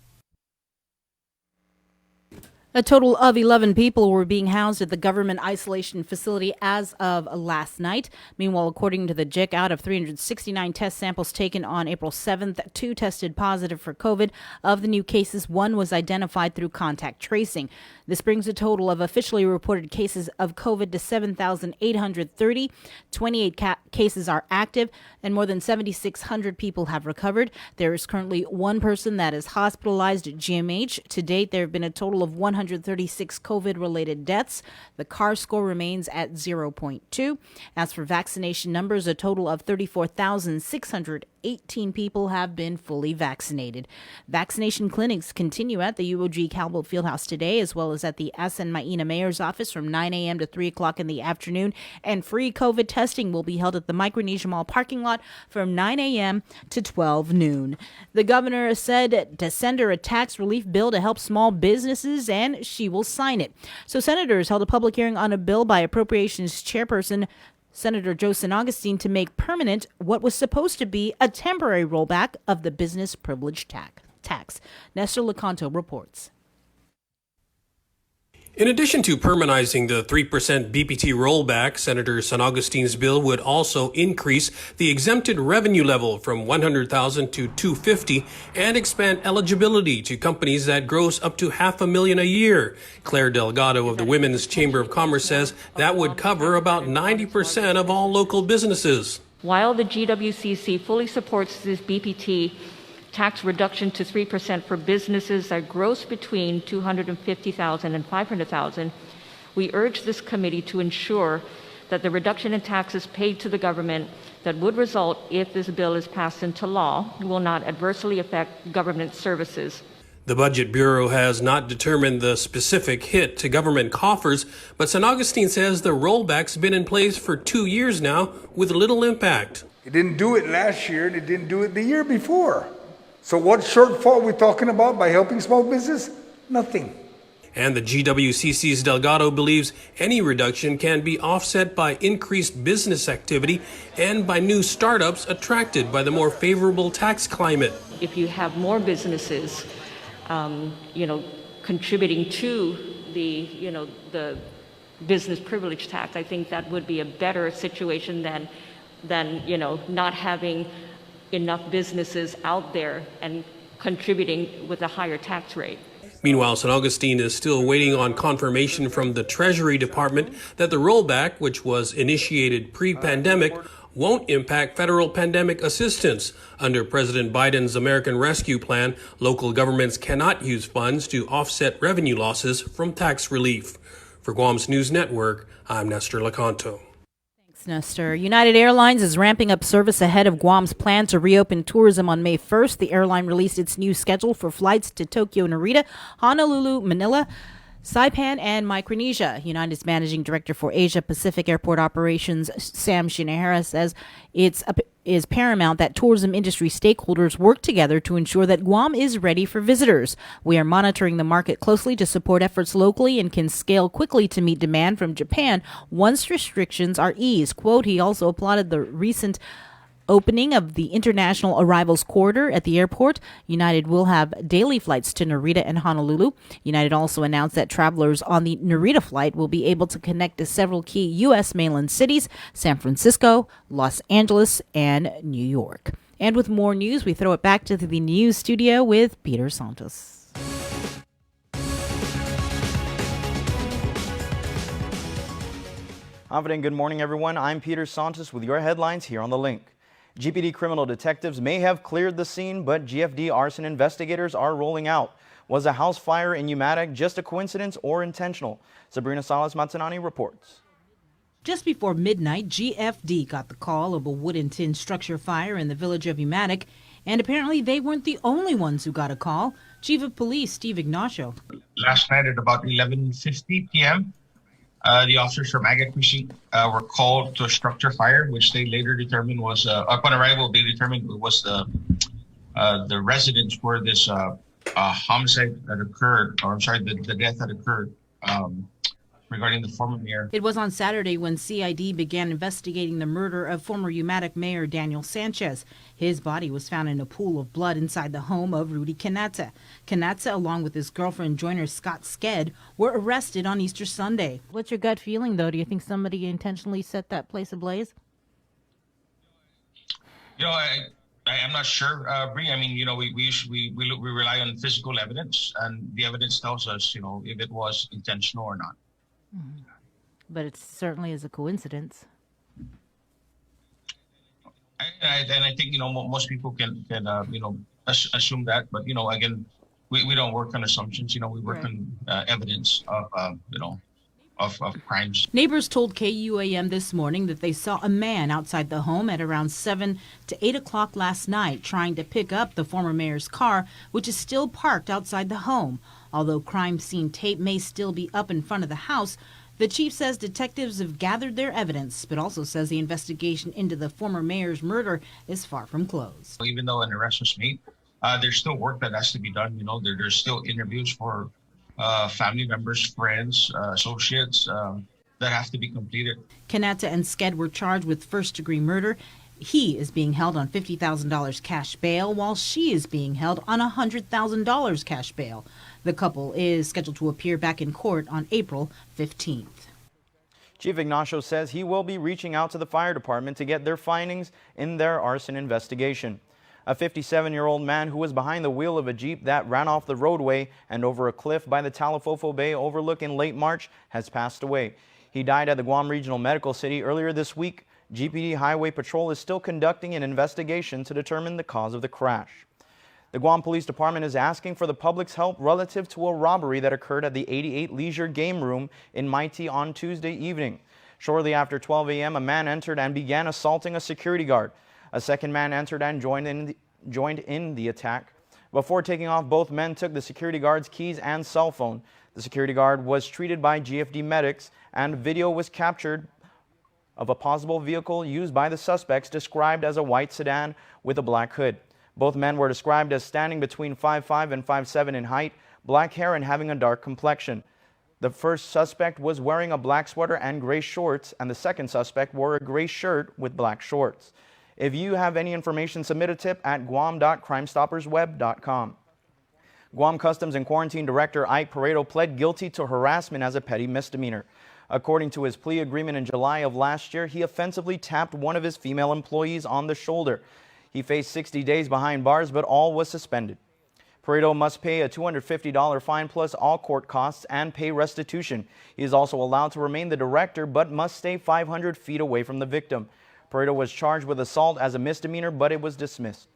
A total of 11 people were being housed at the government isolation facility as of last night. Meanwhile, according to the JIC, out of 369 test samples taken on April 7th, 2 tested positive for COVID. Of the new cases, 1 was identified through contact tracing. This brings a total of officially reported cases of COVID to 7,830. 28 cases are active, and more than 7,600 people have recovered. There is currently 1 person that is hospitalized at GMH. To date, there have been a total of 136 COVID-related deaths. The CAR score remains at 0.2. As for vaccination numbers, a total of 34,618 people have been fully vaccinated. Vaccination clinics continue at the UOG Cowboy Fieldhouse today, as well as at the Asan Maina Mayor's office from 9 a.m. to 3 o'clock in the afternoon. And free COVID testing will be held at the Micronesia Mall parking lot from 9 a.m. to 12 noon. The governor said to send her a tax relief bill to help small businesses, and she will sign it. So senators held a public hearing on a bill by Appropriations Chairperson Senator Joe San Augustine to make permanent what was supposed to be a temporary rollback of the business privilege tax. Nestor Lecanto reports. In addition to permanizing the 3% BPT rollback, Senator San Augustine's bill would also increase the exempted revenue level from $100,000 to $250,000 and expand eligibility to companies that gross up to $500,000 a year. Claire Delgado of the Women's Chamber of Commerce says that would cover about 90% of all local businesses. While the GWCC fully supports this BPT tax reduction to 3% for businesses that gross between $250,000 and $500,000, we urge this committee to ensure that the reduction in taxes paid to the government that would result if this bill is passed into law will not adversely affect government services. The Budget Bureau has not determined the specific hit to government coffers, but San Augustine says the rollback's been in place for 2 years now with little impact. It didn't do it last year, and it didn't do it the year before. So what shortfall are we talking about by helping small business? Nothing. And the GWCC's Delgado believes any reduction can be offset by increased business activity and by new startups attracted by the more favorable tax climate. If you have more businesses, contributing to the business privilege tax, I think that would be a better situation than not having enough businesses out there and contributing with a higher tax rate. Meanwhile, San Augustine is still waiting on confirmation from the Treasury Department that the rollback, which was initiated pre-pandemic, won't impact federal pandemic assistance. Under President Biden's American Rescue Plan, local governments cannot use funds to offset revenue losses from tax relief. For Guam's News Network, I'm Nestor Lecanto. Nestor. United Airlines is ramping up service ahead of Guam's plan to reopen tourism on May 1st. The airline released its new schedule for flights to Tokyo, Narita, Honolulu, Manila, Saipan, and Micronesia. United's managing director for Asia Pacific Airport Operations, Sam Shinahara, says it is paramount that tourism industry stakeholders work together to ensure that Guam is ready for visitors. We are monitoring the market closely to support efforts locally and can scale quickly to meet demand from Japan once restrictions are eased. Quote, he also applauded the recent opening of the international arrivals corridor at the airport. United will have daily flights to Narita and Honolulu. United also announced that travelers on the Narita flight will be able to connect to several key U.S. mainland cities, San Francisco, Los Angeles, and New York. And with more news, we throw it back to the news studio with Peter Santos. Good morning, everyone. I'm Peter Santos with your headlines here on The Link. GPD criminal detectives may have cleared the scene, but GFD arson investigators are rolling out. Was a house fire in Umatec just a coincidence or intentional? Sabrina Salas-Matanani reports. Just before midnight, GFD got the call of a wood and tin structure fire in the village of Umatec, and apparently they weren't the only ones who got a call. Chief of Police Steve Ignacio. Last night at about 11:50 p.m., the officers from Agate Precinct were called to a structure fire, which they later determined was, upon arrival, they determined it was the residence where this homicide that occurred, or I'm sorry, the death that occurred. regarding the former mayor. It was on Saturday when CID began investigating the murder of former Umatic Mayor Daniel Sanchez. His body was found in a pool of blood inside the home of Rudy Canata. Canata, along with his girlfriend joiner Scott Sked, were arrested on Easter Sunday. What's your gut feeling, though? Do you think somebody intentionally set that place ablaze? You know, I'm not sure, Bree. I mean, you know, we rely on physical evidence, and the evidence tells us, you know, if it was intentional or not. Mm-hmm. But it certainly is a coincidence. And I think, you know, most people can you know, assume that. But, you know, again, we don't work on assumptions. You know, we work on evidence of, you know, of crimes. Neighbors told KUAM this morning that they saw a man outside the home at around 7 to 8 o'clock last night trying to pick up the former mayor's car, which is still parked outside the home. Although crime scene tape may still be up in front of the house, the chief says detectives have gathered their evidence, but also says the investigation into the former mayor's murder is far from closed. Even though an arrest was made, there's still work that has to be done. You know, there's still interviews for family members, friends, associates that have to be completed. Canata and Sked were charged with first-degree murder. He is being held on $50,000 cash bail, while she is being held on $100,000 cash bail. The couple is scheduled to appear back in court on April 15th. Chief Ignacio says he will be reaching out to the fire department to get their findings in their arson investigation. A 57-year-old man who was behind the wheel of a Jeep that ran off the roadway and over a cliff by the Talafofo Bay overlook in late March has passed away. He died at the Guam Regional Medical City earlier this week. GPD Highway Patrol is still conducting an investigation to determine the cause of the crash. The Guam Police Department is asking for the public's help relative to a robbery that occurred at the 88 Leisure Game Room in Maiti on Tuesday evening. Shortly after 12 a.m., a man entered and began assaulting a security guard. A second man entered and joined in the attack. Before taking off, both men took the security guard's keys and cell phone. The security guard was treated by GFD medics, and video was captured of a possible vehicle used by the suspects, described as a white sedan with a black hood. Both men were described as standing between 5'5" and 5'7" in height, black hair, and having a dark complexion. The first suspect was wearing a black sweater and gray shorts, and the second suspect wore a gray shirt with black shorts. If you have any information, submit a tip at guam.crimestoppersweb.com. Guam Customs and Quarantine Director Ike Pareto pled guilty to harassment as a petty misdemeanor. According to his plea agreement in July of last year, he offensively tapped one of his female employees on the shoulder. He faced 60 days behind bars, but all was suspended. Pareto must pay a $250 fine plus all court costs and pay restitution. He is also allowed to remain the director, but must stay 500 feet away from the victim. Pareto was charged with assault as a misdemeanor, but it was dismissed.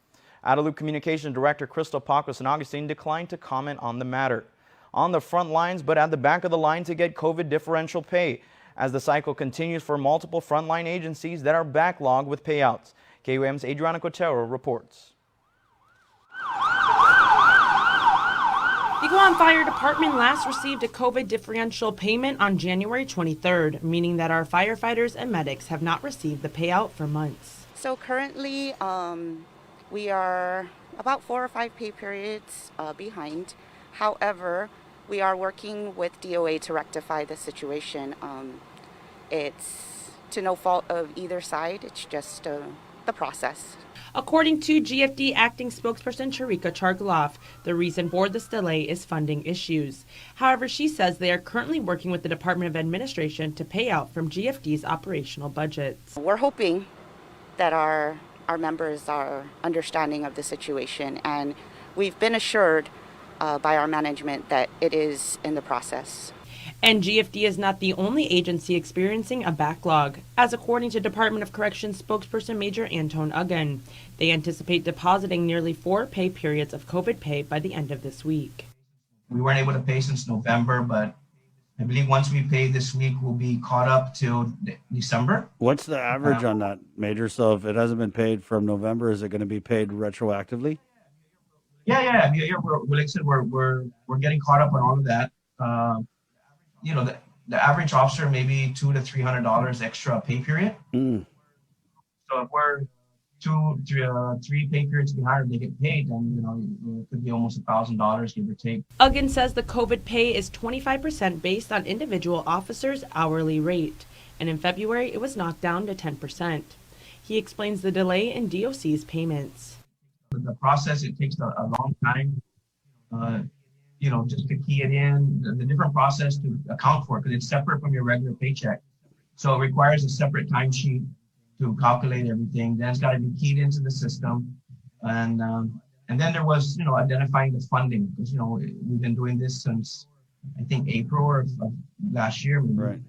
Adelup Communications Director Crystal Paco San Agustin declined to comment on the matter. On the front lines, but at the back of the line to get COVID differential pay, as the cycle continues for multiple frontline agencies that are backlogged with payouts. KUAM's Adriana Cotero reports. The Guam Fire Department last received a COVID differential payment on January 23rd, meaning that our firefighters and medics have not received the payout for months. So currently, we are about 4 or 5 pay periods behind. However, we are working with DOA to rectify the situation. It's to no fault of either side. It's just the process. According to GFD acting spokesperson Charika Chargaloff, the reason for this delay is funding issues. However, she says they are currently working with the Department of Administration to pay out from GFD's operational budgets. We're hoping that our members are understanding of the situation, and we've been assured by our management that it is in the process. And GFD is not the only agency experiencing a backlog, as according to Department of Corrections spokesperson Major Anton Uggan. They anticipate depositing nearly 4 pay periods of COVID pay by the end of this week. We weren't able to pay since November, but I believe once we pay this week, we'll be caught up till December. What's the average on that, Major? So if it hasn't been paid from November, is it going to be paid retroactively? Yeah. Like I said, we're getting caught up on all of that. You know, the average officer maybe $200 to $300 extra pay period. So if we're three pay periods behind, they get paid, then it could be almost $1,000, give or take. Uggan says the COVID pay is 25% based on individual officers' hourly rate, and in February it was knocked down to 10%. He explains the delay in DOC's payments. The process, it takes a long time, just to key it in, the different process to account for it, because it's separate from your regular paycheck. So it requires a separate timesheet to calculate everything. Then it's got to be keyed into the system. And then there was, identifying the funding, because, we've been doing this since, I think, April of last year. Maybe. Right.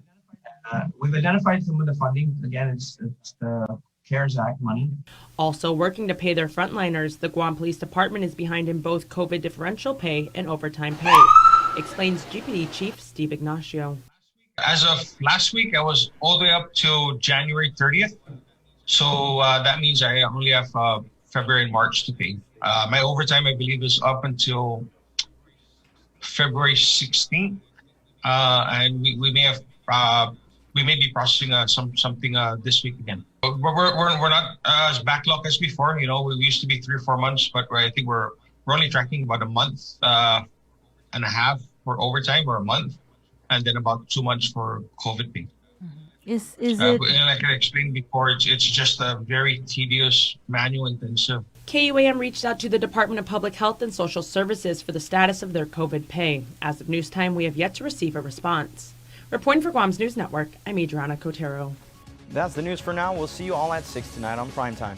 We've identified some of the funding. Again, it's the CARES Act money. Also working to pay their frontliners, the Guam Police Department is behind in both COVID differential pay and overtime pay, explains GPD Chief Steve Ignacio. As of last week, I was all the way up to January 30th. So that means I only have February and March to pay. My overtime, I believe, is up until February 16th. And we may have we may be processing something this week again. We're not as backlogged as before. We used to be 3 or 4 months, but I think we're only tracking about a month and a half for overtime, or a month, and then about 2 months for COVID pay. Is And like I explained before, it's just a very tedious, manual intensive. KUAM reached out to the Department of Public Health and Social Services for the status of their COVID pay. As of news time, we have yet to receive a response. Reporting for Guam's News Network, I'm Adriana Cotero. That's the news for now. We'll see you all at 6 tonight on Primetime.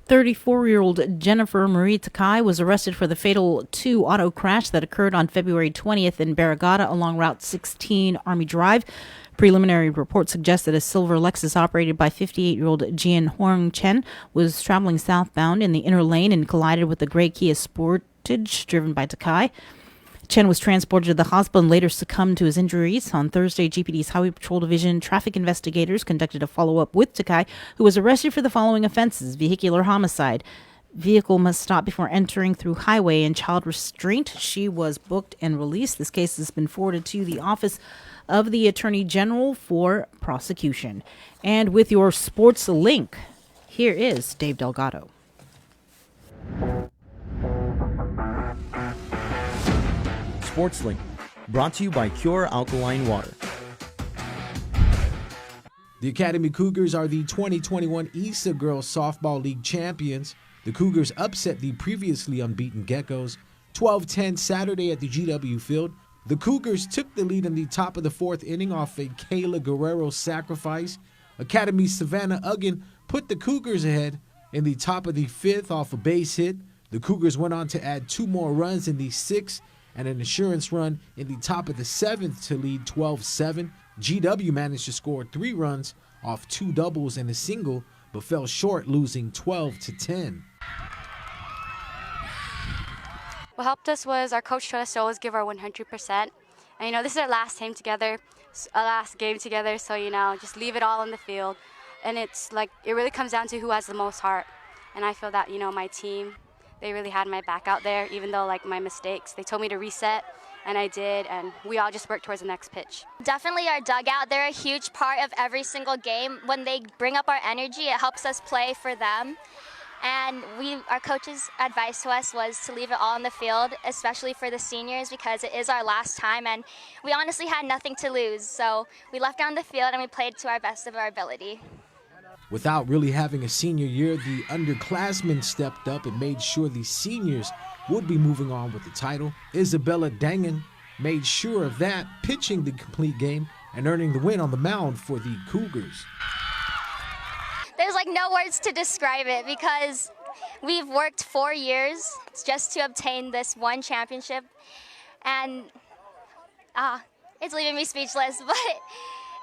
34-year-old Jennifer Marie Takai was arrested for the fatal 2 auto crash that occurred on February 20th in Barrigada along Route 16 Army Drive. Preliminary reports suggest that a silver Lexus operated by 58-year-old Jian Huang Chen was traveling southbound in the inner lane and collided with a gray Kia Sportage driven by Takai. Chen was transported to the hospital and later succumbed to his injuries. On Thursday, GPD's Highway Patrol Division traffic investigators conducted a follow-up with Takai, who was arrested for the following offenses: vehicular homicide, vehicle must stop before entering through highway, and child restraint. She was booked and released. This case has been forwarded to the Office of the Attorney General for prosecution. And with your sports link, here is Dave Delgado. SportsLink, brought to you by Cure Alkaline Water. The Academy Cougars are the 2021 ESA Girls Softball League champions. The Cougars upset the previously unbeaten Geckos 12-10 Saturday at the GW Field. The Cougars took the lead in the top of the 4th inning off a Kayla Guerrero sacrifice. Academy Savannah Uggan put the Cougars ahead in the top of the 5th off a base hit. The Cougars went on to add 2 more runs in the 6th and an insurance run in the top of the 7th to lead 12-7. GW managed to score 3 runs off 2 doubles and a single, but fell short, losing 12-10. What helped us was our coach told us to always give our 100%. And, this is our last game together, so, just leave it all on the field. And it's like, it really comes down to who has the most heart. And I feel that, my team, they really had my back out there, even though, my mistakes. They told me to reset, and I did, and we all just worked towards the next pitch. Definitely our dugout. They're a huge part of every single game. When they bring up our energy, it helps us play for them. And our coach's advice to us was to leave it all on the field, especially for the seniors, because it is our last time, and we honestly had nothing to lose. So we left it on the field, and we played to our best of our ability. Without really having a senior year, the underclassmen stepped up and made sure the seniors would be moving on with the title. Isabella Dangan made sure of that, pitching the complete game and earning the win on the mound for the Cougars. There's no words to describe it, because we've worked 4 years just to obtain this one championship, and it's leaving me speechless, but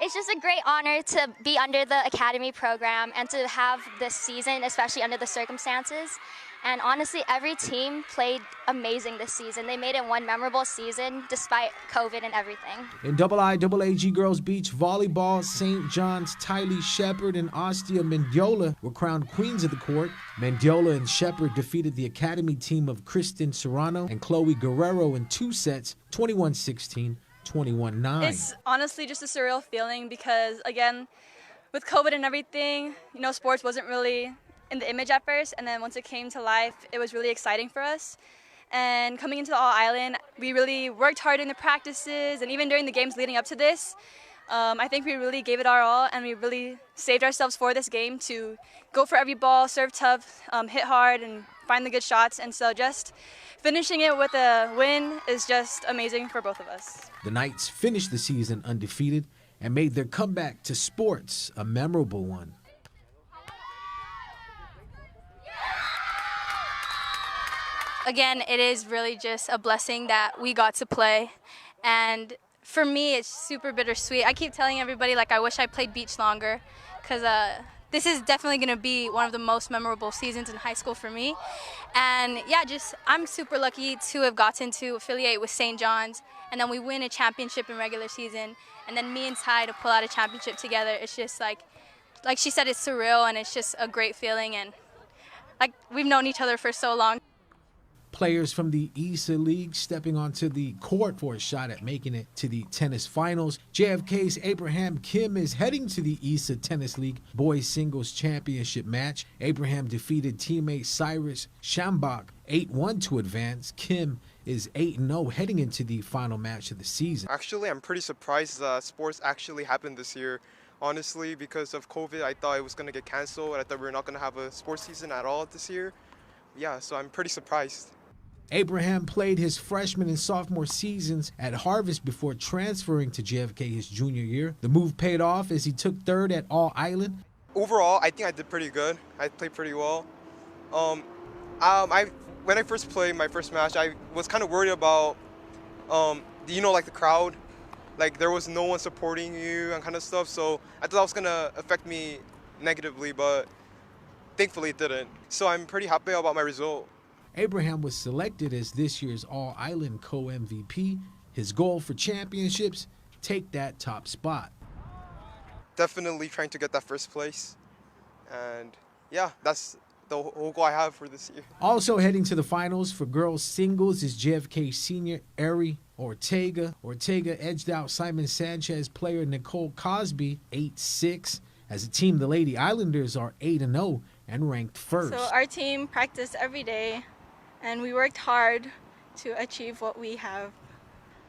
it's just a great honor to be under the Academy program and to have this season, especially under the circumstances. And honestly, every team played amazing this season. They made it one memorable season despite COVID and everything. In IIAG Girls Beach Volleyball, St. John's Tylee Shepard and Ostia Mendiola were crowned queens of the court. Mendiola and Shepard defeated the Academy team of Kristen Serrano and Chloe Guerrero in 2 sets, 21-16, 21-9. It's honestly just a surreal feeling because, again, with COVID and everything, you know, sports wasn't really in the image at first, and then once it came to life, it was really exciting for us. And coming into the All Island, we really worked hard in the practices and even during the games leading up to this. I think we really gave it our all, and we really saved ourselves for this game to go for every ball, serve tough, hit hard, and find the good shots. And so just finishing it with a win is just amazing for both of us. The Knights finished the season undefeated and made their comeback to sports a memorable one. Again, it is really just a blessing that we got to play, and for me, it's super bittersweet. I keep telling everybody, like, I wish I played beach longer, because this is definitely going to be one of the most memorable seasons in high school for me. And yeah, I'm super lucky to have gotten to affiliate with St. John's, and then we win a championship in regular season, and then me and Ty to pull out a championship together. It's just like she said, it's surreal, and it's just a great feeling, and like, we've known each other for so long. Players from the ESA League stepping onto the court for a shot at making it to the tennis finals. JFK's Abraham Kim is heading to the ESA Tennis League Boys Singles Championship match. Abraham defeated teammate Cyrus Shambach 8-1 to advance. Kim is 8-0 heading into the final match of the season. Actually, I'm pretty surprised sports actually happened this year. Honestly, because of COVID, I thought it was going to get canceled, and I thought we were not going to have a sports season at all this year. Yeah, so I'm pretty surprised. Abraham played his freshman and sophomore seasons at Harvest before transferring to JFK his junior year. The move paid off as he took third at All Island. Overall, I think I did pretty good. I played pretty well. When I first played my first match, I was kind of worried about, like the crowd. Like there was no one supporting you and kind of stuff. So I thought that was gonna affect me negatively, but thankfully it didn't. So I'm pretty happy about my result. Abraham was selected as this year's All-Island co-MVP. His goal for championships, take that top spot. Definitely trying to get that first place. And yeah, that's the whole goal I have for this year. Also heading to the finals for girls singles is JFK senior Ari Ortega. Ortega edged out Simon Sanchez player Nicole Cosby 8-6. As a team, the Lady Islanders are 8-0 and ranked first. So our team practiced every day, and we worked hard to achieve what we have.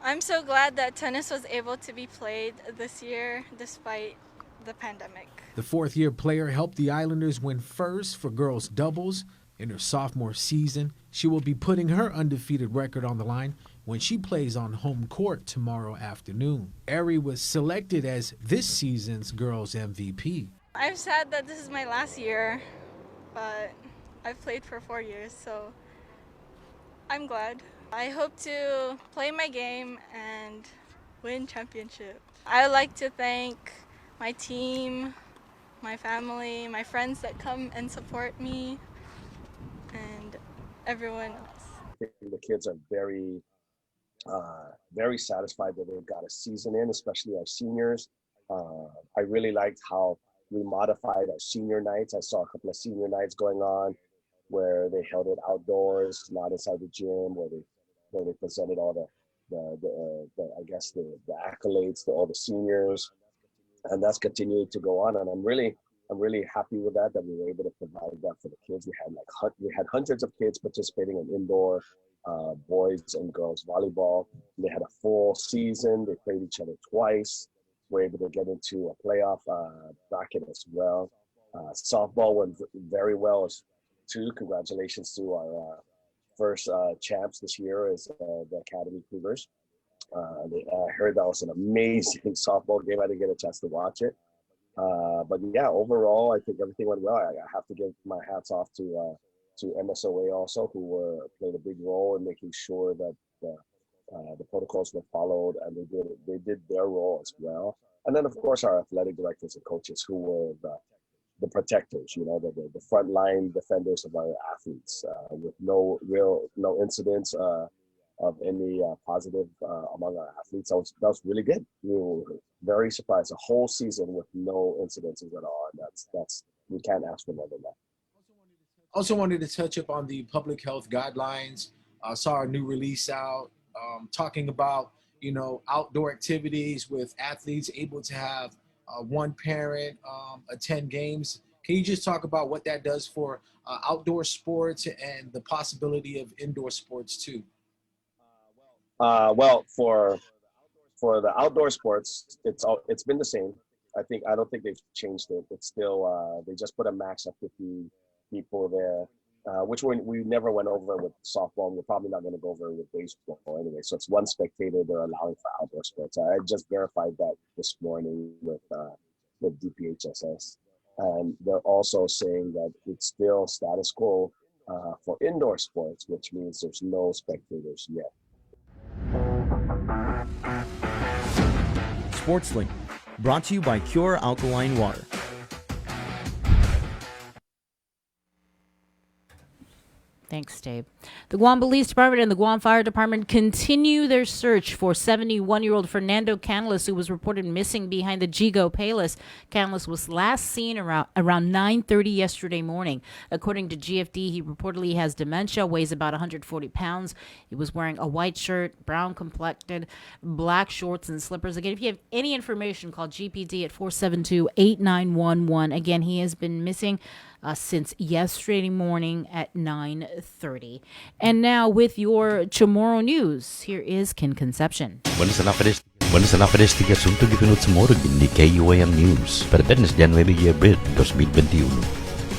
I'm so glad that tennis was able to be played this year despite the pandemic. The fourth-year player helped the Islanders win first for girls doubles. In her sophomore season, she will be putting her undefeated record on the line when she plays on home court tomorrow afternoon. Ari was selected as this season's girls MVP. I'm sad that this is my last year, but I've played for 4 years, so I'm glad. I hope to play my game and win championship. I would like to thank my team, my family, my friends that come and support me, and everyone else. I think the kids are very satisfied that they've got a season in, especially our seniors. I really liked how we modified our senior nights. I saw a couple of senior nights going on where they held it outdoors, not inside the gym, where they presented all the accolades to all the seniors, and that's continued to go on. And I'm really happy with that we were able to provide that for the kids. We had hundreds of kids participating in indoor boys and girls volleyball. They had a full season. They played each other twice. We're able to get into a playoff bracket as well. Softball went very well too. Congratulations to our first champs this year is the Academy Cougars. I heard that was an amazing softball game. I didn't get a chance to watch it. But yeah, overall, I think everything went well. I have to give my hats off to MSOA also, who played a big role in making sure that the protocols were followed, and they did their role as well. And then, of course, our athletic directors and coaches, who were the protectors, the frontline defenders of our athletes, with no incidents of any positive among our athletes. That was really good. We were very surprised. A whole season with no incidences at all, and that's we can't ask for more than that. Also wanted to touch up on the public health guidelines. Saw a new release out talking about, outdoor activities with athletes able to have one parent attend games. Can you just talk about what that does for outdoor sports and the possibility of indoor sports too? Well, for the outdoor sports, it's been the same. I don't think they've changed it. It's still they just put a max of 50 people there, which we never went over with softball. And we're probably not going to go over with baseball anyway. So it's one spectator they're allowing for outdoor sports. I just verified that this morning with DPHSS, and they're also saying that it's still status quo for indoor sports, which means there's no spectators yet. SportsLink, brought to you by Cure Alkaline Water. Thanks, Dave. The Guam Police Department and the Guam Fire Department continue their search for 71-year-old Fernando Canales, who was reported missing behind the Jigo Palace. Canales was last seen around 9:30 yesterday morning. According to GFD, he reportedly has dementia, weighs about 140 pounds. He was wearing a white shirt, brown complected, black shorts and slippers. Again, if you have any information, call GPD at 472-8911. Again, he has been missing since yesterday morning at 9:30. And now with your Chamorro news, here is Ken Conception. Buenas tardes, tiga asunto gipunot sa morog ni KUAM News para Bernes January Abril 2021.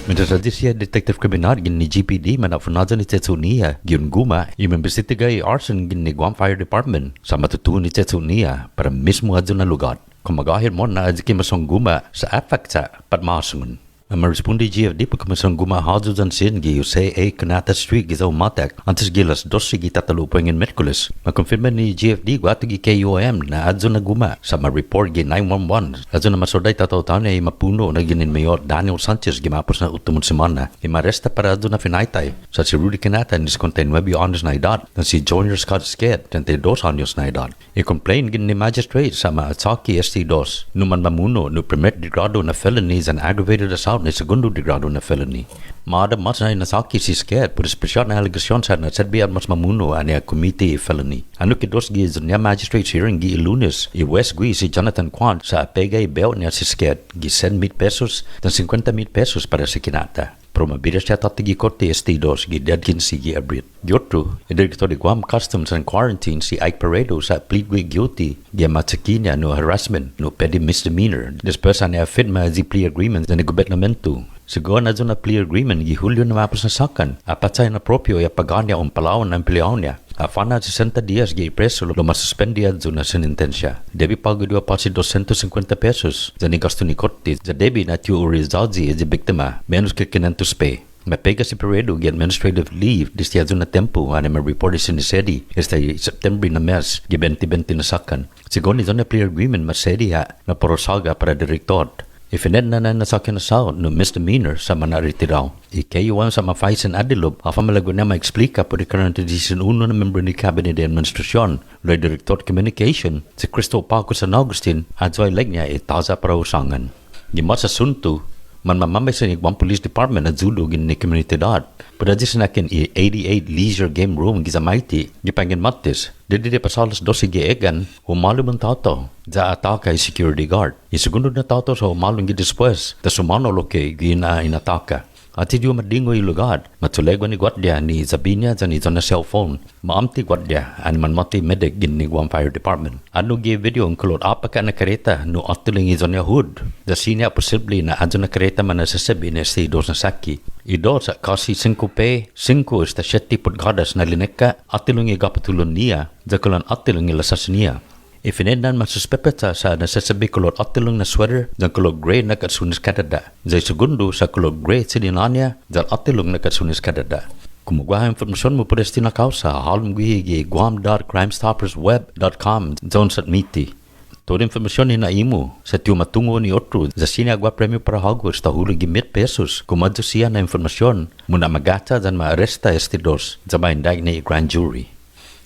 Mientras radisya Detective Criminal gin ni GPD manafunadza ni Tetsunia giun guma imimbestiga arson gin ni Guam Fire Department sa matutuon ni Tetsunia para mismo adyo na lugar. Kung magahir mo na adyo masong guma sa affect sa patmasungun. Merespondi GFD pagkamasang gumahado dyan sin Jose A. Canata Street gizaw matak antes gilas 12 gitatalo pangin Merkulis. Makonfirma ni GFD guato gi KUAM na adzo na guma sa ma-report gi 911. Adzo na masoday tataw-taw na mapuno na ginin Mayor Daniel Sanchez gimapos na utumon semana. Imaresta para adzo na finaytay sa si Rudy Canata ni 59 anos na edad na si Junior Scott Sked 32 anos na edad. I-complain gin ni magistrate sa ma-atake ST2 numan mamuno no primer degrado na felonies and aggravated assault na segundo degrado na felony. Maada mas na nasaki si Sked por espesyal na alegasyon sa nasadbiyan mas mamuno ania committee felony. Ano kidos gi niya magistrate's hearing gi Lunes i-West Gui si Jonathan Kwan sa apegay bail niya si Sked gi 100,000 pesos dan 50,000 pesos para sa Kinata. Pero mabiras siya tatigi korte ST2 gi dadkin si gi Abrit. Giotro, Director de Guam Customs and Quarantine si Ike Paredo sa plead guilty gi matsakinya no harassment no petty misdemeanor. Después niya firma di plea agreement sa gobernamento. Siguro na doon na plea agreement gi Julio na mapos na sakan. Apat sa inaproprio ya paganya ang palawan ng empleo niya. Afana 60 días gi preso lo masuspendia doon na sentencia. Debi pago dua pasi 250 pesos. Zani gasto ni korte. Za debi na tiyo urizalzi di biktima menos que 500 pe. Mapega si Peredo gi administrative leave distia doon na tempo ana ma-report si Nisedi esta September na mes gi 2020 na sakan. Siguro ni doon na plea agreement masedi ha na porosaga para direktor. Ifined na nasakin na sao no misdemeanor sa manaritiraw. Ikayuan sa mafaisan adilob, afa malago na ma-explika po di current edition uno na member ni Cabinet de Administrasyon, Lord Director Communication, si Cristo Paco San Agustin, at so ay niya itaza para usangan. Gimat sa sunto, man mamamay sa Guam Police Department at zudo gin ni komunidad. Padadya sa nakin 88 leisure game room gizamayti, gipangin matis, didi pasalas 12 giegan, umalo man tato, za ataka ay security guard. Isugunod na tato sa umalong gidispues, ta sumano loke gina inataka. At hindi madingo yung lugar, matulego ni Guardia ni Zabinia sa nito na cellphone. Maamti Guardia, an man mati medic gin ni Guam Fire Department. Ano gi video ang kulot apa ka na kareta no atuling ito niya hood. Da sinya posible na adyo na kareta man nasasabi na si dos na saki. Ido sa kasi 5 pe, 5 ista 7 putgadas na lineka, atilong igapatulon niya, da kulan atilong ilasas niya. Ifinendan masuspepeta sa nasasabi kulot atilong na sweater dan kulot gray na katsunis kadada. Zay segundo sa kulot gray sininanya dan atilong na katsunis kadada. Kumugwa informasyon mo pwede tinakaw sa halong guhigi guam.crimestoppersweb.com zone sat miti. Todo informasyon ni naimo sa tiumatungo ni otro za sinagwa premio para Hogwarts ta hulog gi 1,000 pesos kumadto siya na informasyon muna magata dan maaresta ST2 za maindag ni grand jury.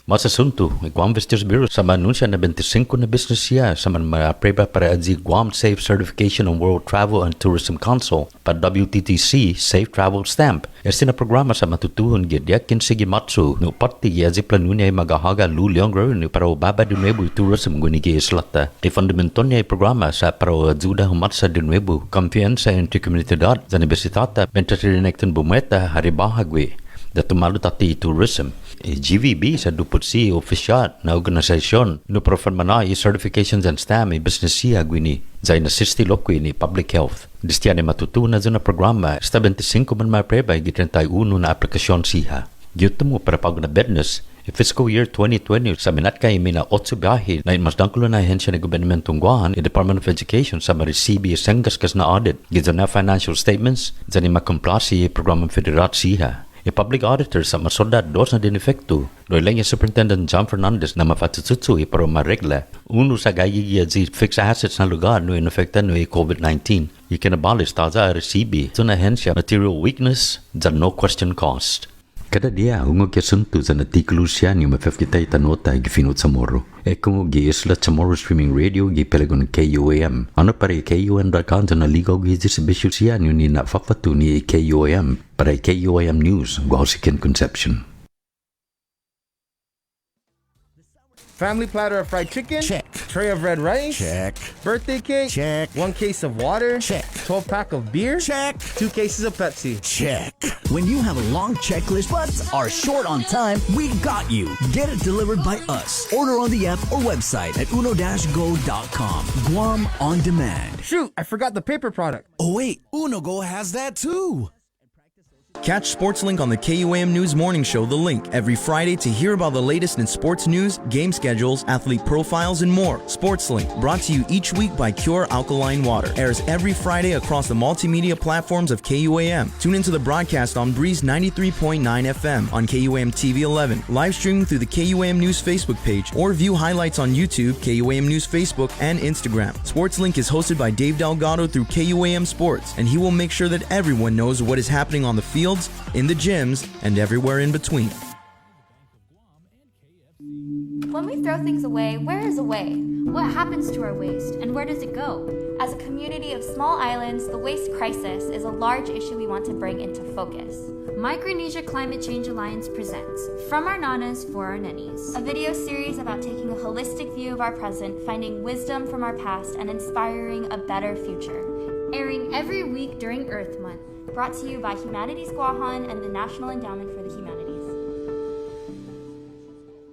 Masasunto, Guam Visitors Bureau sa manunsya na 25 na business siya sa mga para adzi Guam Safe Certification ng World Travel and Tourism Council pa WTTC Safe Travel Stamp. Este na programa sa matutuhon gidya kinsigi matsu no parti adzi planunya magahaga lulyongro no para ubaba de nuevo tourism gunigi islata. Di fundamento niya programa sa para adzuda humatsa de nuevo confianza entre comunidad sa universitata mentasi dinekten bumeta haribahagwe. Datumalo tati tourism. GVB sa dupot si official na organisasyon no proforma certifications and stamp business siya gwini zay na 60 lokwi ni public health. Distiya ni matutunan na programa sa 25 man mapreba gi 31 na aplikasyon siya. Gyuto mo para pag na business fiscal year 2020 sa minat kay mina 8 biyahe na mas dangkulo na ahensya ni gobyermentong Guam, Department of Education sa marisibi sengas kas na audit gizo na financial statements zani makomplasi programang federat siya. Public auditor sa masodad dos na din efekto. Doy lang yung Superintendent John Fernandez na mafatutsu para maregla. Uno sa gayigya zi fixed assets na lugar no inefektan no COVID-19. Ikinabalis taza RCB. Ito na hensya material weakness za no question cost. Kada dia ungog ya suntu sa natikulu siya ni mafafkitay tanota gifinut sa moro. Kung gi-islat sa moro streaming radio gipelagon KUAM. Ano para KUAM.com sa naligaw gi-disibisyo siya ni na fafatu ni KUAM para KUAM News Guausican Conception. Family platter of fried chicken? Check. Tray of red rice? Check. Birthday cake? Check. 1 case of water? Check. 12-pack of beer? Check. 2 cases of Pepsi? Check. When you have a long checklist but are short on time, we got you. Get it delivered by us. Order on the app or website at uno-go.com. Guam On Demand. Shoot, I forgot the paper product. Oh wait, Uno Go has that too. Catch SportsLink on the KUAM News Morning Show, The Link, every Friday to hear about the latest in sports news, game schedules, athlete profiles, and more. SportsLink, brought to you each week by Cure Alkaline Water, airs every Friday across the multimedia platforms of KUAM. Tune into the broadcast on Breeze 93.9 FM, on KUAM TV 11, live streaming through the KUAM News Facebook page, or view highlights on YouTube, KUAM News Facebook, and Instagram. SportsLink is hosted by Dave Delgado through KUAM Sports, and he will make sure that everyone knows what is happening on the field, in the gyms, and everywhere in between. When we throw things away, where is away? What happens to our waste, and where does it go? As a community of small islands, the waste crisis is a large issue we want to bring into focus. Micronesia Climate Change Alliance presents From Our Nanas for Our Nennies, a video series about taking a holistic view of our present, finding wisdom from our past, and inspiring a better future. Airing every week during Earth Month. Brought to you by Humanities Guahan and the National Endowment for the Humanities.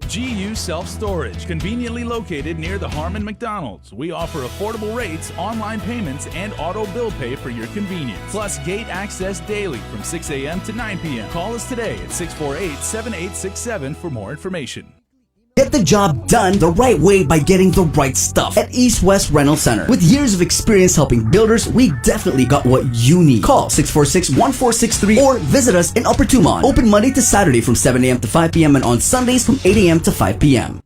GU Self-Storage, conveniently located near the Harmon McDonald's. We offer affordable rates, online payments, and auto bill pay for your convenience. Plus gate access daily from 6 a.m. to 9 p.m. Call us today at 648-7867 for more information. Get the job done the right way by getting the right stuff at East West Rental Center. With years of experience helping builders, we definitely got what you need. Call 646-1463 or visit us in Upper Tumon. Open Monday to Saturday from 7 a.m. to 5 p.m. and on Sundays from 8 a.m. to 5 p.m.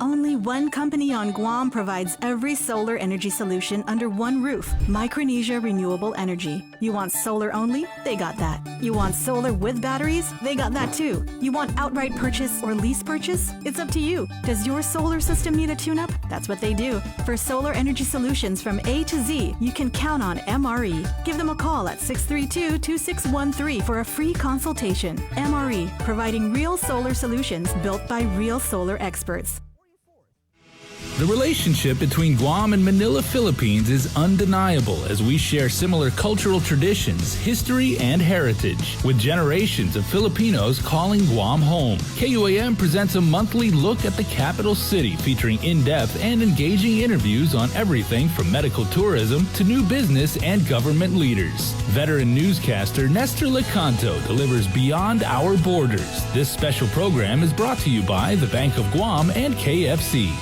Only one company on Guam provides every solar energy solution under one roof. Micronesia Renewable Energy. You want solar only? They got that. You want solar with batteries? They got that too. You want outright purchase or lease purchase? It's up to you. Does your solar system need a tune-up? That's what they do. For solar energy solutions from A to Z, you can count on MRE. Give them a call at 632-2613 for a free consultation. MRE, providing real solar solutions built by real solar experts. The relationship between Guam and Manila, Philippines is undeniable as we share similar cultural traditions, history, and heritage. With generations of Filipinos calling Guam home, KUAM presents a monthly look at the capital city featuring in-depth and engaging interviews on everything from medical tourism to new business and government leaders. Veteran newscaster Nestor Lecanto delivers beyond our borders. This special program is brought to you by the Bank of Guam and KFC.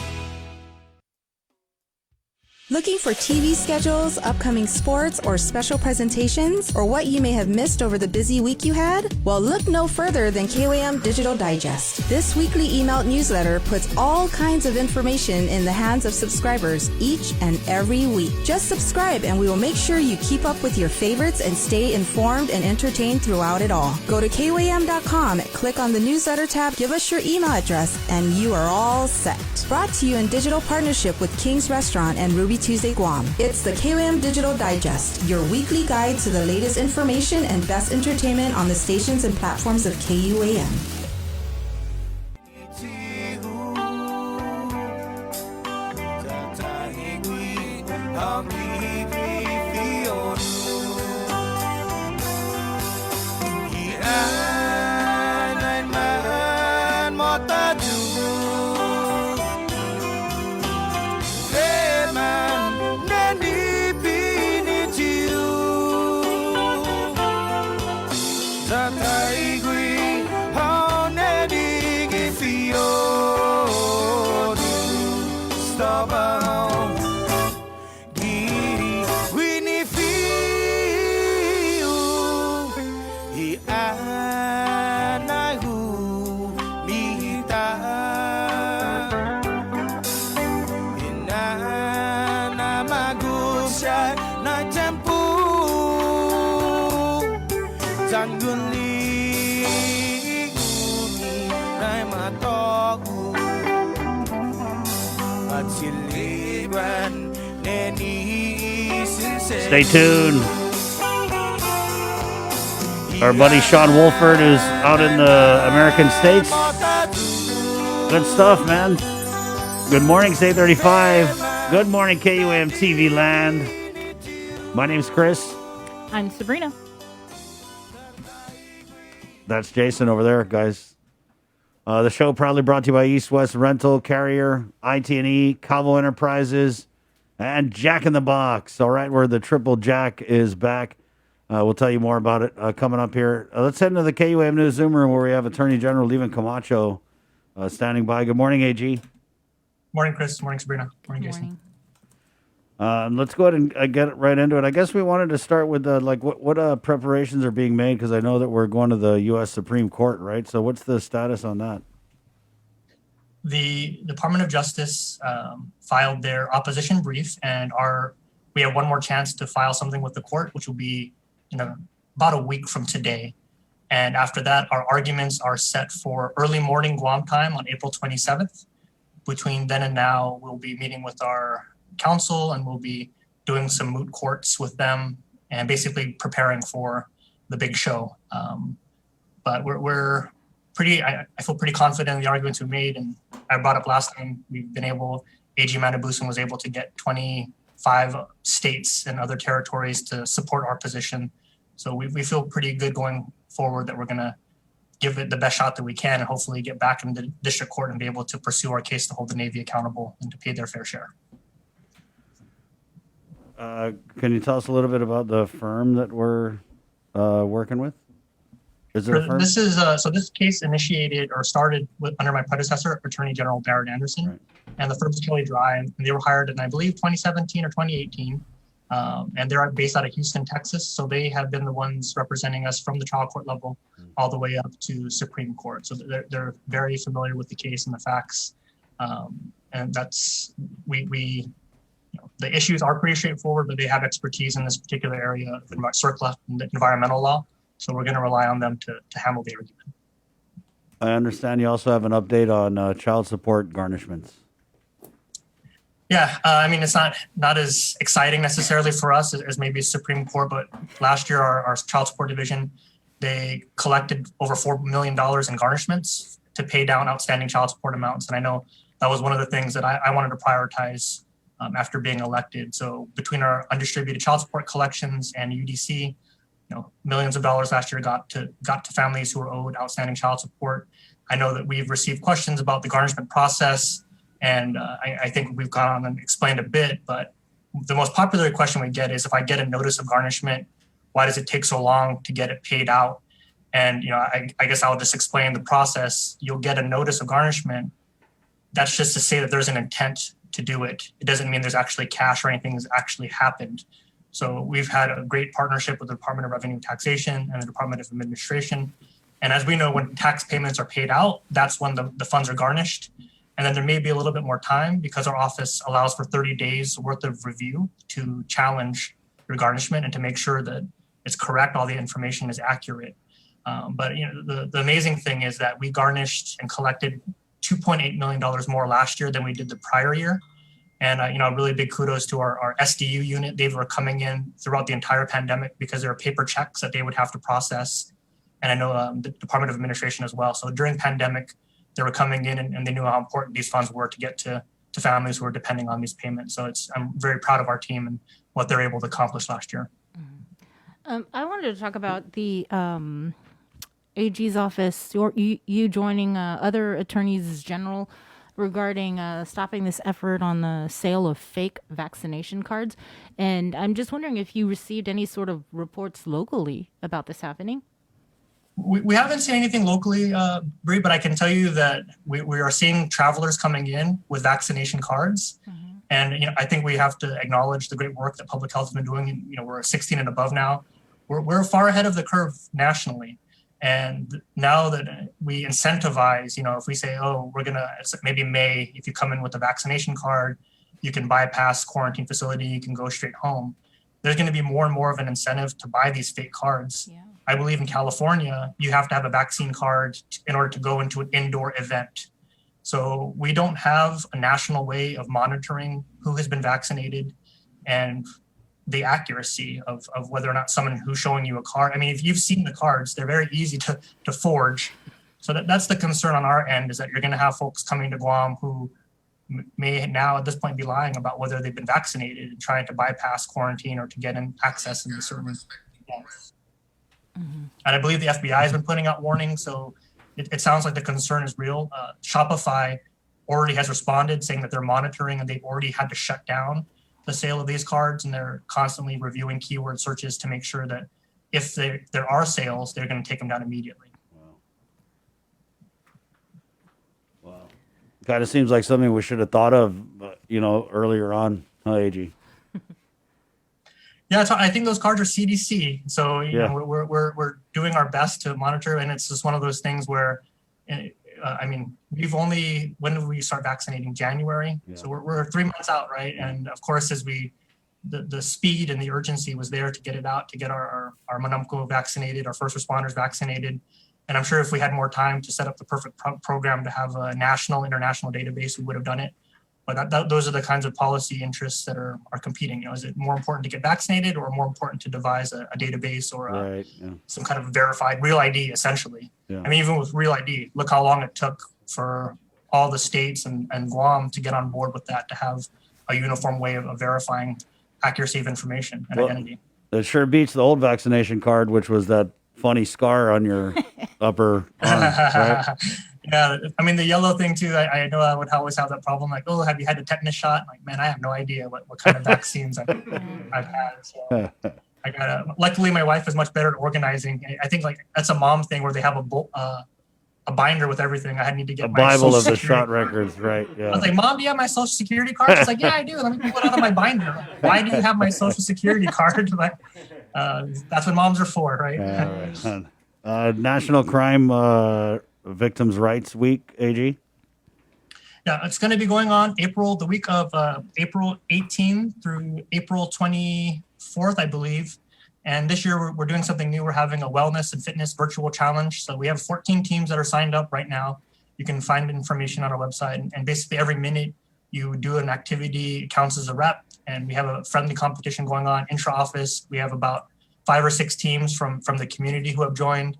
Looking for TV schedules, upcoming sports, or special presentations, or what you may have missed over the busy week you had? Well, look no further than KOAM Digital Digest. This weekly emailed newsletter puts all kinds of information in the hands of subscribers each and every week. Just subscribe and we will make sure you keep up with your favorites and stay informed and entertained throughout it all. Go to KOAM.com, click on the newsletter tab, give us your email address, and you are all set. Brought to you in digital partnership with King's Restaurant and Ruby Tuesday Guam. It's the KOAM Digital Digest, your weekly guide to the latest information and best entertainment on the stations and platforms of KUAM. Stay tuned. Our buddy Sean Wolford is out in the American States. Good stuff, man. Good morning, State 35. Good morning, KUAM TV land. My name's Chris. I'm Sabrina. That's Jason over there, guys. The show proudly brought to you by East West Rental Carrier, IT&E, Cavo Enterprises, and Jack in the Box. All right, where the Triple Jack is back. We'll tell you more about it coming up here. Let's head into the KUAM News Zoom room where we have Attorney General Levin Camacho standing by. Good morning, AG. Morning, Chris. Morning, Sabrina. Morning, Jason. Let's go ahead and get right into it. I guess we wanted to start with what preparations are being made, because I know that we're going to the U.S. Supreme Court, right? So what's the status on that? The Department of Justice filed their opposition brief, and we have one more chance to file something with the court, which will be in about a week from today. And after that, our arguments are set for early morning Guam time on April 27th. Between then and now, we'll be meeting with our counsel and we'll be doing some moot courts with them and basically preparing for the big show. But we're pretty, I feel pretty confident in the arguments we made. And I brought up last time, we've been able, AG Manabusan was able to get 25 states and other territories to support our position. So we feel pretty good going forward that we're going to give it the best shot that we can and hopefully get back into the district court and be able to pursue our case to hold the Navy accountable and to pay their fair share. Can you tell us a little bit about the firm that we're working with? Is there a firm? This is so this case initiated or started under my predecessor, Attorney General Barrett Anderson, right. And the firm's Kelly Dry, and they were hired in, I believe, 2017 or 2018, and they're based out of Houston, Texas. So they have been the ones representing us from the trial court level all the way up to Supreme Court. So they're very familiar with the case and the facts, and that's we. The issues are pretty straightforward, but they have expertise in this particular area of CERCLA and environmental law. So we're going to rely on them to handle the argument. I understand you also have an update on child support garnishments. Yeah, I mean, it's not as exciting necessarily for us as maybe Supreme Court, but last year our child support division, they collected over $4 million in garnishments to pay down outstanding child support amounts. And I know that was one of the things that I wanted to prioritize after being elected. So between our undistributed child support collections and UDC, millions of dollars last year got to families who were owed outstanding child support. I know that we've received questions about the garnishment process, and I think we've gone on and explained a bit, but the most popular question we get is, if I get a notice of garnishment, why does it take so long to get it paid out? And I guess I'll just explain the process. You'll get a notice of garnishment. That's just to say that there's an intent to do it. It doesn't mean there's actually cash or anything has actually happened. So we've had a great partnership with the Department of Revenue and Taxation and the Department of Administration. And as we know, when tax payments are paid out, that's when the funds are garnished. And then there may be a little bit more time because our office allows for 30 days worth of review to challenge your garnishment and to make sure that it's correct, all the information is accurate. But the amazing thing is that we garnished and collected $2.8 million more last year than we did the prior year. And really big kudos to our SDU unit. They were coming in throughout the entire pandemic because there are paper checks that they would have to process. And I know the Department of Administration as well. So during pandemic, they were coming in and they knew how important these funds were to get to families who are depending on these payments. So I'm very proud of our team and what they're able to accomplish last year. I wanted to talk about the AG's office, you joining other attorneys general regarding stopping this effort on the sale of fake vaccination cards. And I'm just wondering if you received any sort of reports locally about this happening. We haven't seen anything locally, Bree, but I can tell you that we are seeing travelers coming in with vaccination cards. Mm-hmm. And I think we have to acknowledge the great work that public health has been doing. We're 16 and above now. We're far ahead of the curve nationally. And now that we incentivize, if we say, it's maybe May, if you come in with a vaccination card, you can bypass quarantine facility, you can go straight home. There's going to be more and more of an incentive to buy these fake cards. Yeah. I believe in California, you have to have a vaccine card in order to go into an indoor event. So we don't have a national way of monitoring who has been vaccinated and the accuracy of whether or not someone who's showing you a card. I mean, if you've seen the cards, they're very easy to forge. So that's the concern on our end, is that you're going to have folks coming to Guam who may now at this point be lying about whether they've been vaccinated and trying to bypass quarantine or to get in access into certain events. Mm-hmm. And I believe the FBI has been putting out warnings. So it sounds like the concern is real. Shopify already has responded saying that they're monitoring and they've already had to shut down the sale of these cards, and they're constantly reviewing keyword searches to make sure that if there are sales, they're going to take them down immediately. Wow. Kind of seems like something we should have thought of, earlier on, AG? Yeah, I think those cards are CDC. So we're doing our best to monitor, and it's just one of those things where, when did we start vaccinating? January. Yeah. So we're 3 months out, right? And of course, as the speed and the urgency was there to get it out, to get our Manamco vaccinated, our first responders vaccinated. And I'm sure if we had more time to set up the perfect program to have a national, international database, we would have done it. But those are the kinds of policy interests that are competing. Is it more important to get vaccinated or more important to devise a database or some kind of verified real ID, essentially? Yeah. I mean, even with real ID, look how long it took for all the states and Guam to get on board with that, to have a uniform way of verifying accuracy of information and identity. It sure beats the old vaccination card, which was that funny scar on your upper arm, right? Yeah, I mean, the yellow thing too, I know I would always have that problem. Like, have you had a tetanus shot? Like, man, I have no idea what kind of vaccines I've had. So I luckily my wife is much better at organizing. I think that's a mom thing where they have a binder with everything. I need to get a Bible of the shot records, right? Yeah. I was like, Mom, do you have my social security card? She's like, yeah, I do. Let me pull it out of my binder. Like, why do you have my social security card? Like, that's what moms are for, right? Right. National Crime Victims' Rights Week, AG? Yeah, it's going to be going on the week of April 18 through April 24th, I believe. And this year we're doing something new. We're having a wellness and fitness virtual challenge. So we have 14 teams that are signed up right now. You can find information on our website. And basically every minute you do an activity, it counts as a rep. And we have a friendly competition going on intra-office. We have about 5 or 6 teams from the community who have joined.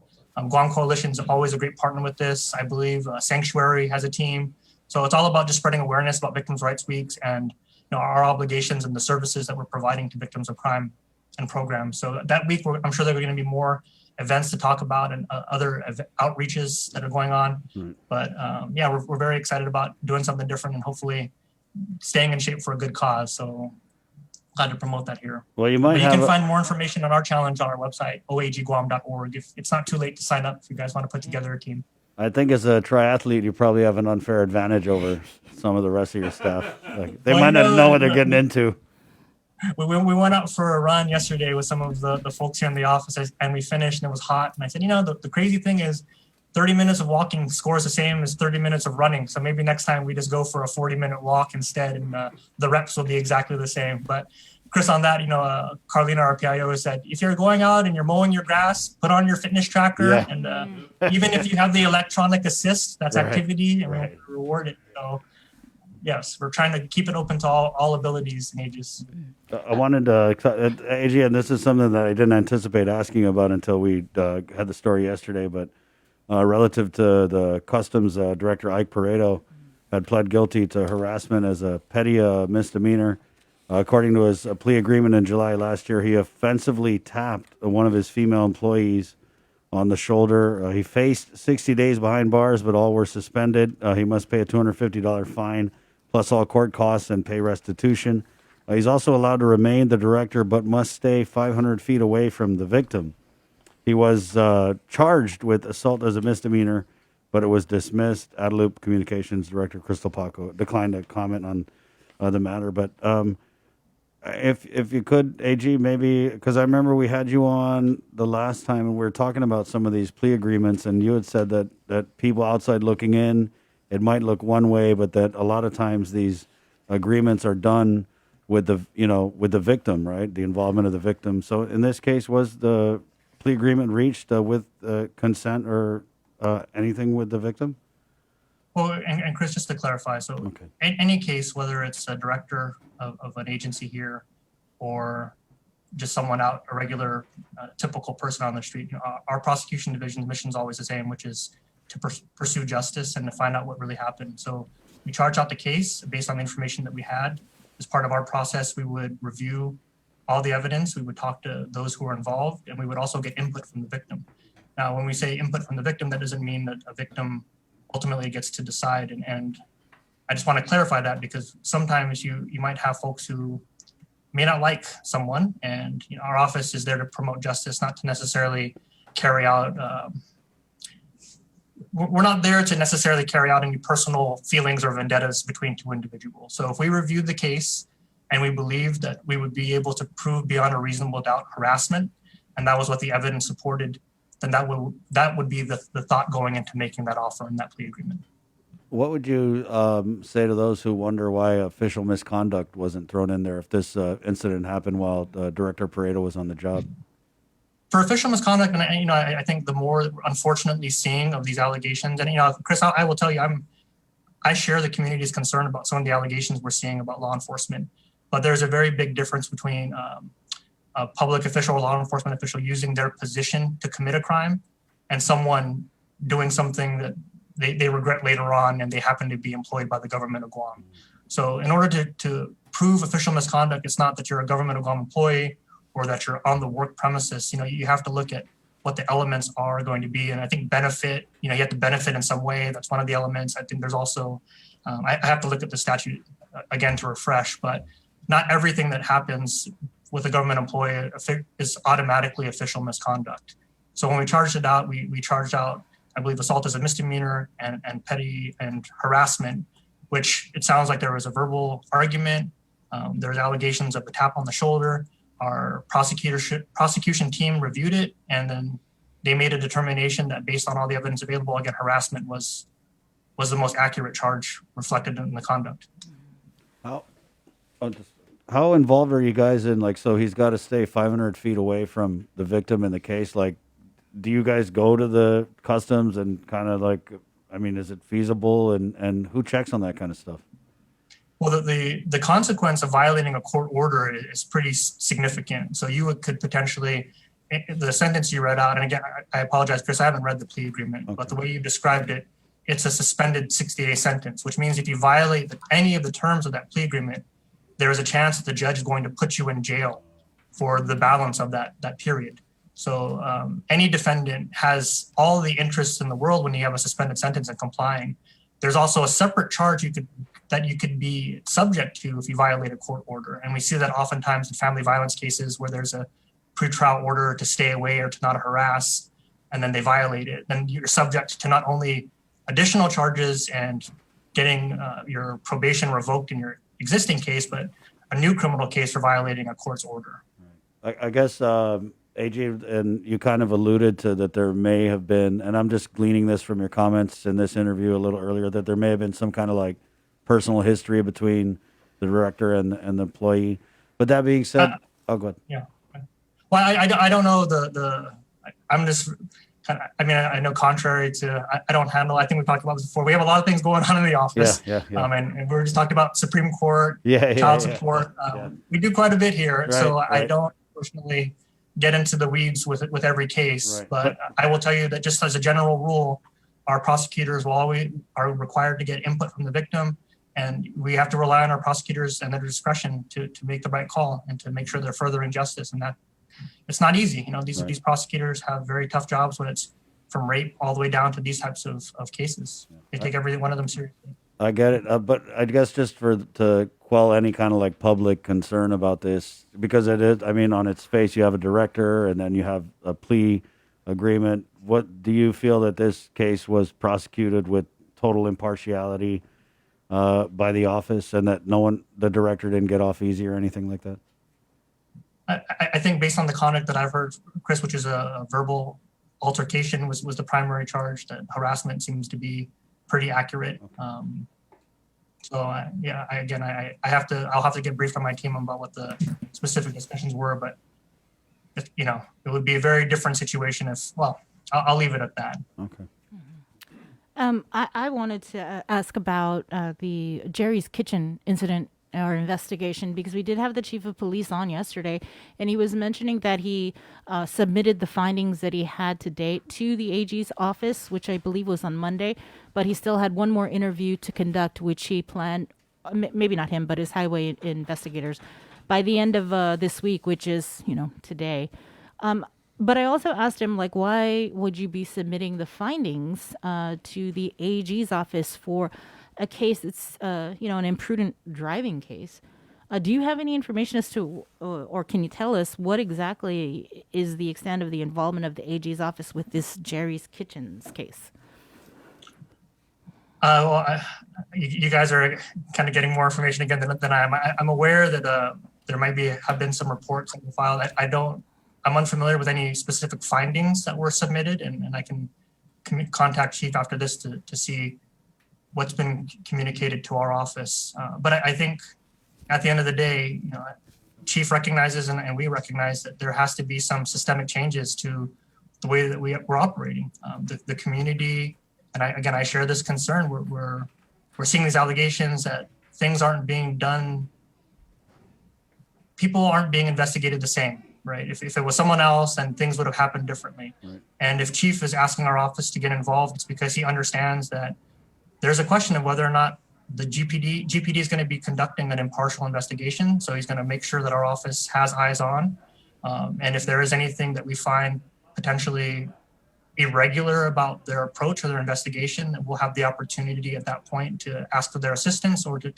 Guam Coalition is always a great partner with this. I believe Sanctuary has a team. So it's all about just spreading awareness about Victims' Rights Weeks and our obligations and the services that we're providing to victims of crime and programs. So that week, I'm sure there are going to be more events to talk about and other outreaches that are going on. Right. But we're very excited about doing something different and hopefully staying in shape for a good cause. So glad to promote that here. Well, you can find more information on our challenge on our website, oagguam.org. If it's not too late to sign up, if you guys want to put together a team. I think as a triathlete, you probably have an unfair advantage over some of the rest of your staff. Like, they might not know what they're getting into. We went out for a run yesterday with some of the folks here in the office, and we finished and it was hot. And I said, the crazy thing is 30 minutes of walking scores the same as 30 minutes of running. So maybe next time we just go for a 40-minute walk instead, and the reps will be exactly the same. But Chris, on that, Carlina, our PIO, said, if you're going out and you're mowing your grass, put on your fitness tracker. Yeah. And even if you have the electronic assist, that's Right. activity, and we have to reward it. So yes, we're trying to keep it open to all abilities and ages. I wanted to, AG, and this is something that I didn't anticipate asking about until we had the story yesterday, but relative to the customs director, Ike Pareto, had pled guilty to harassment as a petty misdemeanor. According to his plea agreement in July last year, he offensively tapped one of his female employees on the shoulder. He faced 60 days behind bars, but all were suspended. He must pay a $250 fine, plus all court costs and pay restitution. He's also allowed to remain the director, but must stay 500 feet away from the victim. He was charged with assault as a misdemeanor, but it was dismissed. Adeloop Communications Director Crystal Paco declined to comment on the matter. But if you could, AG, maybe, because I remember we had you on the last time and we were talking about some of these plea agreements, and you had said that people outside looking in, it might look one way, but that a lot of times these agreements are done with the victim, right? The involvement of the victim. So in this case, was the plea agreement reached with consent or anything with the victim? Well, and Chris, just to clarify, so in any case, whether it's a director of an agency here or just someone out, a regular, typical person on the street, our prosecution division's mission is always the same, which is to pursue justice and to find out what really happened. So we charge out the case based on the information that we had. As part of our process, we would review all the evidence, we would talk to those who are involved, and we would also get input from the victim. Now, when we say input from the victim, that doesn't mean that a victim ultimately gets to decide. And I just want to clarify that, because sometimes you might have folks who may not like someone, and our office is there to promote justice, not to necessarily carry out we're not there to necessarily carry out any personal feelings or vendettas between two individuals. So if we reviewed the case and we believed that we would be able to prove beyond a reasonable doubt harassment, and that was what the evidence supported, then that would be the thought going into making that offer in that plea agreement. What would you say to those who wonder why official misconduct wasn't thrown in there if this incident happened while Director Pareto was on the job? For official misconduct, and I think the more we're unfortunately seeing of these allegations, and Chris, I will tell you, I share the community's concern about some of the allegations we're seeing about law enforcement, but there's a very big difference between a public official or law enforcement official using their position to commit a crime and someone doing something that they regret later on and they happen to be employed by the government of Guam. So in order to prove official misconduct, it's not that you're a government of Guam employee or that you're on the work premises. You have to look at what the elements are going to be. And I think benefit, you have to benefit in some way. That's one of the elements. I think there's also, I have to look at the statute again to refresh, but not everything that happens with a government employee is automatically official misconduct. So when we charged it out, we charged out, I believe, assault as a misdemeanor and petty and harassment, which it sounds like there was a verbal argument. There's allegations of a tap on the shoulder. Our prosecution team reviewed it, and then they made a determination that based on all the evidence available, again, harassment was the most accurate charge reflected in the conduct. How involved are you guys in, so he's got to stay 500 feet away from the victim in the case? Do you guys go to the customs and kind of is it feasible, and who checks on that kind of stuff? Well, the consequence of violating a court order is pretty significant. So you could potentially, the sentence you read out, and again, I apologize, Chris, I haven't read the plea agreement, but the way you described it, it's a suspended 60-day sentence, which means if you violate any of the terms of that plea agreement, there is a chance that the judge is going to put you in jail for the balance of that period. So any defendant has all the interests in the world when you have a suspended sentence and complying. There's also a separate charge that you could be subject to if you violate a court order. And we see that oftentimes in family violence cases where there's a pretrial order to stay away or to not harass. and then they violate it, then you're subject to not only additional charges and getting your probation revoked in your existing case, but a new criminal case for violating a court's order. I guess, AJ, and you kind of alluded to that there may have been, and I'm just gleaning this from your comments in this interview a little earlier, that there may have been some kind of like personal history between the director and the employee. But that being said, go ahead. Yeah. Well, I don't know I'm just kind of, I mean, I know contrary to, I don't handle, I think we talked about this before. We have a lot of things going on in the office. Yeah. And we were just talking about Supreme Court, Yeah, child support. We do quite a bit here. So I Right. don't personally get into the weeds with every case. But I will tell you that just as a general rule, our prosecutors are required to get input from the victim. And we have to rely on our prosecutors and their discretion to make the right call and to make sure they're furthering justice. And that it's not easy. These prosecutors have very tough jobs when it's from rape all the way down to these types of cases. They take every one of them seriously. I get it, but I guess just to quell any kind of like public concern about this, because it is, I mean, on its face, you have a director and then you have a plea agreement. What do you feel that this case was prosecuted with total impartiality by the office, and that the director didn't get off easy or anything like that? I think based on the conduct that I've heard, Chris, which is a verbal altercation was the primary charge, that harassment seems to be pretty accurate. I'll have to get briefed on my team about what the specific discussions were, but it would be a very different situation if, I'll leave it at that. Okay. I wanted to ask about the Jerry's Kitchen incident or investigation, because we did have the chief of police on yesterday, and he was mentioning that he submitted the findings that he had to date to the AG's office, which I believe was on Monday, but he still had one more interview to conduct, which he planned, maybe not him, but his highway investigators, by the end of this week, which is, today. But I also asked him, why would you be submitting the findings to the AG's office for a case that's, an imprudent driving case? Do you have any information as to, or can you tell us what exactly is the extent of the involvement of the AG's office with this Jerry's Kitchens case? You guys are kind of getting more information again than I am. I'm aware that there have been some reports that were filed. I'm unfamiliar with any specific findings that were submitted, and I can contact Chief after this to see what's been communicated to our office. But I think at the end of the day, Chief recognizes and we recognize that there has to be some systemic changes to the way that we're operating. The community, and I share this concern. We're seeing these allegations that things aren't being done. People aren't being investigated the same. Right. If it was someone else, then things would have happened differently. Right. And if Chief is asking our office to get involved, it's because he understands that there's a question of whether or not the GPD is going to be conducting an impartial investigation. So he's going to make sure that our office has eyes on. And if there is anything that we find potentially irregular about their approach or their investigation, we'll have the opportunity at that point to ask for their assistance or to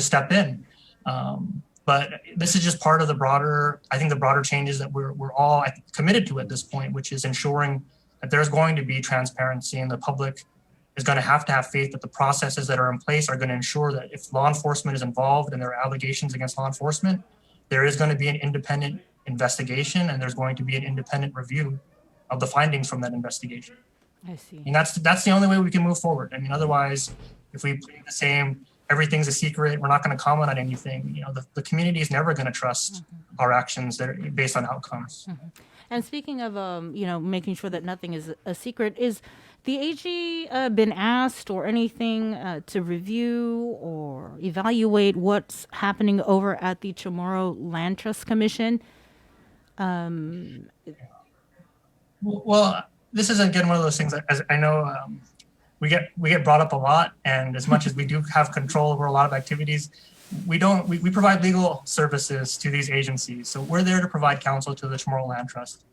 step in. But this is just part of the broader changes that we're all committed to at this point, which is ensuring that there's going to be transparency, and the public is going to have faith that the processes that are in place are going to ensure that if law enforcement is involved and there are allegations against law enforcement, there is going to be an independent investigation and there's going to be an independent review of the findings from that investigation. I see. And that's the only way we can move forward. I mean, otherwise, if we play the same, everything's a secret, we're not going to comment on anything, the community is never going to trust our actions that are based on outcomes. And speaking of, making sure that nothing is a secret, is the AG been asked or anything to review or evaluate what's happening over at the Chamorro Land Trust Commission? Well, this is again one of those things that, as I know, we get brought up a lot, and as much as we do have control over a lot of activities, we provide legal services to these agencies. So we're there to provide counsel to the Chamorro Land Trust.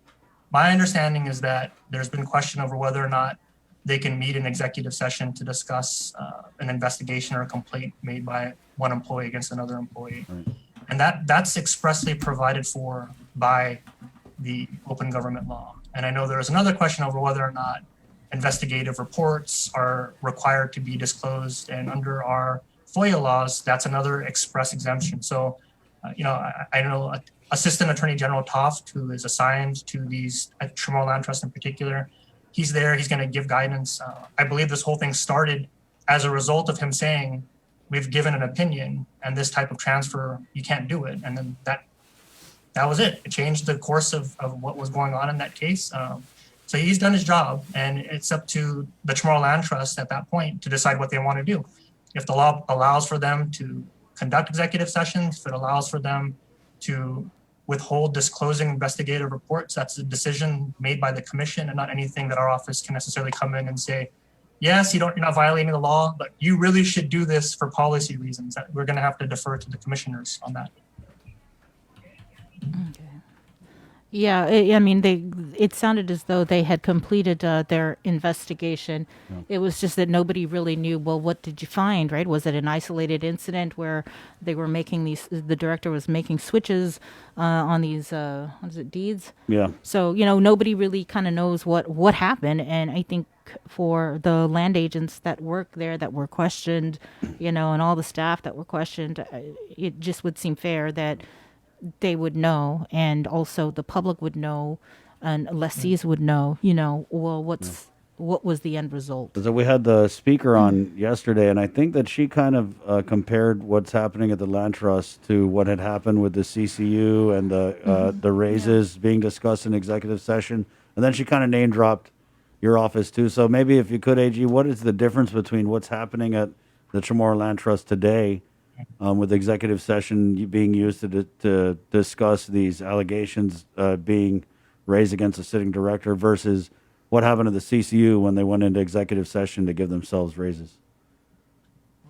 My understanding is that there's been question over whether or not they can meet an executive session to discuss an investigation or a complaint made by one employee against another employee. Right. And that's expressly provided for by the open government law. And I know there's another question over whether or not investigative reports are required to be disclosed. And under our FOIA laws, that's another express exemption. So, I know Assistant Attorney General Toft, who is assigned to these, at Tremor Land Trust in particular, he's there, he's going to give guidance. I believe this whole thing started as a result of him saying, we've given an opinion and this type of transfer, you can't do it. And then that was it. It changed the course of what was going on in that case. So he's done his job, and it's up to the Tremor Land Trust at that point to decide what they want to do. If the law allows for them to conduct executive sessions, if it allows for them to withhold disclosing investigative reports, that's a decision made by the commission and not anything that our office can necessarily come in and say, yes, you're not violating the law, but you really should do this for policy reasons. We're going to have to defer to the commissioners on that. Okay. Yeah, it sounded as though they had completed their investigation. Yeah. It was just that nobody really knew, well, what did you find, right? Was it an isolated incident where they were the director was making switches on these, deeds? Yeah. So, nobody really kind of knows what happened. And I think for the land agents that work there that were questioned, and all the staff that were questioned, it just would seem fair that they would know, and also the public would know, and lessees would know, well, what was the end result? So we had the speaker on yesterday, and I think that she kind of compared what's happening at the land trust to what had happened with the CCU and the raises being discussed in executive session, and then she kind of name dropped your office too. So maybe if you could, AG, what is the difference between what's happening at the Tremor Land Trust today, with executive session being used to discuss these allegations being raised against the sitting director, versus what happened to the CCU when they went into executive session to give themselves raises?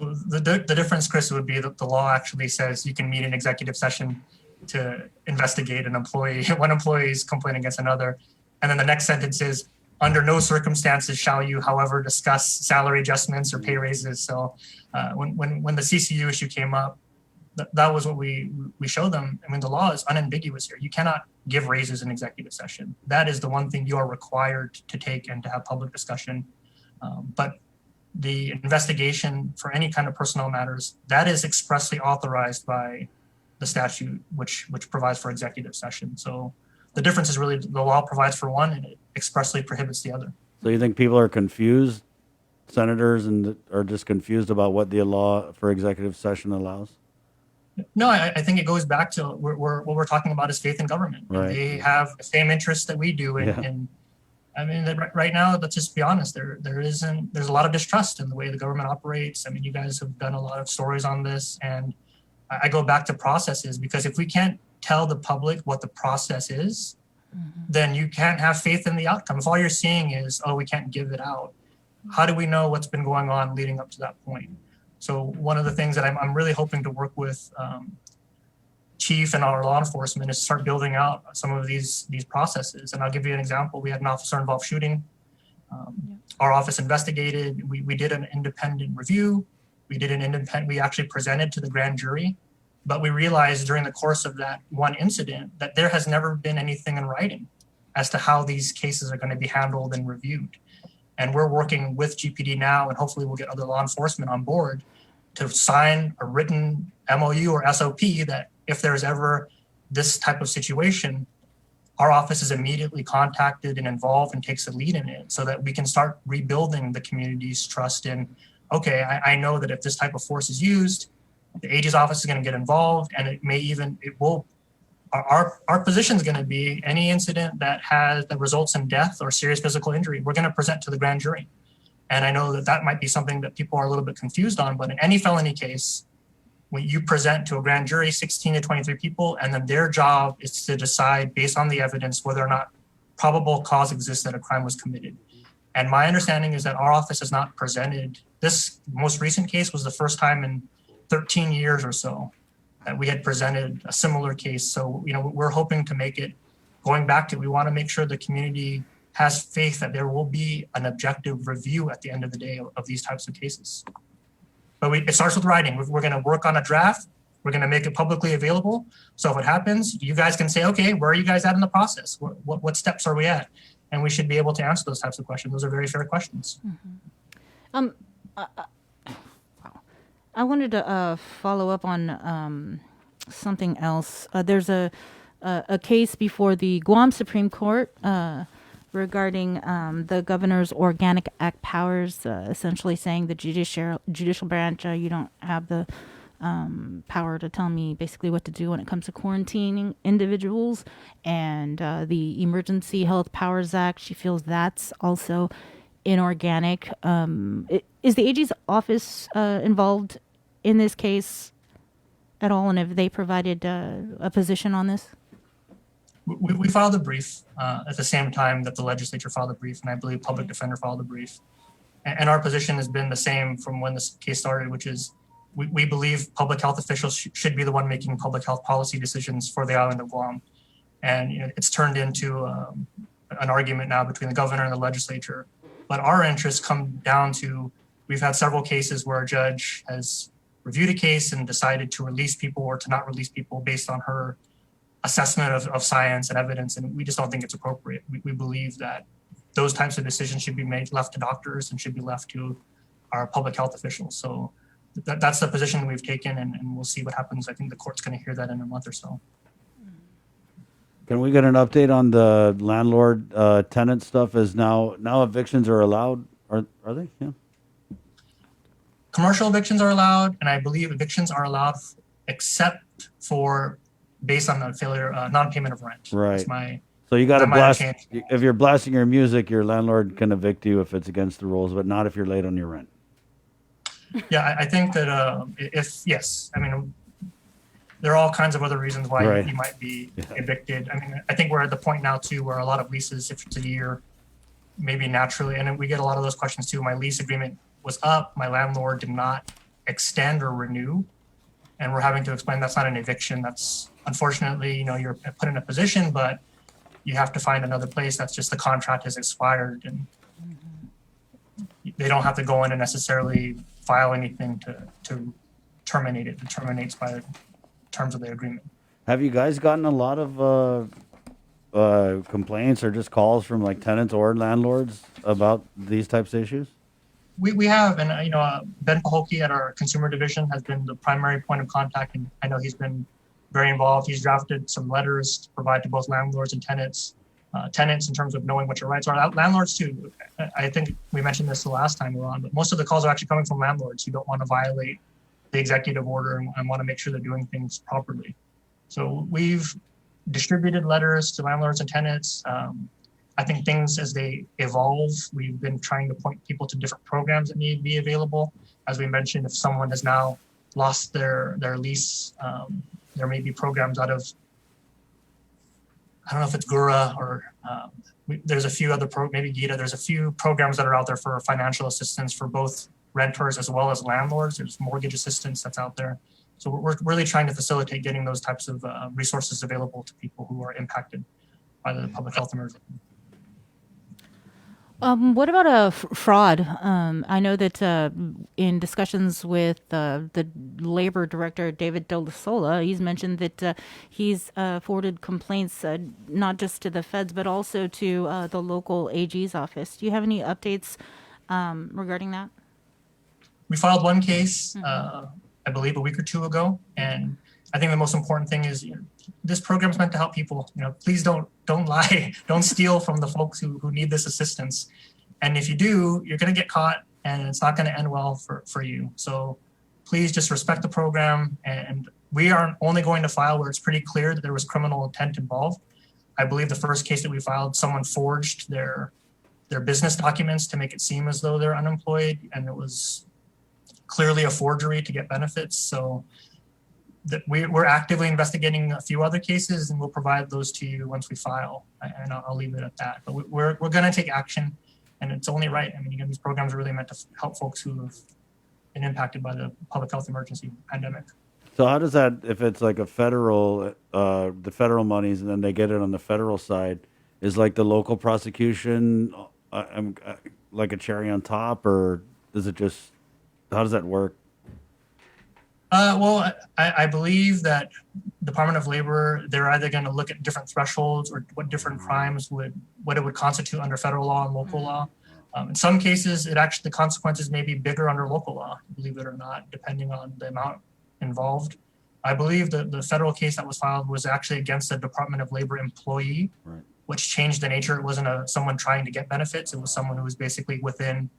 The difference, Chris, would be that the law actually says you can meet in executive session to investigate an employee, one employee's complaint against another. And then the next sentence is, under no circumstances shall you, however, discuss salary adjustments or pay raises. So when the CCU issue came up, that was what we showed them. I mean, the law is unambiguous here. You cannot give raises in executive session. That is the one thing you are required to take and to have public discussion. But the investigation for any kind of personnel matters, that is expressly authorized by the statute, which provides for executive session. So the difference is really the law provides for one and it expressly prohibits the other. So you think people are confused, senators, and are just confused about what the law for executive session allows? No, I think it goes back to what we're talking about is faith in government. Right. They have the same interests that we do. And I mean, right now, let's just be honest, there's a lot of distrust in the way the government operates. I mean, you guys have done a lot of stories on this, and I go back to processes, because if we can't tell the public what the process is, then you can't have faith in the outcome. If all you're seeing is, we can't give it out, how do we know what's been going on leading up to that point? So one of the things that I'm really hoping to work with Chief and our law enforcement is start building out some of these processes. And I'll give you an example. We had an officer-involved shooting. Our office investigated. We did an independent review. We actually presented to the grand jury. But we realized during the course of that one incident that there has never been anything in writing as to how these cases are going to be handled and reviewed. And we're working with GPD now, and hopefully we'll get other law enforcement on board to sign a written MOU or SOP that if there's ever this type of situation, our office is immediately contacted and involved and takes a lead in it, so that we can start rebuilding the community's trust in, okay, I know that if this type of force is used, the AG's office is going to get involved, and our position is going to be any incident that results in death or serious physical injury, we're going to present to the grand jury. And I know that might be something that people are a little bit confused on, but in any felony case, when you present to a grand jury, 16 to 23 people, and then their job is to decide based on the evidence whether or not probable cause exists that a crime was committed. And my understanding is that our office has not presented, this most recent case was the first time in 13 years or so that we had presented a similar case. So, we're hoping to make it, going back to, we want to make sure the community has faith that there will be an objective review at the end of the day of these types of cases. But it starts with writing. We're going to work on a draft. We're going to make it publicly available. So if it happens, you guys can say, okay, where are you guys at in the process? What steps are we at? and we should be able to answer those types of questions. Those are very fair questions. Um, I wanted to follow up on something else. There's a case before the Guam Supreme Court regarding the governor's Organic Act powers, essentially saying the judicial branch, you don't have the power to tell me basically what to do when it comes to quarantining individuals, and the Emergency Health Powers Act. She feels that's also inorganic. Is the AG's office involved in this case at all, and have they provided a position on this? We filed a brief at the same time that the legislature filed a brief, and I believe public defender filed a brief. And our position has been the same from when this case started, which is we believe public health officials should be the one making public health policy decisions for the island of Guam. And it's turned into an argument now between the governor and the legislature. But our interests come down to, we've had several cases where a judge has reviewed a case and decided to release people or to not release people based on her assessment of science and evidence, and we just don't think it's appropriate. We believe that those types of decisions should be left to doctors and should be left to our public health officials. So that's the position we've taken, and we'll see what happens. I think the court's going to hear that in a month or so. Can we get an update on the landlord tenant stuff? Is now evictions are allowed? Are they? Yeah. Commercial evictions are allowed, and I believe evictions are allowed except for based on the failure, non-payment of rent. Right. That's so you got to that might have blast. changed. If you're blasting your music, your landlord can evict you if it's against the rules, but not if you're late on your rent. Yeah, I think that yes, I mean, there are all kinds of other reasons why Right. you might be evicted. I mean, I think we're at the point now too where a lot of leases, if it's a year, maybe naturally, and then we get a lot of those questions too. My lease agreement was up, my landlord did not extend or renew, and we're having to explain that's not an eviction. That's unfortunately, you're put in a position, but you have to find another place. That's just the contract has expired, and they don't have to go in and necessarily file anything to terminate it. It terminates by the terms of the agreement. Have you guys gotten a lot of complaints or just calls from like tenants or landlords about these types of issues? We have, and Ben Pahokee at our consumer division has been the primary point of contact, and I know he's been very involved. He's drafted some letters to provide to both landlords and tenants in terms of knowing what your rights are. Landlords too. I think we mentioned this the last time we were on, but most of the calls are actually coming from landlords who don't want to violate the executive order and want to make sure they're doing things properly. So we've distributed letters to landlords and tenants. I think things as they evolve, we've been trying to point people to different programs that need to be available. As we mentioned, if someone has now lost their lease, there may be programs out of, I don't know if it's Gura or there's a few other maybe Gita. There's a few programs that are out there for financial assistance for both renters as well as landlords. There's mortgage assistance that's out there. So we're really trying to facilitate getting those types of resources available to people who are impacted by the public health emergency. What about fraud? I know that in discussions with the labor director, David De La Sola, he's mentioned that he's forwarded complaints not just to the feds, but also to the local AG's office. Do you have any updates regarding that? We filed one case, I believe, a week or two ago, and I think the most important thing is this program is meant to help people. Please don't lie, don't steal from the folks who need this assistance. And if you do, you're going to get caught, and it's not going to end well for you. So please just respect the program. And we are only going to file where it's pretty clear that there was criminal intent involved. I believe the first case that we filed, someone forged their business documents to make it seem as though they're unemployed, and it was clearly a forgery to get benefits. So we're actively investigating a few other cases, and we'll provide those to you once we file. And I'll leave it at that. But we're going to take action, and it's only right. I mean, again, these programs are really meant to help folks who have been impacted by the public health emergency pandemic. So how does that, if it's like a federal, the federal monies, and then they get it on the federal side, is like the local prosecution like a cherry on top, or does it just, how does that work? Well, I believe that Department of Labor, they're either going to look at different thresholds or what different crimes what it would constitute under federal law and local law. In some cases, the consequences may be bigger under local law, believe it or not, depending on the amount involved. I believe that the federal case that was filed was actually against a Department of Labor employee, which changed the nature. It wasn't someone trying to get benefits. It was someone who was basically within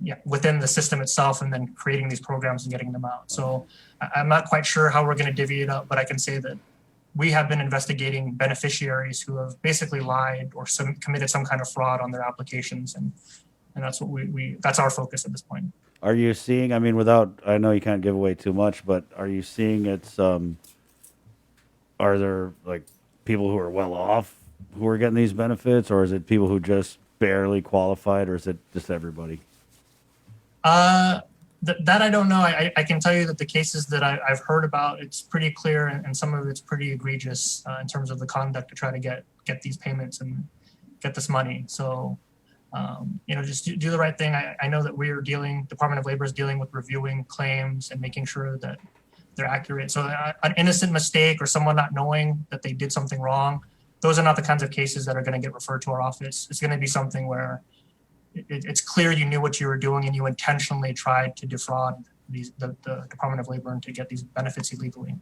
the system itself and then creating these programs and getting them out. So I'm not quite sure how we're going to divvy it up, but I can say that we have been investigating beneficiaries who have basically lied or committed some kind of fraud on their applications. And that's what that's our focus at this point. Are you seeing, I mean, I know you can't give away too much, but are you seeing are there like people who are well off who are getting these benefits, or is it people who just barely qualified, or is it just everybody? That I don't know. I can tell you that the cases that I've heard about, it's pretty clear, and some of it's pretty egregious in terms of the conduct to try to get these payments and get this money. So, just do the right thing. I know that Department of Labor is dealing with reviewing claims and making sure that they're accurate. So an innocent mistake or someone not knowing that they did something wrong, those are not the kinds of cases that are going to get referred to our office. It's going to be something where it's clear you knew what you were doing and you intentionally tried to defraud the Department of Labor and to get these benefits illegally.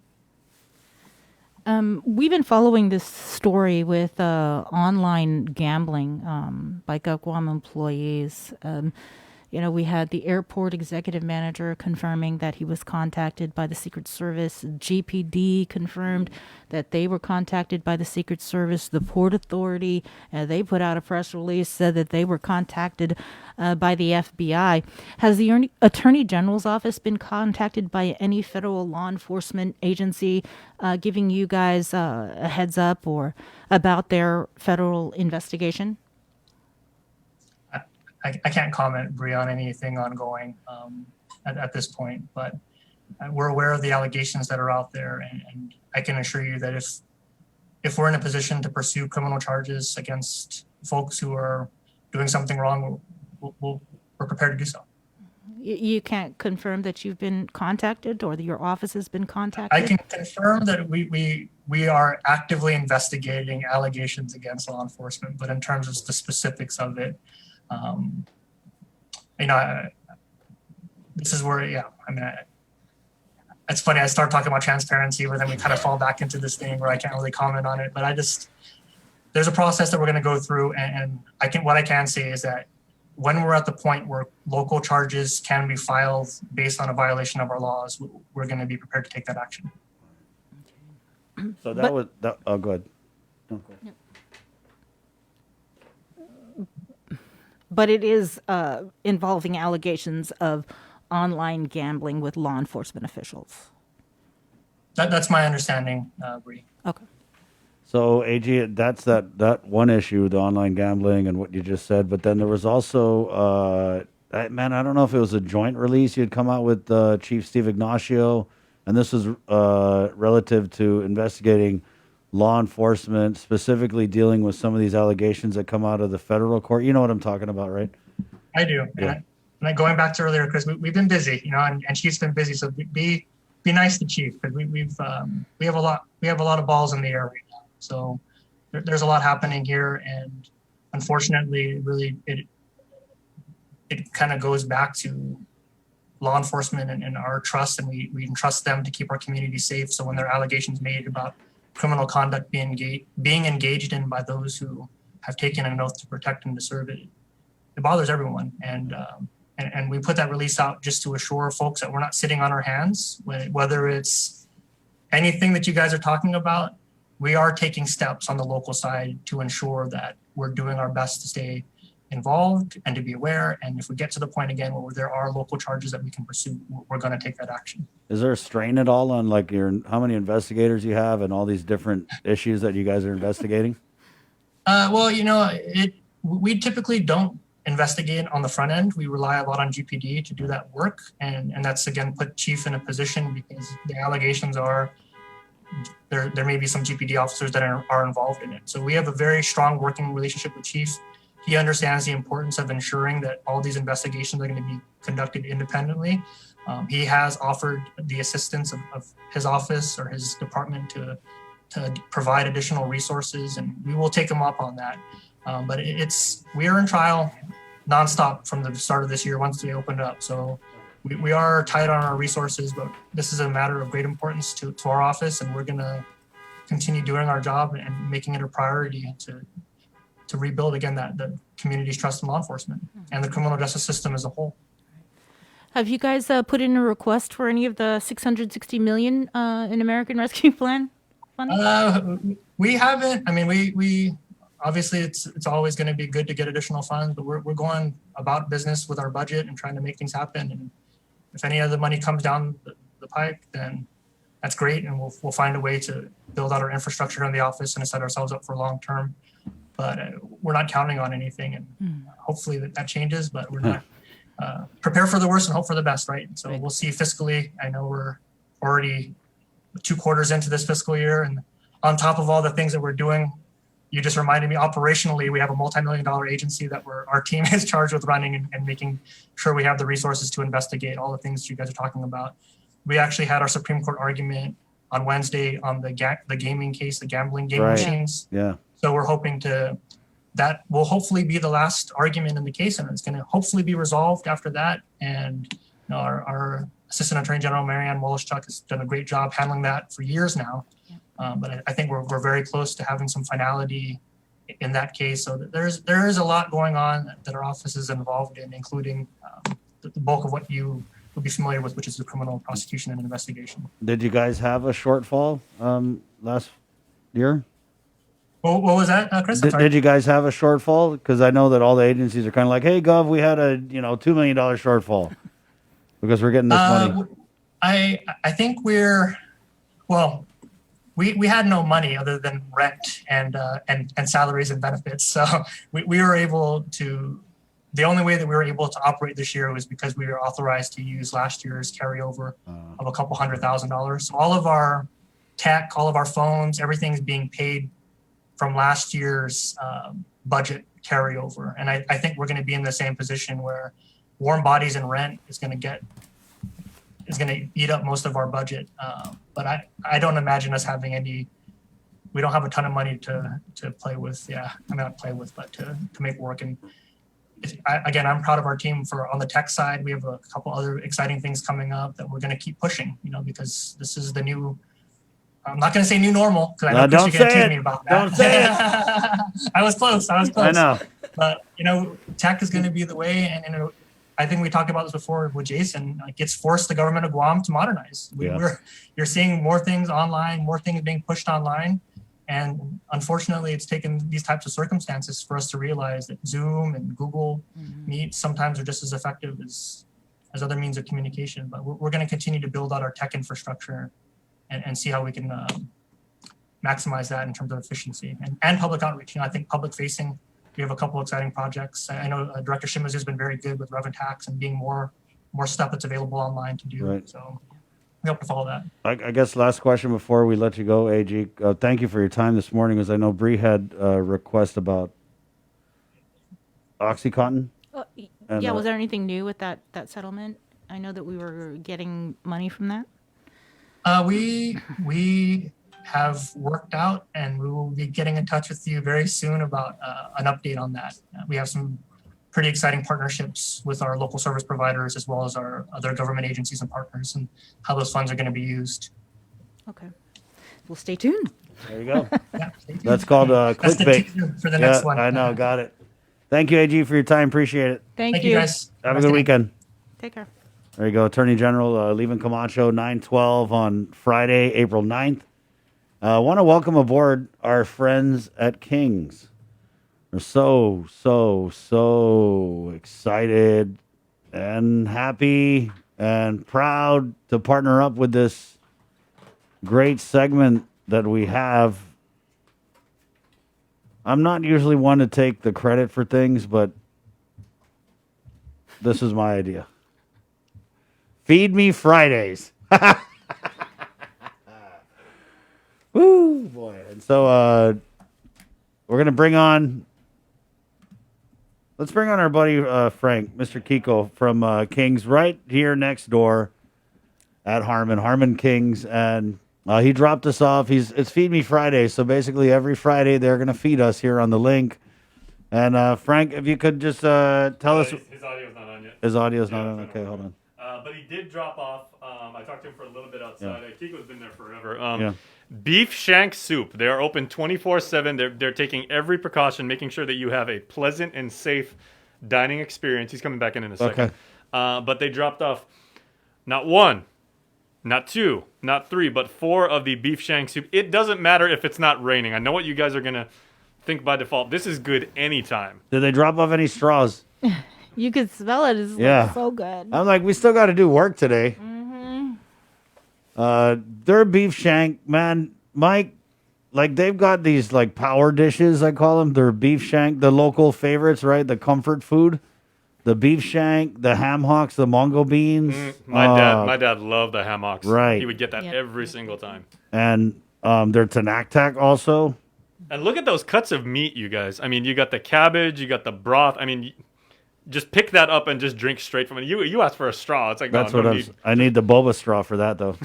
We've been following this story with online gambling by Guam employees. We had the airport executive manager confirming that he was contacted by the Secret Service. GPD confirmed that they were contacted by the Secret Service. The Port Authority, they put out a press release, said that they were contacted by the FBI. Has the Attorney General's office been contacted by any federal law enforcement agency giving you guys a heads up or about their federal investigation? I can't comment, Bree, on anything ongoing at this point, but we're aware of the allegations that are out there, and I can assure you that if we're in a position to pursue criminal charges against folks who are doing something wrong, we're prepared to do so. You can't confirm that you've been contacted or that your office has been contacted? I can confirm that we are actively investigating allegations against law enforcement, but in terms of the specifics of it, this is where, it's funny. I start talking about transparency, but then we kind of fall back into this thing where I can't really comment on it. But there's a process that we're going to go through, and what I can say is that when we're at the point where local charges can be filed based on a violation of our laws, we're going to be prepared to take that action. So go ahead. No, go ahead. But it is involving allegations of online gambling with law enforcement officials. That's my understanding, Bree. Okay. So, AG, that's that one issue, the online gambling and what you just said. But then there was also, I don't know if it was a joint release you had come out with Chief Steve Ignacio, and this was relative to investigating law enforcement, specifically dealing with some of these allegations that come out of the federal court. You know what I'm talking about, right? I do. Yeah. And going back to earlier, because we've been busy, and Chief's been busy. So be nice to Chief, because we have a lot of balls in the air right now. So there's a lot happening here, and unfortunately, really it kind of goes back to law enforcement and our trust, and we entrust them to keep our community safe. So when there are allegations made about criminal conduct being engaged in by those who have taken an oath to protect and to serve it bothers everyone. And we put that release out just to assure folks that we're not sitting on our hands. Whether it's anything that you guys are talking about, we are taking steps on the local side to ensure that we're doing our best to stay involved and to be aware. And if we get to the point again where there are local charges that we can pursue, we're going to take that action. Is there a strain at all on how many investigators you have and all these different issues that you guys are investigating? We typically don't investigate on the front end. We rely a lot on GPD to do that work. And that's, again, put Chief in a position because the allegations are there may be some GPD officers that are involved in it. So we have a very strong working relationship with Chief. he understands the importance of ensuring that all these investigations are going to be conducted independently. He has offered the assistance of his office or his department to provide additional resources, and we will take him up on that. But we are in trial nonstop from the start of this year once we opened up. So we are tight on our resources, but this is a matter of great importance to our office, and we're going to continue doing our job and making it a priority to rebuild again the community's trust in law enforcement and the criminal justice system as a whole. Have you guys put in a request for any of the $660 million in American Rescue Plan funding? We haven't. I mean, we obviously it's always going to be good to get additional funds, but we're going about business with our budget and trying to make things happen. And if any of the money comes down the pike, then that's great, and we'll find a way to build out our infrastructure in the office and set ourselves up for long term. But we're not counting on anything, and hopefully that changes. But we're not prepare for the worst and hope for the best, right? So we'll see fiscally. I know we're already 2 quarters into this fiscal year, and on top of all the things that we're doing, you just reminded me operationally, we have a multi-million-dollar agency that our team is charged with running and making sure we have the resources to investigate all the things you guys are talking about. We actually had our Supreme Court argument on Wednesday on the gaming case, the gambling game machines. Yeah. So we're hoping that will hopefully be the last argument in the case, and it's going to hopefully be resolved after that. And our Assistant Attorney General, Marianne Woloschuk, has done a great job handling that for years now. But I think we're very close to having some finality in that case. So there is a lot going on that our office is involved in, including the bulk of what you would be familiar with, which is the criminal prosecution and investigation. Did you guys have a shortfall last year? What was that, Chris? Did you guys have a shortfall? Because I know that all the agencies are kind of like, "Hey, Gov, we had a $2 million shortfall because we're getting this money." I think we had no money other than rent and salaries and benefits. So we were able to. The only way that we were able to operate this year was because we were authorized to use last year's carryover of a couple $100,000. So all of our tech, all of our phones, everything's being paid from last year's budget carryover. And I think we're going to be in the same position where warm bodies and rent is going to eat up most of our budget. But I don't imagine us having we don't have a ton of money to play with. Yeah, I mean, not play with, but to make work. And again, I'm proud of our team on the tech side. We have a couple other exciting things coming up that we're going to keep pushing, because this is the new, I'm not going to say new normal, because I know don't you're going to say tease it. me about that. Don't say it. I was close. I know. But, tech is going to be the way. And I think we talked about this before with Jason. It's forced the government of Guam to modernize. You're seeing more things online, more things being pushed online. And unfortunately, it's taken these types of circumstances for us to realize that Zoom and Google Meet sometimes are just as effective as other means of communication. But we're going to continue to build out our tech infrastructure and see how we can maximize that in terms of efficiency and public outreach. I think public facing, we have a couple exciting projects. I know Director Shimazu has been very good with RevTax and being more stuff that's available online to do. Right. So we hope to follow that. I guess last question before we let you go, AG. Thank you for your time this morning, as I know Bree had a request about OxyContin. Yeah, was there anything new with that settlement? I know that we were getting money from that. We have worked out, and we will be getting in touch with you very soon about an update on that. We have some pretty exciting partnerships with our local service providers as well as our other government agencies and partners, and how those funds are going to be used. Okay. Well, stay tuned. There you go. Yeah, stay tuned. That's called That's the clickbait. teaser for the next one. I know. Got it. Thank you, AG, for your time. Appreciate it. Thank you guys. Have a good weekend. Take care. There you go. Attorney General Levin Camacho, 9/12 on Friday, April 9th. I want to welcome aboard our friends at King's. We're so excited and happy and proud to partner up with this great segment that we have. I'm not usually one to take the credit for things, but this is my idea. Feed Me Fridays. Woo, boy. And so we're going to bring on Let's bring on our buddy Frank, Mr. Kiko from Kings, right here next door at Harmon Kings, and he dropped us off. It's Feed Me Friday, so basically every Friday they're going to feed us here on the link. And Frank, if you could just tell us. His audio's not on yet. His audio's not on. Okay, hold on. But he did drop off. I talked to him for a little bit outside. Kiko's been there forever. Yeah. Beef shank soup. They are open 24/7. They're taking every precaution, making sure that you have a pleasant and safe dining experience. He's coming back in a second. Okay. But they dropped off not one, not two, not three, but 4 of the beef shank soup. It doesn't matter if it's not raining. I know what you guys are gonna think by default. This is good anytime. Did they drop off any straws? You could smell it. It's Yeah. so good. I'm like, we still got to do work today. Their beef shank, man, Mike, like they've got these like power dishes, I call them. They're beef shank, the local favorites, right? The comfort food. The beef shank, the ham hocks, the mongo beans. My dad loved the ham hocks. Right. He would get that every single time. And their tanak also. And look at those cuts of meat, you guys. I mean, you got the cabbage, you got the broth. I mean, just pick that up and just drink straight from it. You asked for a straw. It's like, That's no, what I need the boba straw for that though.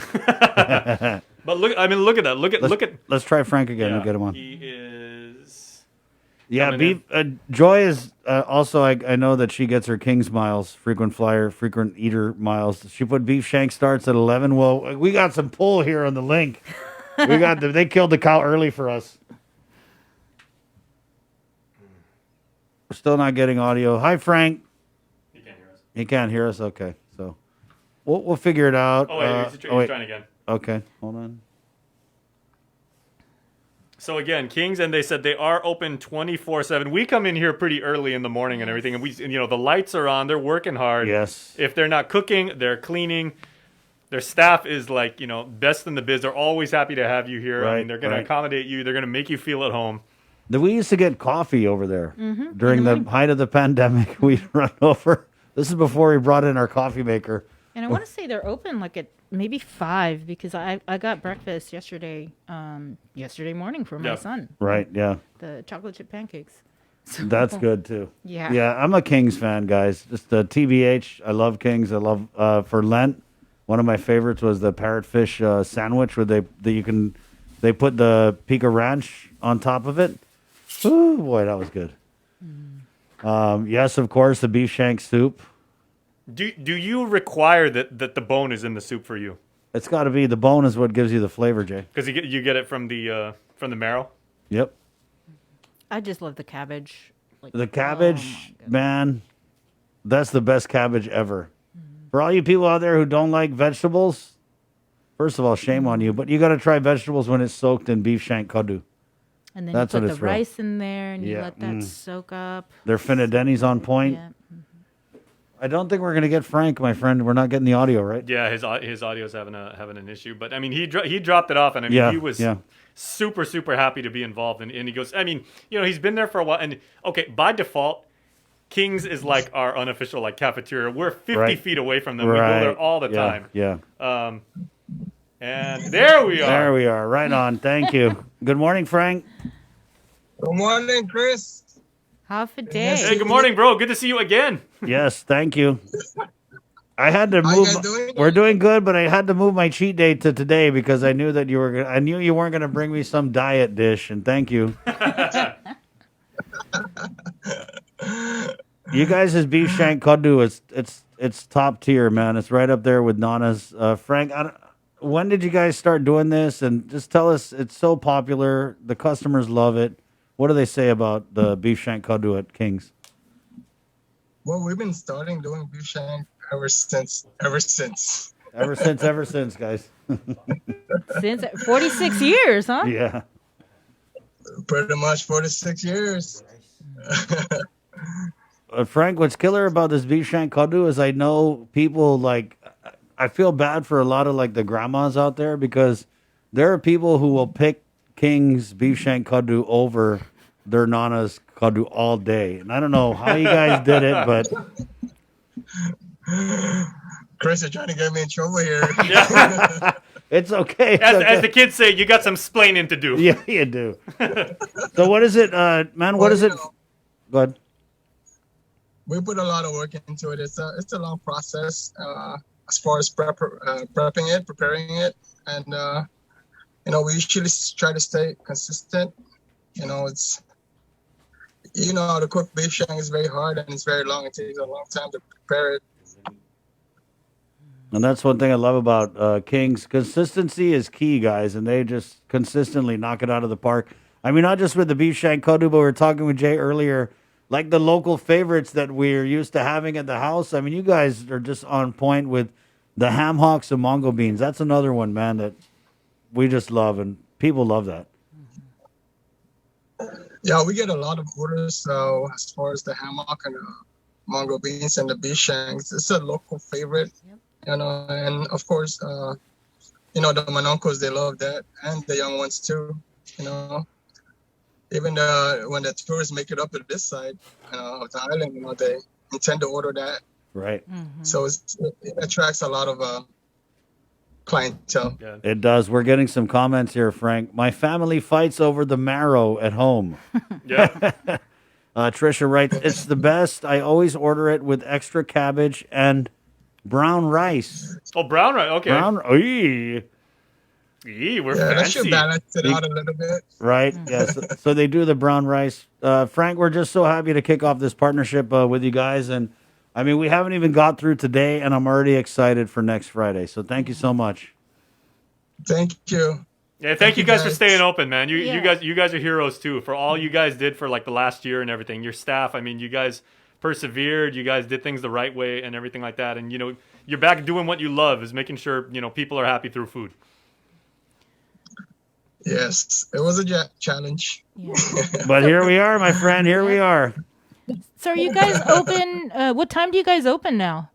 But look at that. Look at. Let's try Frank again. Yeah, We'll get him on. He is. Yeah, coming beef. Joy is also. I know that she gets her King's miles, frequent flyer, frequent eater miles. She put beef shank starts at 11. Well, we got some pull here on the link. They killed the cow early for us. We're still not getting audio. Hi, Frank. He can't hear us. Okay, so we'll figure it out. Oh wait, he's trying again. Okay, hold on. So again, Kings, and they said they are open 24/7. We come in here pretty early in the morning and everything, and the lights are on. They're working hard. Yes. If they're not cooking, they're cleaning. Their staff is like, best in the biz. They're always happy to have you here. I mean, they're going to accommodate you. They're going to make you feel at home. We used to get coffee over there Mhm. during the height of the pandemic. We'd run over. This is before we brought in our coffee maker. And I want to say they're open like at maybe 5 because I got breakfast yesterday morning for my son. Right, yeah. The chocolate chip pancakes. So- That's good too. Yeah. Yeah, I'm a Kings fan, guys. Just the TBH. I love Kings. I love for Lent. One of my favorites was the parrotfish sandwich where they put the pico ranch on top of it. Oh boy, that was good. Yes, of course, the beef shank soup. Do you require that the bone is in the soup for you? It's got to be. The bone is what gives you the flavor, Jay. Because you get it from the marrow. Yep. I just love the cabbage. The cabbage, man, that's the best cabbage ever. For all you people out there who don't like vegetables, first of all, shame on you. But you got to try vegetables when it's soaked in beef shank kaddu. And then That's you what put it's the for. rice in there and you Yeah, let that soak up. Their finadeni's on point. Yeah. I don't think we're gonna get Frank, my friend. We're not getting the audio right. Yeah, his audio's having an issue. But I mean, he dropped it off, and I mean, he was super happy to be involved. And he goes, I mean, he's been there for a while. And okay, by default, Kings is like our unofficial cafeteria. We're 50 feet away from them. We go there all the time. Yeah. And there we are. There we are. Right on. Thank you. Good morning, Frank. Good morning, Chris. Half a day. Hey, good morning, bro. Good to see you again. Yes, thank you. I had to move. We're doing good, but I had to move my cheat day to today because I knew that you were. I knew you weren't going to bring me some diet dish, and thank you. You guys' beef shank kaddu, it's top tier, man. It's right up there with Nana's. Frank, when did you guys start doing this? And just tell us, it's so popular. The customers love it. What do they say about the beef shank kaddu at King's? Well, we've been starting doing beef shank ever since, guys. Since 46 years, huh? Yeah. Pretty much 46 years. Frank, what's killer about this beef shank kaddu is I know people I feel bad for a lot of the grandmas out there because there are people who will pick King's beef shank kaddu over their Nana's kaddu all day. And I don't know how you guys did it, but Chris, you're trying to get me in trouble here. it's okay. As the kids say, you got some splaining to do. Yeah, you do. So what is it, man? What is it? Go ahead. we put a lot of work into it. It's a long process as far as prepping it, preparing it, and we usually try to stay consistent. It's to cook beef shank is very hard and it's very long. It takes a long time to prepare it. And that's one thing I love about Kings. Consistency is key, guys, and they just consistently knock it out of the park. I mean, not just with the beef shank kodu, but we were talking with Jay earlier, like the local favorites that we're used to having at the house. I mean, you guys are just on point with the ham hocks and mongo beans. That's another one, man, that we just love, and people love that. Yeah, we get a lot of orders. So as far as the ham hock and the mongo beans and the beef shanks, it's a local favorite. And of course, the Manoncos, they love that, and the young ones too. Even when the tourists make it up to this side of the island, they intend to order that. Right. Mm-hmm. So it attracts a lot of clientele. Yeah. It does. We're getting some comments here, Frank. My family fights over the marrow at home. Yeah. Trisha writes, it's the best. I always order it with extra cabbage and brown rice. Oh, brown rice. Okay. We're we're that fancy. should balance it out a little bit. Right. Yes. So they do the brown rice. Frank, we're just so happy to kick off this partnership with you guys. And I mean, we haven't even got through today, and I'm already excited for next Friday. So thank you so much. Thank you. Yeah, thank you guys for staying open, man. You guys are heroes too for all you guys did for like the last year and everything. Your staff, I mean, you guys persevered. You guys did things the right way and everything like that. And you're back doing what you love, is making sure people are happy through food. Yes, it was a challenge. Yeah. But here we are, my friend. Here we are. So are you guys open? What time do you guys open now?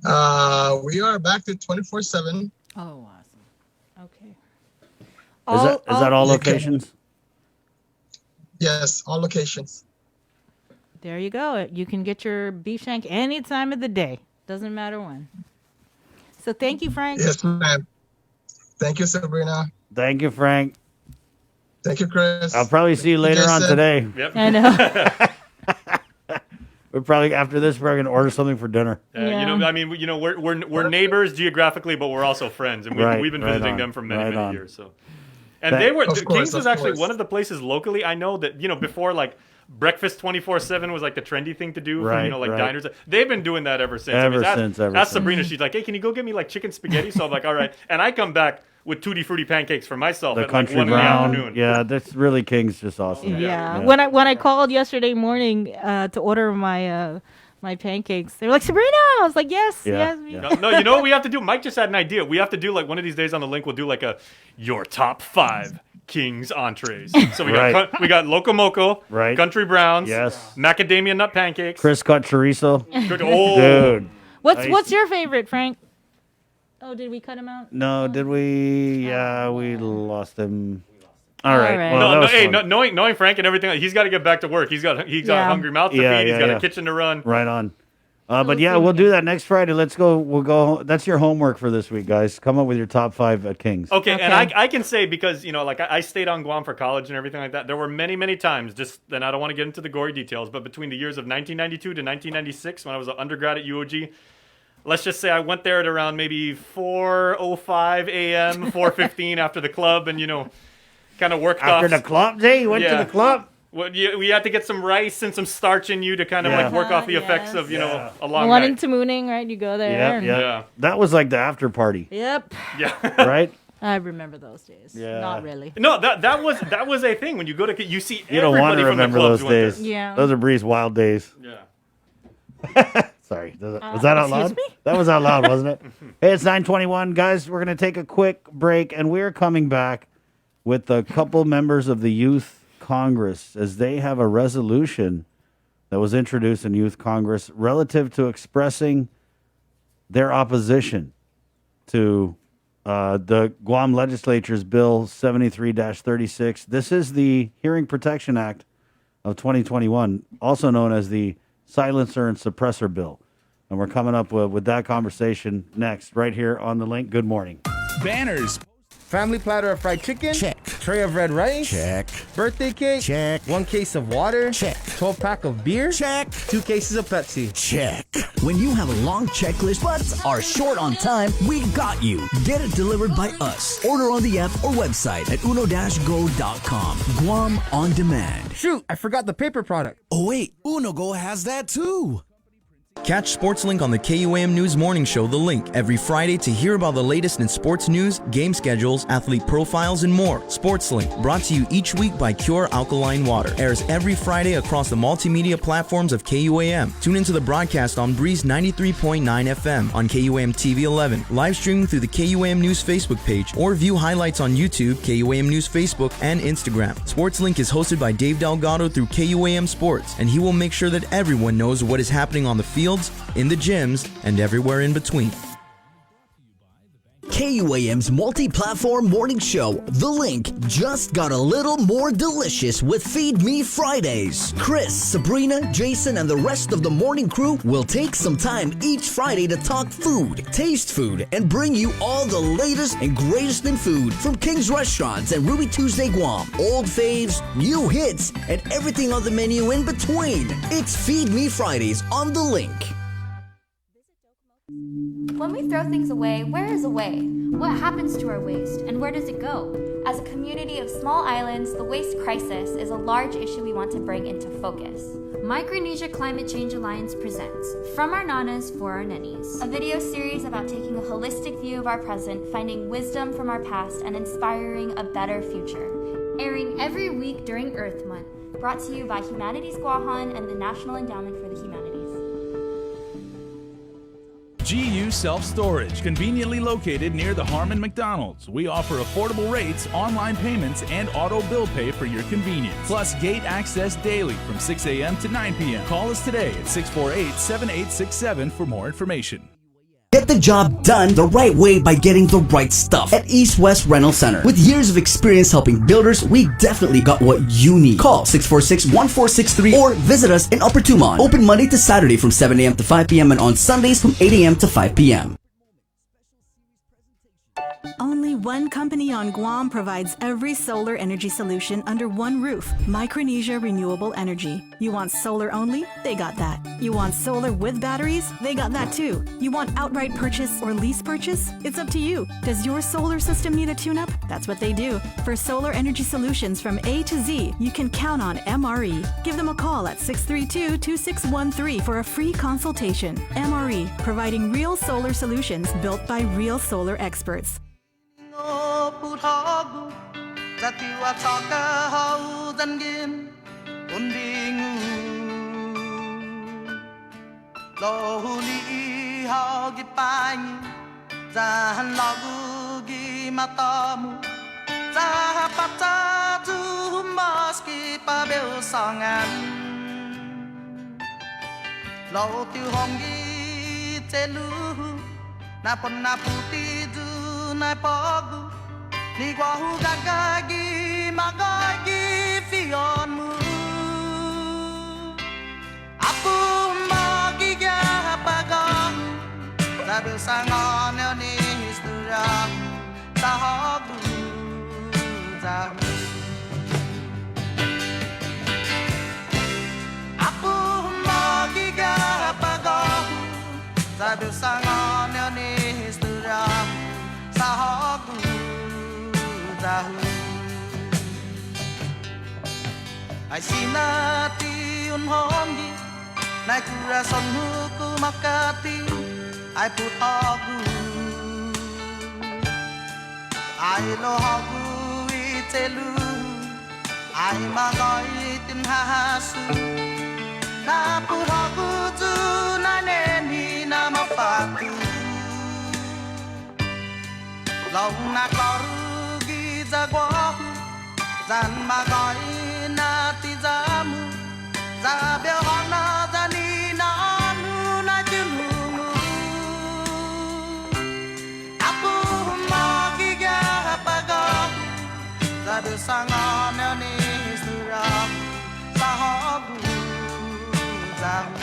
We are back to 24/7. Oh, awesome. Okay. Is that all locations? Yes, all locations. There you go. You can get your beef shank any time of the day. Doesn't matter when. So thank you, Frank. Yes, ma'am. Thank you, Sabrina. Thank you, Frank. Thank you, Chris. I'll probably see you later on today. Yep. I know. We're probably, after this, we're going to order something for dinner. We're neighbors geographically, but we're also friends, and we've been visiting them for many years. So, and Kings was actually one of the places locally I know that before like breakfast 24/7 was like the trendy thing to do for diners. They've been doing that ever since. That's Sabrina. She's like, hey, can you go get me like chicken spaghetti? So I'm like, all right, and I come back with tutti frutti pancakes for myself at country like 1 brown. in the afternoon. Yeah, that's really King's just awesome. Yeah. When I called yesterday morning to order my pancakes, they were like, Sabrina. I was like, yes. No, you know what we have to do? Mike just had an idea. We have to do like one of these days on the link. We'll do like your top 5 King's entrees. So we got Loco Moco, Country Browns, macadamia nut pancakes, Chris cut chorizo. Dude. What's your favorite, Frank? Oh, did we cut him out? No, did we? Yeah, we lost him. All right. Well, knowing Frank and everything, he's got to get back to work. He's got a hungry mouth to feed. He's got a kitchen to run. Right on. But yeah, we'll do that next Friday. Let's go. We'll go. That's your homework for this week, guys. Come up with your top 5 at King's. Okay. And I can say, because like I stayed on Guam for college and everything like that. There were many times. And I don't want to get into the gory details, but between the years of 1992 to 1996, when I was an undergrad at UOG. Let's just say I went there at around maybe 4:05 a.m., 4:15 after the club, and kind of worked after the club. Jay, you went to the club. Well, we had to get some rice and some starch in you to kind of like work off the effects of a long Wanting night. to mooning, right? You go there. Yeah. That was like the after party. Yep. Yeah. Right. I remember those days. Yeah. Not really. No, that was a thing when you go to you see. You don't want to remember those days. Yeah. Those are Bree's wild days. Yeah. Sorry. Was that out loud? Excuse me? That was out loud, wasn't it? Hey, it's 9:21. Guys, we're going to take a quick break, and we're coming back with a couple members of the Youth Congress as they have a resolution that was introduced in Youth Congress relative to expressing their opposition to the Guam Legislature's Bill 73-36. This is the Hearing Protection Act of 2021, also known as the Silencer and Suppressor Bill. And we're coming up with that conversation next, right here on The Link. Good morning. Banners. Family platter of fried chicken? Check. Tray of red rice? Check. Birthday cake? Check. 1 case of water? Check. 12-pack of beer? Check. 2 cases of Pepsi? Check. When you have a long checklist but are short on time, we got you. Get it delivered by us. Order on the app or website at uno-go.com. Guam on demand. Shoot, I forgot the paper product. Oh wait, UnoGo has that too. Catch SportsLink on the KUAM News Morning Show, The Link, every Friday to hear about the latest in sports news, game schedules, athlete profiles, and more. SportsLink, brought to you each week by Cure Alkaline Water, airs every Friday across the multimedia platforms of KUAM. Tune into the broadcast on Breeze 93.9 FM, on KUAM TV 11, live streaming through the KUAM News Facebook page, or view highlights on YouTube, KUAM News Facebook, and Instagram. SportsLink is hosted by Dave Delgado through KUAM Sports, and he will make sure that everyone knows what is happening on the field, in the gyms, and everywhere in between. KUAM's multi-platform morning show, The Link, just got a little more delicious with Feed Me Fridays. Chris, Sabrina, Jason, and the rest of the morning crew will take some time each Friday to talk food, taste food, and bring you all the latest and greatest in food from King's Restaurants and Ruby Tuesday Guam, old faves, new hits, and everything on the menu in between. It's Feed Me Fridays on The Link. When we throw things away, where is away? What happens to our waste, and where does it go? As a community of small islands, the waste crisis is a large issue we want to bring into focus. Micronesia Climate Change Alliance presents From Our Nanas for Our Nennies, a video series about taking a holistic view of our present, finding wisdom from our past, and inspiring a better future. Airing every week during Earth Month, brought to you by Humanities Guahan and the National Endowment for the Humanities. GU Self-Storage, conveniently located near the Harmon McDonald's. We offer affordable rates, online payments, and auto bill pay for your convenience. Plus gate access daily from 6 a.m. to 9 p.m. Call us today at 648-7867 for more information. Get the job done the right way by getting the right stuff at East West Rental Center. With years of experience helping builders, we definitely got what you need. Call 646-1463 or visit us in Upper Tumon. Open Monday to Saturday from 7 a.m. to 5 p.m. and on Sundays from 8 a.m. to 5 p.m. Only one company on Guam provides every solar energy solution under one roof. Micronesia Renewable Energy. You want solar only? They got that. You want solar with batteries? They got that too. You want outright purchase or lease purchase? It's up to you. Does your solar system need a tune-up? That's what they do. For solar energy solutions from A to Z, you can count on MRE. Give them a call at 632-2613 for a free consultation. MRE, providing real solar solutions built by real solar experts. Puthagu Jatiwa Chaka Hau Dangin Undingu Lohuli Hau Gipangi Zahan Lagu Gi Matamu Zahapata Tu Maski Pabel Sangan Lau Tu Hongi Telu Napon Naputi Du Napogu Ni Guahu Gagagi Magagi Fionmu Apu Magi Gapagam Sabil Sangon Ni Histuram Sahabu Zahu Apu Magi Gapagam Sabil Sangon Ni Histuram Sahabu I see nati unhongi na kura sonhuku makati I put hagu I lo hagu itelu I magoi tin hasu na put hagu tu na neni na mafatu long na klaru Zagwahu Zan Magoi Nati Zamu Zabel Hana Zanina Anu Najunu Apu Magi Gapagam Zabel Sangan Ni Suram Sahabu Zamu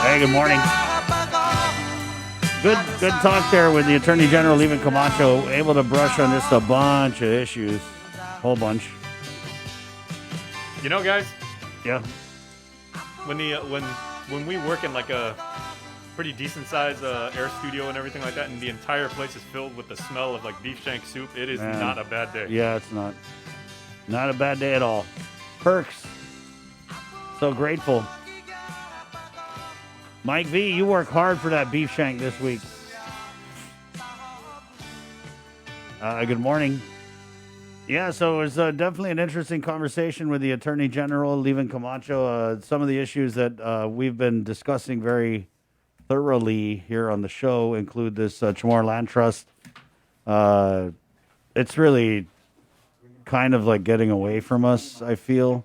Hey, good morning. Good talk there with the Attorney General, Levin Camacho, able to brush on just a bunch of issues. Whole bunch. You know, guys, Yeah. when we work in like a pretty decent size air studio and everything like that, and the entire place is filled with the smell of like beef shank soup, it is Man. not a bad day. Yeah, it's not. Not a bad day at all. Perks. So grateful. Mike V, you work hard for that beef shank this week. Good morning. Yeah, so it was definitely an interesting conversation with the Attorney General, Levin Camacho. Some of the issues that we've been discussing very thoroughly here on the show include this Chamorro Land Trust. It's really kind of like getting away from us, I feel,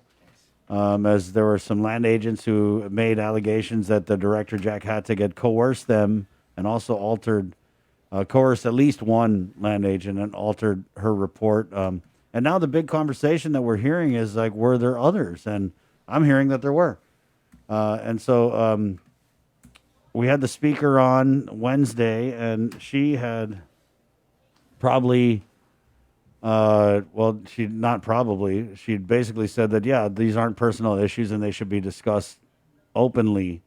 as there were some land agents who made allegations that the director, Jack Hattig, had coerced them and also coerced at least one land agent and altered her report. And now the big conversation that we're hearing is like, were there others? And I'm hearing that there were. And so we had the speaker on Wednesday, and she had probably, she basically said that, yeah, these aren't personal issues and they should be discussed openly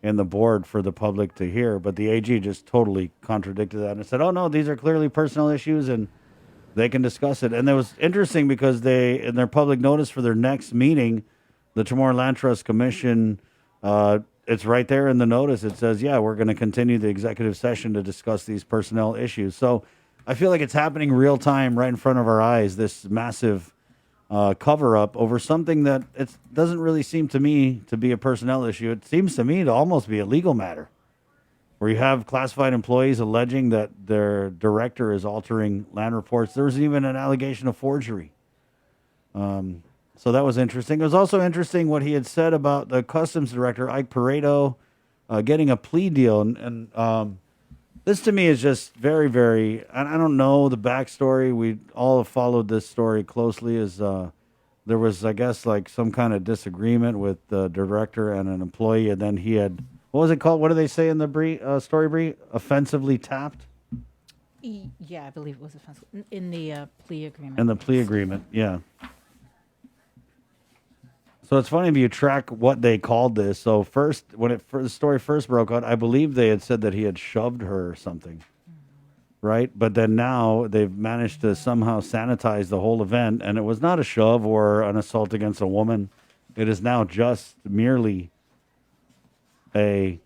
in the board for the public to hear. But the AG just totally contradicted that and said, oh, no, these are clearly personal issues and they can discuss it. And it was interesting because they, in their public notice for their next meeting, the Chamorro Land Trust Commission, it's right there in the notice. It says, yeah, we're going to continue the executive session to discuss these personnel issues. So I feel like it's happening real time right in front of our eyes, this massive cover up over something that it doesn't really seem to me to be a personnel issue. It seems to me to almost be a legal matter, where you have classified employees alleging that their director is altering land reports. There was even an allegation of forgery. So that was interesting. It was also interesting what he had said about the customs director, Ike Pareto, getting a plea deal. And this to me is just very, very, I don't know the backstory. We all have followed this story closely. There was, I guess, like some kind of disagreement with the director and an employee. And then he had, what was it called? What do they say in the story, Bree? Offensively tapped? Yeah, I believe it was offensive in the plea agreement. In the plea agreement, yeah. So it's funny if you track what they called this. So first, when the story first broke out, I believe they had said that he had shoved her or something, right? But then now they've managed to somehow sanitize the whole event, and it was not a shove or an assault against a woman. It is now just merely a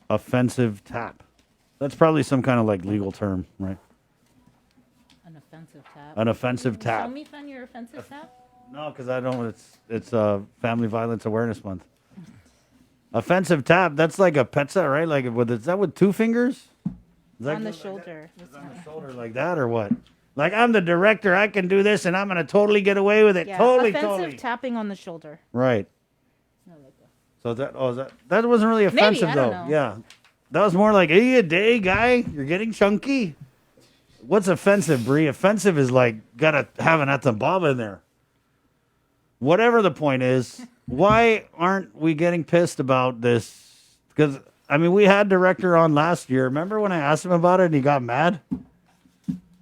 offensive tap. That's probably some kind of like legal term, right? An offensive tap. An offensive tap. Show me, Fan, your offensive tap. No, because I don't. It's Family Violence Awareness Month. Offensive tap. That's like a petza, right? Like is that with two fingers? On the shoulder. On the shoulder like that, or what? Like, I'm the director. I can do this, and I'm gonna totally get away with it. Yeah, totally, offensive totally. tapping on the shoulder. Right. So that wasn't really offensive I though. don't know. Yeah, that was more like, hey, a day guy, you're getting chunky. What's offensive, Bree? Offensive is like gotta have an atambaba in there. Whatever the point is, why aren't we getting pissed about this? Because, I mean, we had director on last year. Remember when I asked him about it and he got mad?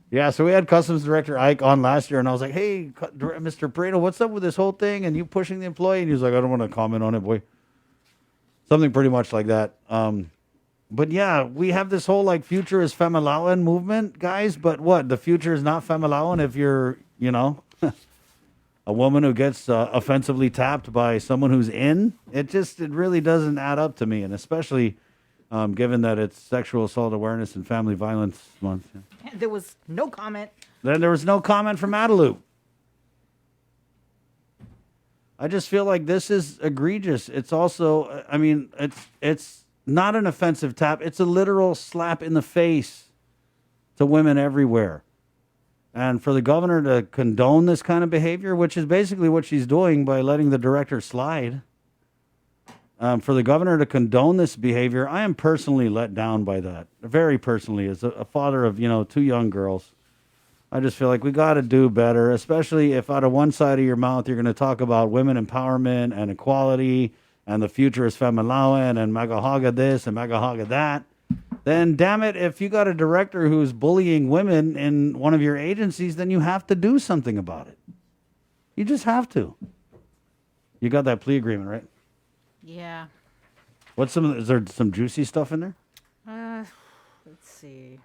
Yeah, so we had customs director Ike on last year, and I was like, hey, Mr. Pareto, what's up with this whole thing and you pushing the employee? And he was like, I don't want to comment on it, boy. Something pretty much like that. But yeah, we have this whole like future is Familauan movement, guys. But what? The future is not Familauan if you're, a woman who gets offensively tapped by someone who's in. It really doesn't add up to me. And especially given that it's Sexual Assault Awareness and Family Violence Month. Yeah. There was no comment. Then there was no comment from Adelup. I just feel like this is egregious. It's also, I mean, it's not an offensive tap. It's a literal slap in the face to women everywhere. And for the governor to condone this kind of behavior, which is basically what she's doing by letting the director slide, for the governor to condone this behavior, I am personally let down by that. Very personally, as a father of, 2 young girls. I just feel like we got to do better, especially if out of one side of your mouth you're going to talk about women empowerment and equality and the future is Familauan and Magahaga this and Magahaga that. then damn it, if you got a director who's bullying women in one of your agencies, then you have to do something about it. You just have to. You got that plea agreement, right? Yeah. Is there some juicy stuff in there? Let's see.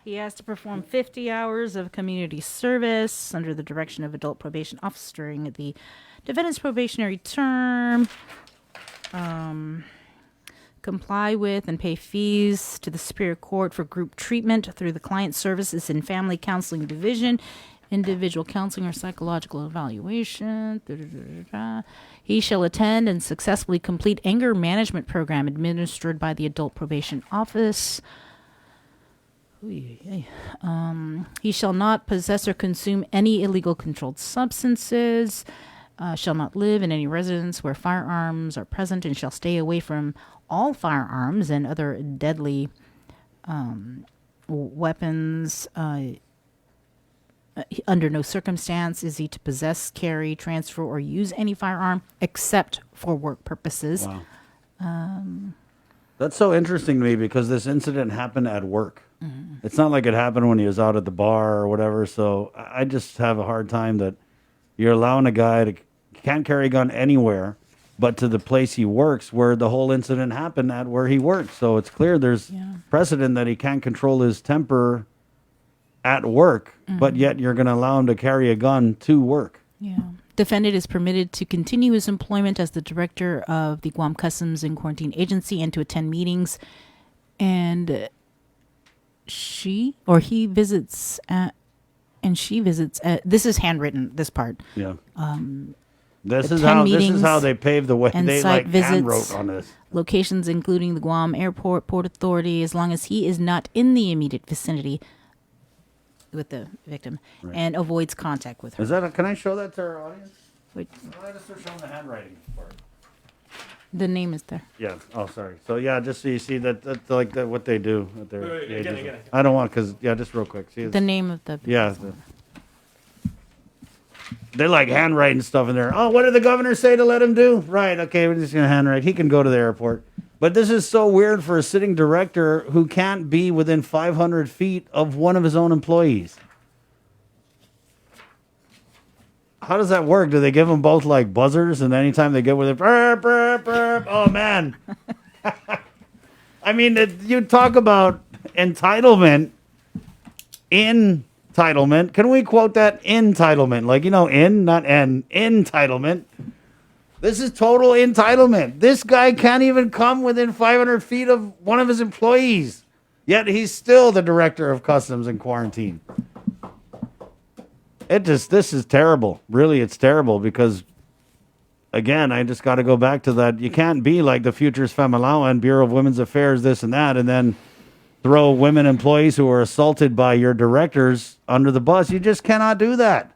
He has to perform 50 hours of community service under the direction of adult probation officer during the defendant's probationary term. Comply with and pay fees to the Superior Court for group treatment through the Client Services and Family Counseling Division, individual counseling or psychological evaluation. He shall attend and successfully complete anger management program administered by the Adult Probation Office. He shall not possess or consume any illegal controlled substances, shall not live in any residence where firearms are present, and shall stay away from all firearms and other deadly weapons. Under no circumstance is he to possess, carry, transfer, or use any firearm except for work purposes. Wow. That's so interesting to me because this incident happened at work. It's not like it happened when he was out at the bar or whatever. So I just have a hard time that you're allowing a guy to can't carry a gun anywhere but to the place he works where the whole incident happened at where he works. So it's clear there's precedent that he can't control his temper at work, but yet you're going to allow him to carry a gun to work. Yeah. Defendant is permitted to continue his employment as the director of the Guam Customs and Quarantine Agency and to attend meetings. And he visits this is handwritten, this part. Yeah. This is how they paved the way. They handwrote on this. Locations including the Guam Airport, Port Authority, as long as he is not in the immediate vicinity with the victim and avoids contact with her. Can I show that to our audience? Wait. I just start showing the handwriting part. The name is there. Yeah. Oh, sorry. So yeah, just so you see that's like what they do at their. Again. I don't want just real quick. See the name of the. Yeah. They like handwriting stuff in there. Oh, what did the governor say to let him do? Right. Okay, we're just gonna handwrite. He can go to the airport. But this is so weird for a sitting director who can't be within 500 feet of one of his own employees. How does that work? Do they give them both like buzzers, and anytime they get with it, burp, burp, burp? Oh man! I mean, you talk about entitlement. Entitlement. Can we quote that? Entitlement, like in, not n. Entitlement. This is total entitlement. This guy can't even come within 500 feet of one of his employees, yet he's still the director of Customs and Quarantine. This is terrible. Really, it's terrible because, again, I just got to go back to that. You can't be like the Futures Famalawan, Bureau of Women's Affairs, this and that, and then throw women employees who are assaulted by your directors under the bus. You just cannot do that.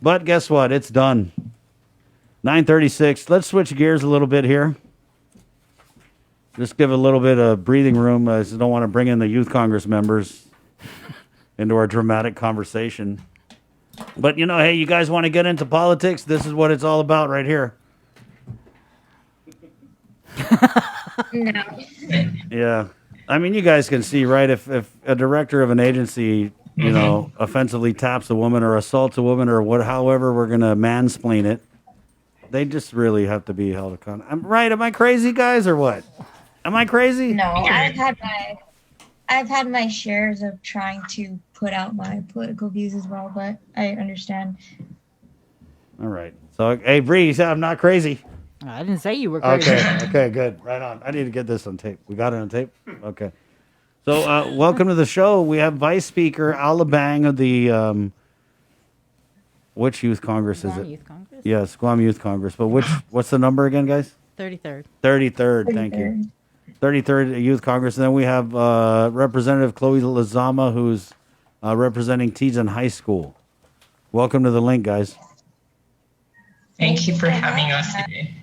But guess what? It's done. 9:36. Let's switch gears a little bit here. Just give a little bit of breathing room. I don't want to bring in the Youth Congress members into our dramatic conversation. But, hey, you guys want to get into politics? This is what it's all about right here. No. Yeah. I mean, you guys can see, right? If a director of an agency, offensively taps a woman or assaults a woman or however we're going to mansplain it, they just really have to be held accountable. I'm right. Am I crazy, guys, or what? Am I crazy? No, I've had my shares of trying to put out my political views as well, but I understand. All right. So, hey, Bree, you said I'm not crazy. I didn't say you were crazy. Okay, good. Right on. I need to get this on tape. We got it on tape? Okay. So, welcome to the show. We have Vice Speaker Al Labang of the, which Youth Congress is it? Youth Congress? Yes, Guam Youth Congress. But what's the number again, guys? 33rd. 33rd, thank you. 33rd Youth Congress. And then we have Representative Chloe Lazama, who's representing Tijan High School. Welcome to the link, guys. Thank you for having us today.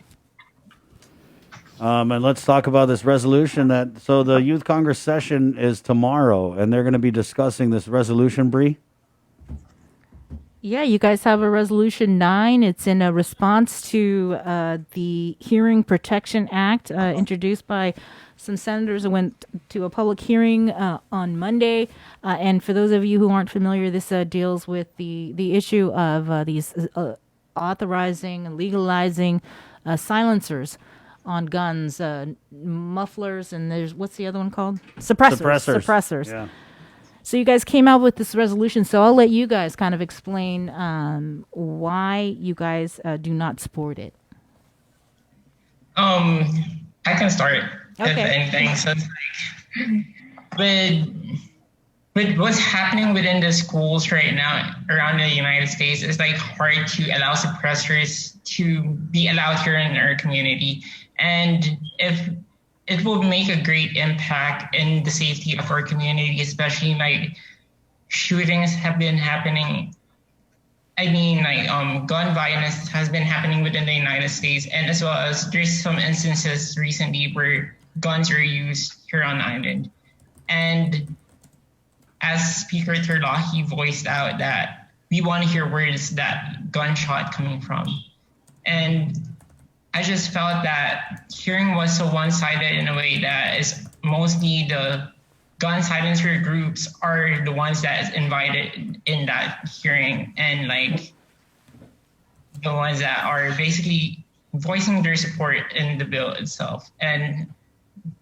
And let's talk about this resolution. So the Youth Congress session is tomorrow, and they're going to be discussing this resolution, Bree? Yeah, you guys have a resolution 9. It's in a response to the Hearing Protection Act introduced by some senators. It went to a public hearing on Monday. And for those of you who aren't familiar, this deals with the issue of these authorizing and legalizing silencers on guns, mufflers, and what's the other one called? Suppressors. Yeah. So you guys came out with this resolution, so I'll let you guys kind of explain why you guys do not support it. I can start if Okay. anything. So it's like with what's happening within the schools right now around the United States, it's like hard to allow suppressors to be allowed here in our community. And if it will make a great impact in the safety of our community, especially like shootings have been happening. I mean, like gun violence has been happening within the United States, and as well as there's some instances recently where guns are used here on the island. And as Speaker Terlahi voiced out that we want to hear where is that gunshot coming from. And I just felt that hearing was so one-sided in a way that is mostly the gun silencer groups are the ones that is invited in that hearing, and like the ones that are basically voicing their support in the bill itself. And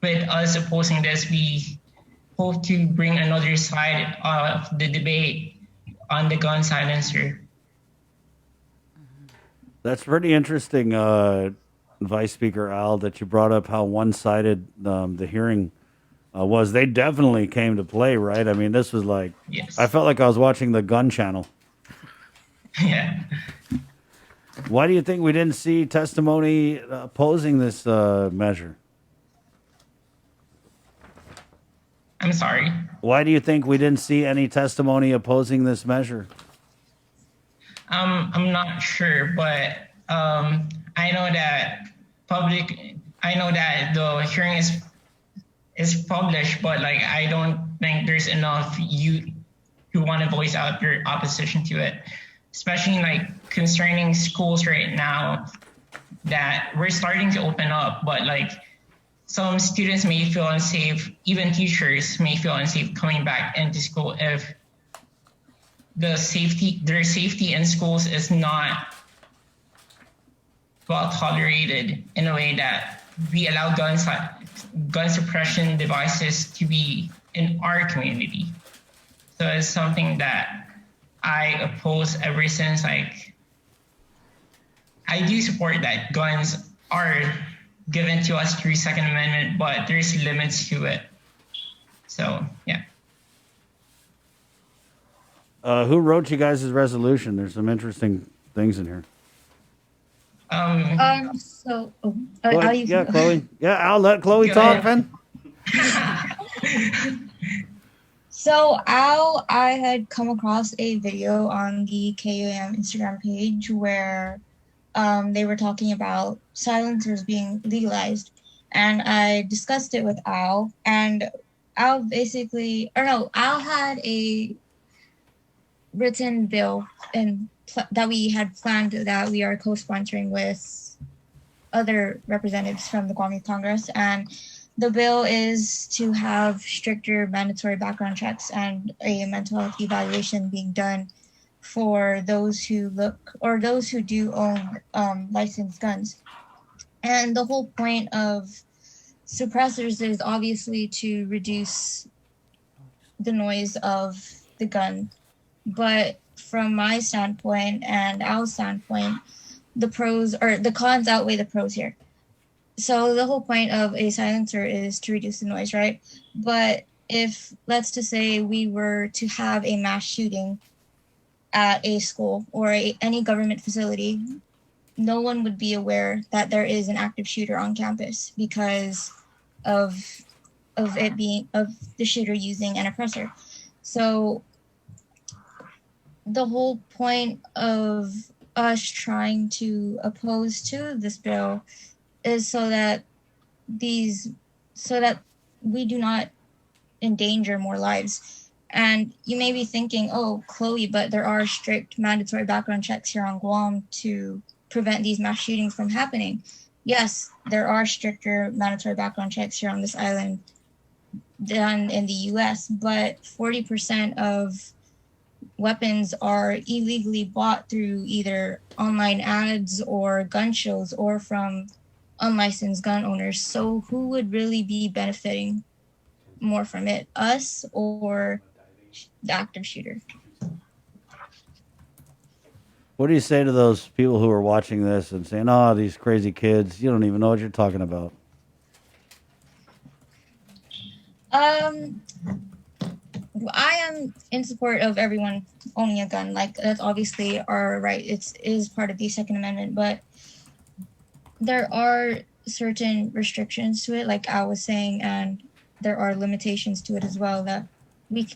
with us opposing this, we hope to bring another side of the debate on the gun silencer. That's pretty interesting, Vice Speaker Al, that you brought up how one-sided the hearing was. They definitely came to play, right? I mean, this was like, yes. I felt like I was watching the Gun Channel. Yeah. Why do you think we didn't see testimony opposing this measure? I'm sorry? Why do you think we didn't see any testimony opposing this measure? I'm not sure, but I know that the hearing is published, but like I don't think there's enough youth who want to voice out their opposition to it, especially like concerning schools right now that we're starting to open up, but like some students may feel unsafe, even teachers may feel unsafe coming back into school if their safety in schools is not well tolerated in a way that we allow gun suppression devices to be in our community. So it's something that I oppose ever since, like, I do support that guns are given to us through Second Amendment, but there's limits to it. So, yeah. Who wrote you guys' resolution? There's some interesting things in here. So, Go ahead. Yeah, Chloe. Yeah, I'll let Chloe talk, man. So, I had come across a video on the KUAM Instagram page where they were talking about silencers being legalized, and I discussed it with Al, and Al had a written bill that we had planned that we are co-sponsoring with other representatives from the Guam Youth Congress, and the bill is to have stricter mandatory background checks and a mental health evaluation being done for those who do own licensed guns. And the whole point of suppressors is obviously to reduce the noise of the gun. But from my standpoint and our standpoint, the cons outweigh the pros here. So the whole point of a silencer is to reduce the noise, right? But if, let's just say, we were to have a mass shooting at a school or any government facility, no one would be aware that there is an active shooter on campus because of the shooter using an oppressor. So the whole point of us trying to oppose to this bill is so that we do not endanger more lives. And you may be thinking, oh, Chloe, but there are strict mandatory background checks here on Guam to prevent these mass shootings from happening. Yes, there are stricter mandatory background checks here on this island than in the US, but 40% of weapons are illegally bought through either online ads or gun shows or from unlicensed gun owners. So who would really be benefiting more from it, us or the active shooter? What do you say to those people who are watching this and saying, "Oh, these crazy kids, you don't even know what you're talking about"? I am in support of everyone owning a gun. Like, that's obviously our right. It is part of the Second Amendment, but there are certain restrictions to it, like I was saying, and there are limitations to it as well, that we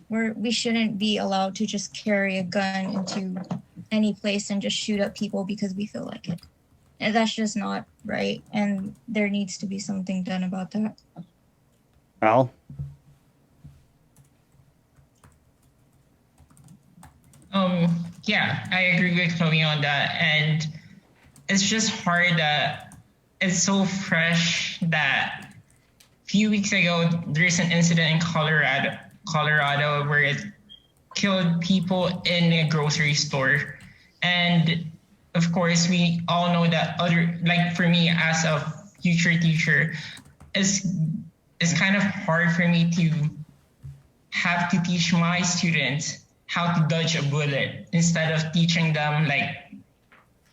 shouldn't be allowed to just carry a gun into any place and just shoot up people because we feel like it. And that's just not right, and there needs to be something done about that. Al? Yeah, I agree with Chloe on that. And it's just hard that it's so fresh that a few weeks ago, there's an incident in Colorado where it killed people in a grocery store. And of course, we all know that for me as a future teacher, it's kind of hard for me to have to teach my students how to dodge a bullet instead of teaching them like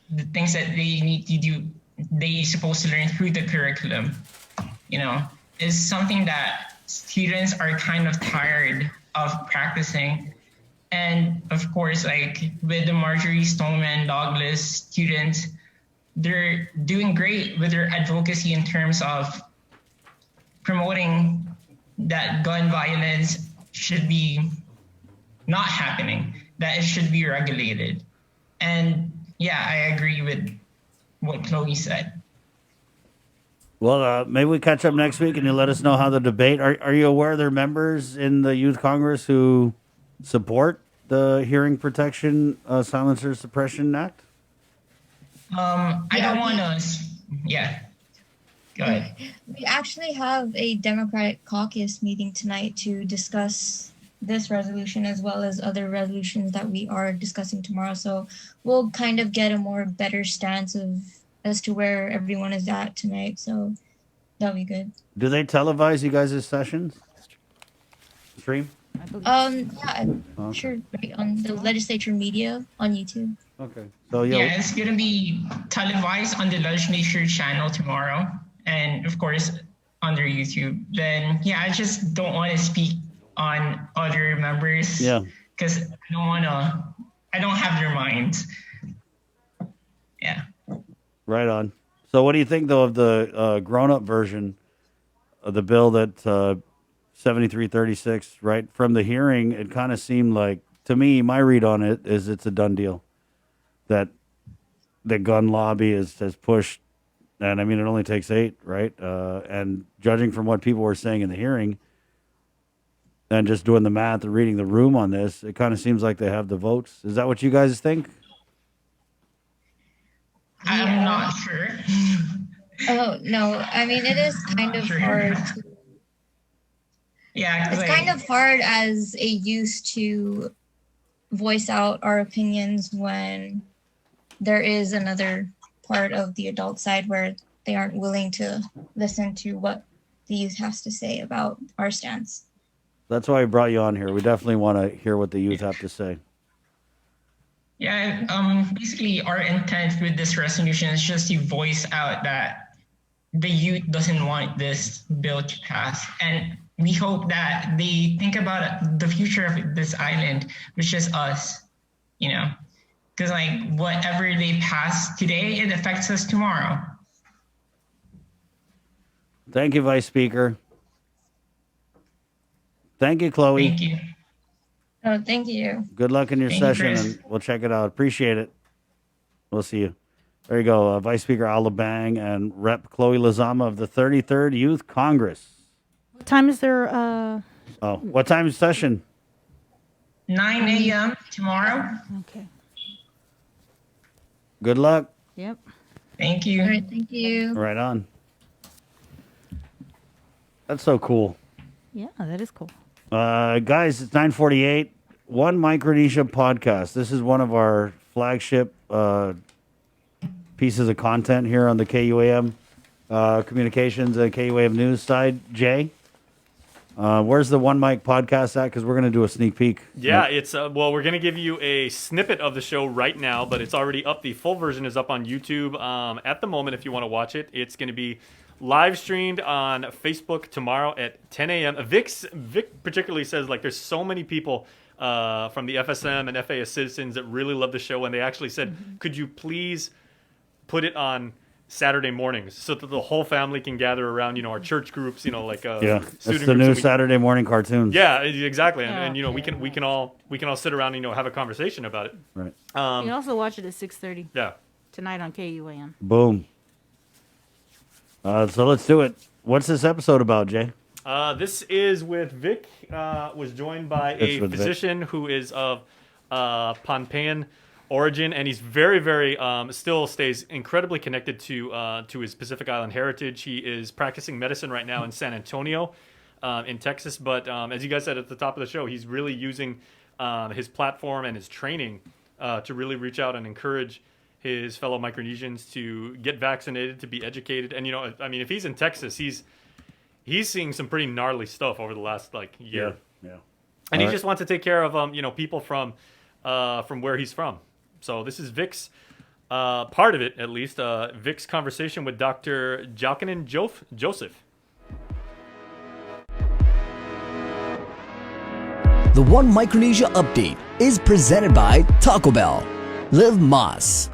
the things that they need to do, they're supposed to learn through the curriculum. You know, it's something that students are kind of tired of practicing. And of course, like with the Marjorie Stoneman Douglas students, they're doing great with their advocacy in terms of promoting that gun violence should be not happening, that it should be regulated. And yeah, I agree with what Chloe said. Well, maybe we catch up next week and you let us know how the debate. Are you aware there are members in the Youth Congress who support the Hearing Protection Silencer Suppression Act? I don't want to. Yeah. Go ahead. We actually have a Democratic caucus meeting tonight to discuss this resolution as well as other resolutions that we are discussing tomorrow. So we'll kind of get a better stance as to where everyone is at tonight. So that'll be good. Do they televise you guys' sessions? Stream? Yeah, Okay. sure. Right, on the legislature media on YouTube. Okay. So yeah, it's gonna be televised on the legislature channel tomorrow, and of course on their YouTube. Then yeah, I just don't want to speak on other members. Yeah. Because I don't have their minds. Yeah. Right on. So what do you think, though, of the grown-up version of the bill that 7336, right? From the hearing, it kind of seemed like, to me, my read on it is it's a done deal. That the gun lobby has pushed, and I mean, it only takes 8, right? And judging from what people were saying in the hearing, and just doing the math and reading the room on this, it kind of seems like they have the votes. Is that what you guys think? I'm not sure. Oh, no. I mean, it is kind of hard. Yeah. It's kind of hard as a youth to voice out our opinions when there is another part of the adult side where they aren't willing to listen to what the youth has to say about our stance. That's why I brought you on here. We definitely want to hear what the youth have to say. Yeah, basically our intent with this resolution is just to voice out that the youth doesn't want this bill to pass. And we hope that they think about the future of this island, which is us, you know, because like whatever they pass today, it affects us tomorrow. Thank you, Vice Speaker. Thank you, Chloe. Thank you. Oh, thank you. Good luck in your Thank you, session, Chris. and we'll check it out. Appreciate it. We'll see you. There you go, Vice Speaker Alabang and Rep. Chloe Lizama of the 33rd Youth Congress. What time is their what time is session? 9 a.m. tomorrow. Okay. Good luck. Yep. Thank you. All right, thank you. Right on. That's so cool. Yeah, that is cool. Guys, it's 9:48. One Micronesia podcast. This is one of our flagship pieces of content here on the KUAM communications and KUAM news side. Jay, where's the One Mic podcast at? Because we're going to do a sneak peek. Yeah, it's well, we're going to give you a snippet of the show right now, but it's already up. The full version is up on YouTube at the moment. If you want to watch it, it's going to be live streamed on Facebook tomorrow at 10 a.m. Vic particularly says, like, there's so many people from the FSM and FAS citizens that really love the show, and they actually said, could you please put it on Saturday mornings so that the whole family can gather around, our church groups, like it's the new Saturday morning cartoons. Yeah, exactly. And we can all sit around and have a conversation about it. Right. You can also watch it at 6:30. Yeah. Tonight on KUAM. Boom. So let's do it. What's this episode about, Jay? This is with Vic. Was joined by a physician who is of Pohnpeian origin, and he's very, very still stays incredibly connected to his Pacific Island heritage. He is practicing medicine right now in San Antonio, in Texas. But as you guys said at the top of the show, he's really using his platform and his training to really reach out and encourage his fellow Micronesians to get vaccinated, to be educated. And if he's in Texas, he's seeing some pretty gnarly stuff over the last year. Yeah. And he just wants to take care of people from where he's from. So this is Vic's part of it, at least. Vic's conversation with Dr. Jalkanen Joseph. The One Micronesia update is presented by Taco Bell. Live Mas.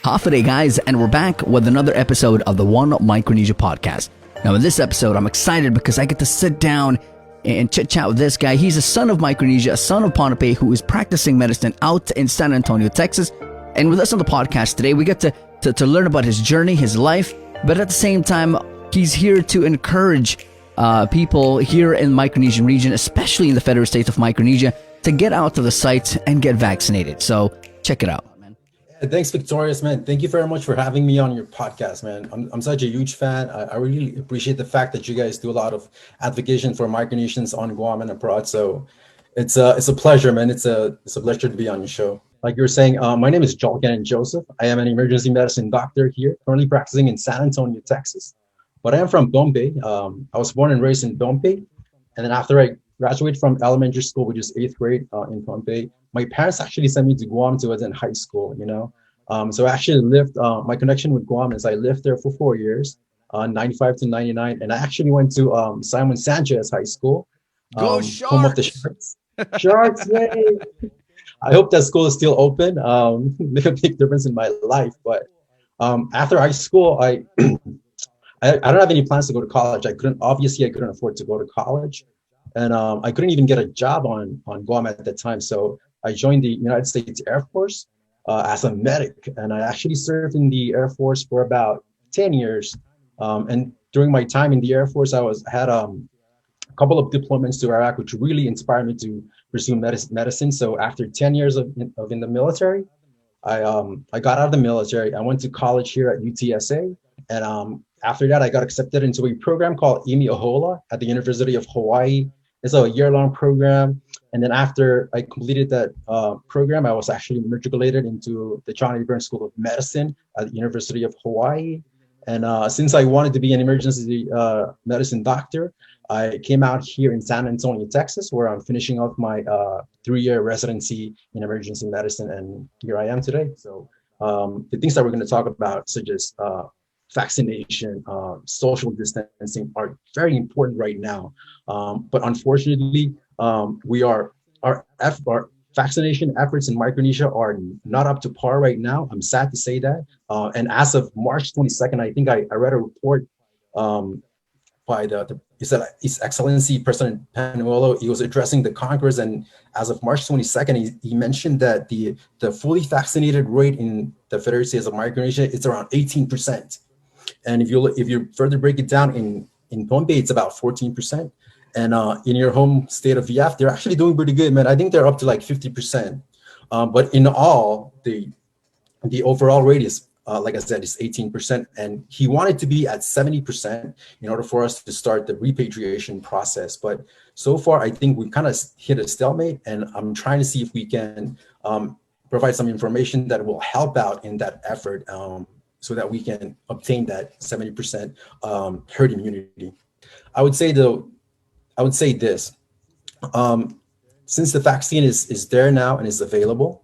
Half a day, guys, and we're back with another episode of the One Micronesia podcast. Now, in this episode, I'm excited because I get to sit down and chit-chat with this guy. He's a son of Micronesia, a son of Pohnpei, who is practicing medicine out in San Antonio, Texas. And with us on the podcast today, we get to learn about his journey, his life, but at the same time, he's here to encourage people here in the Micronesian region, especially in the federal state of Micronesia, to get out to the site and get vaccinated. So check it out. Thanks, Victorious, man. Thank you very much for having me on your podcast, man. I'm such a huge fan. I really appreciate the fact that you guys do a lot of advocacy for Micronesians on Guam and abroad. So it's a pleasure, man. It's a pleasure to be on your show. Like you were saying, my name is Jalkanen Joseph. I am an emergency medicine doctor here, currently practicing in San Antonio, Texas. But I am from Pohnpei. I was born and raised in Pohnpei. And then after I graduated from elementary school, which is 8th grade in Pohnpei, my parents actually sent me to Guam to attend high school, So I actually lived, my connection with Guam is I lived there for 4 years, 95 to 99. And I actually went to Simon Sanchez High School. Go Sharks! Home of the Sharks. Sharks, yay! I hope that school is still open. Make a big difference in my life. But after high school, I don't have any plans to go to college. I couldn't afford to go to college. And I couldn't even get a job on Guam at that time. So I joined the United States Air Force as a medic. And I actually served in the Air Force for about 10 years. And during my time in the Air Force, I had a couple of deployments to Iraq, which really inspired me to pursue medicine. So after 10 years of in the military, I got out of the military. I went to college here at UTSA. And after that, I got accepted into a program called Imi Ahola at the University of Hawaii. It's a year-long program. And then after I completed that program, I was actually matriculated into the John A. Burns School of Medicine at the University of Hawaii. And since I wanted to be an emergency medicine doctor, I came out here in San Antonio, Texas, where I'm finishing off my 3-year residency in emergency medicine. And here I am today. So the things that we're going to talk about, such as vaccination, social distancing, are very important right now. But unfortunately, our vaccination efforts in Micronesia are not up to par right now. I'm sad to say that. And as of March 22nd, I think I read a report by His Excellency President Panuolo. He was addressing the Congress, and as of March 22nd, he mentioned that the fully vaccinated rate in the Federal States of Micronesia is around 18%. And if you further break it down in Pohnpei, it's about 14%. And in your home state of VF, they're actually doing pretty good, man. I think they're up to like 50%. But in all, the overall rate is, like I said, is 18%. And he wanted to be at 70% in order for us to start the repatriation process. But so far, I think we kind of hit a stalemate. And I'm trying to see if we can provide some information that will help out in that effort so that we can obtain that 70% herd immunity. I would say this, since the vaccine is there now and is available,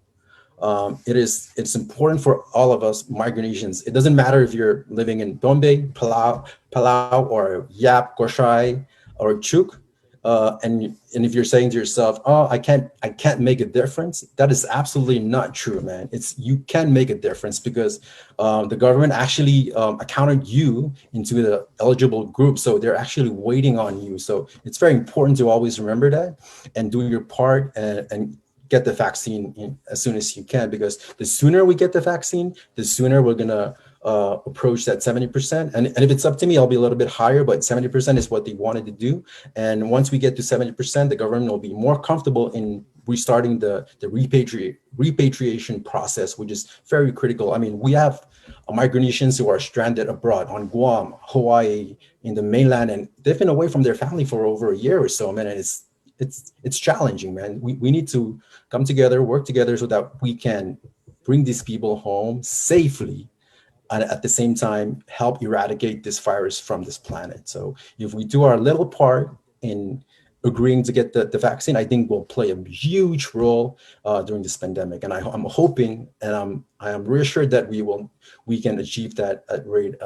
it's important for all of us Micronesians. It doesn't matter if you're living in Dombe, Palau, or Yap, Goshai, or Chuk, and if you're saying to yourself, "Oh, I can't make a difference," that is absolutely not true, man. You can make a difference because the government actually accounted you into the eligible group, so they're actually waiting on you. So it's very important to always remember that and do your part and get the vaccine in as soon as you can, because the sooner we get the vaccine, the sooner we're gonna approach that 70%. And if it's up to me, I'll be a little bit higher, but 70% is what they wanted to do. And once we get to 70%, the government will be more comfortable in restarting the repatriation process, which is very critical. I mean, we have Micronesians who are stranded abroad on Guam, Hawaii, in the mainland, and they've been away from their family for over a year or so, man. And it's challenging, man. We need to come together, work together so that we can bring these people home safely and at the same time help eradicate this virus from this planet. So if we do our little part in agreeing to get the vaccine, I think will play a huge role during this pandemic. And I'm hoping and I am reassured that we can achieve that at rate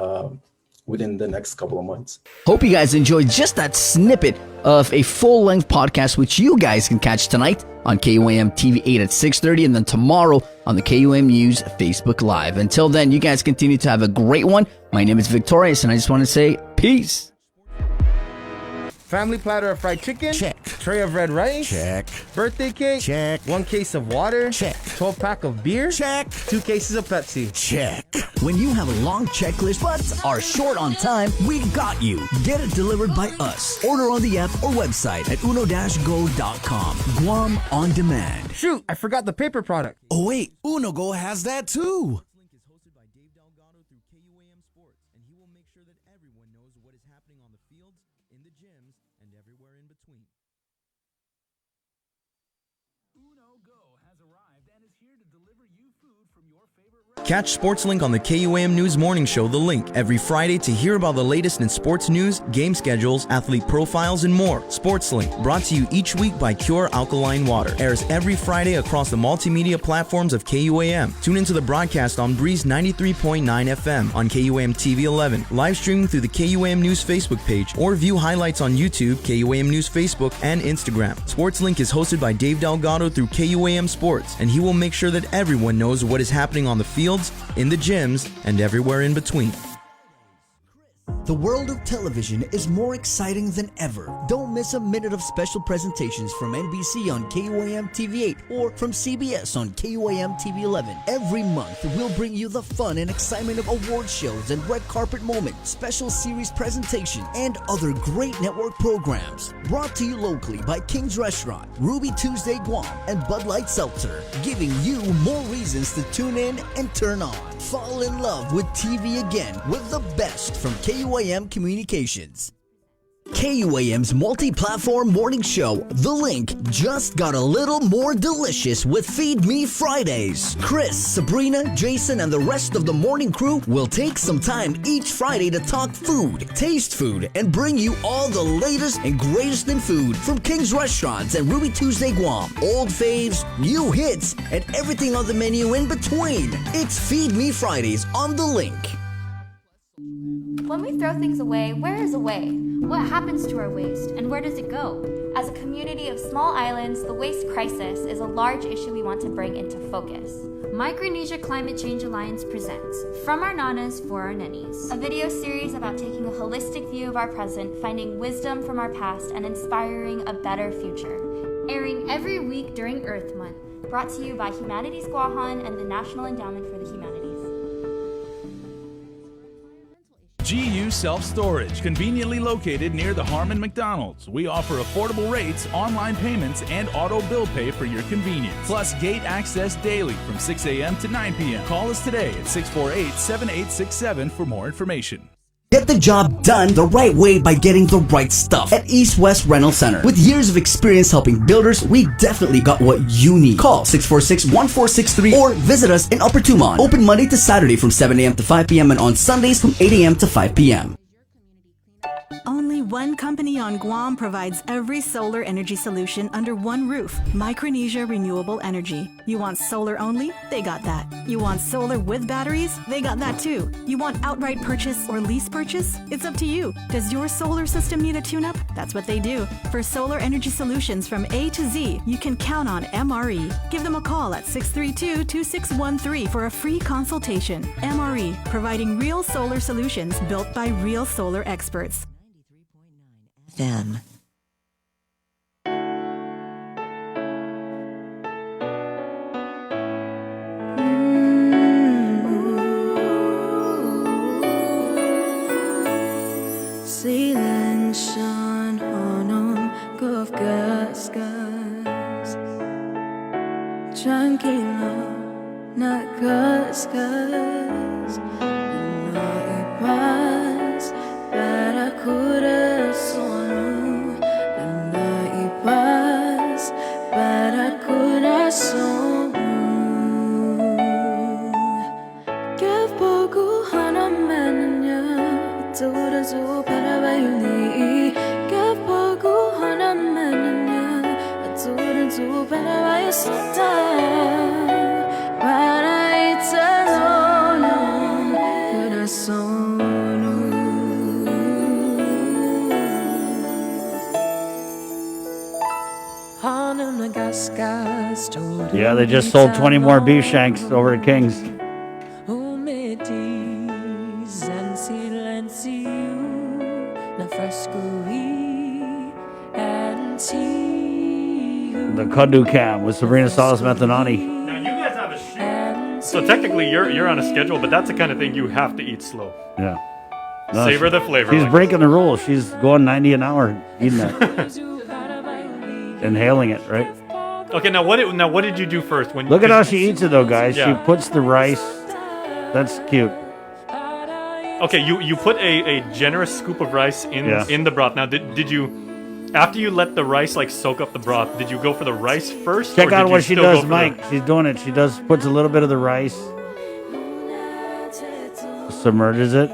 within the next couple of months. Hope you guys enjoyed just that snippet of a full-length podcast, which you guys can catch tonight on KUAM TV 8 at 6:30, and then tomorrow on the KUAM News Facebook Live. Until then, you guys continue to have a great one. My name is Victorious, and I just want to say peace. Family platter of fried chicken? Check. Tray of red rice? Check. Birthday cake? Check. 1 case of water? Check. 12-pack of beer? Check. 2 cases of Pepsi? Check. When you have a long checklist but are short on time, we got you. Get it delivered by us. Order on the app or website at uno-go.com. Guam On Demand. Shoot, I forgot the paper product. Oh wait, UnoGo has that too. Catch SportsLink on the KUAM News Morning Show, The Link, every Friday to hear about the latest in sports news, game schedules, athlete profiles, and more. SportsLink, brought to you each week by Cure Alkaline Water, airs every Friday across the multimedia platforms of KUAM. Tune into the broadcast on Breeze 93.9 FM on KUAM TV 11, live streaming through the KUAM News Facebook page, or view highlights on YouTube, KUAM News Facebook, and Instagram. SportsLink is hosted by Dave Delgado through KUAM Sports, and he will make sure that everyone knows what is happening on the field, in the gyms, and everywhere in between. The world of television is more exciting than ever. Don't miss a minute of special presentations from NBC on KUAM TV 8 or from CBS on KUAM TV 11. Every month, we'll bring you the fun and excitement of award shows and red carpet moments, special series presentations, and other great network programs. Brought to you locally by King's Restaurant, Ruby Tuesday Guam, and Bud Light Seltzer, giving you more reasons to tune in and turn on. Fall in love with TV again with the best from KUAM Communications. KUAM's multi-platform morning show, The Link, just got a little more delicious with Feed Me Fridays. Chris, Sabrina, Jason, and the rest of the morning crew will take some time each Friday to talk food, taste food, and bring you all the latest and greatest in food from King's Restaurants and Ruby Tuesday Guam, old faves, new hits, and everything on the menu in between. It's Feed Me Fridays on The Link. When we throw things away, where is away? What happens to our waste, and where does it go? As a community of small islands, the waste crisis is a large issue we want to bring into focus. Micronesia Climate Change Alliance presents From Our Nanas for Our Nennies, a video series about taking a holistic view of our present, finding wisdom from our past, and inspiring a better future. Airing every week during Earth Month, brought to you by Humanities Guahan and the National Endowment for the Humanities. GU Self Storage, conveniently located near the Harmon McDonald's. We offer affordable rates, online payments, and auto bill pay for your convenience. Plus gate access daily from 6 a.m. to 9 p.m. Call us today at 648-7867 for more information. Get the job done the right way by getting the right stuff at East West Rental Center. With years of experience helping builders, we definitely got what you need. Call 646-1463 or visit us in Upper Tumon. Open Monday to Saturday from 7 a.m. to 5 p.m. and on Sundays from 8 a.m. to 5 p.m. Only one company on Guam provides every solar energy solution under one roof. Micronesia Renewable Energy. You want solar only? They got that. You want solar with batteries? They got that too. You want outright purchase or lease purchase? It's up to you. Does your solar system need a tune-up? That's what they do. For solar energy solutions from A to Z, you can count on MRE. Give them a call at 632-2613 for a free consultation. MRE, providing real solar solutions built by real solar experts. Them. Silensian honom gov gas gas Tranquilo na gas gas No ipaz para corazón Na ipaz para corazón Que poco hanaman niya Tura zo para bayuni Que poco hanaman niya Tura zo para bayusita Para italo ng corazón Yeah, they just sold 20 more beef shanks over at King's. The Kudu Cam with Sabrina Salas Methanani. Now you guys have a shoot. So technically you're on a schedule, but that's the kind of thing you have to eat slow. Yeah. Savor the flavor. She's breaking the rules. She's going 90 an hour eating that. Inhaling it, right? Okay, now what did you do first? When Look at how she eats it, though, guys. Yeah. She puts the rice. That's cute. Okay, you put a generous scoop of rice in the broth. Now, did you, after you let the rice like soak up the broth, did you go for the rice first? Check or out did what you she still does, go for Mike. She's doing it. She puts a little bit of the rice, submerges it.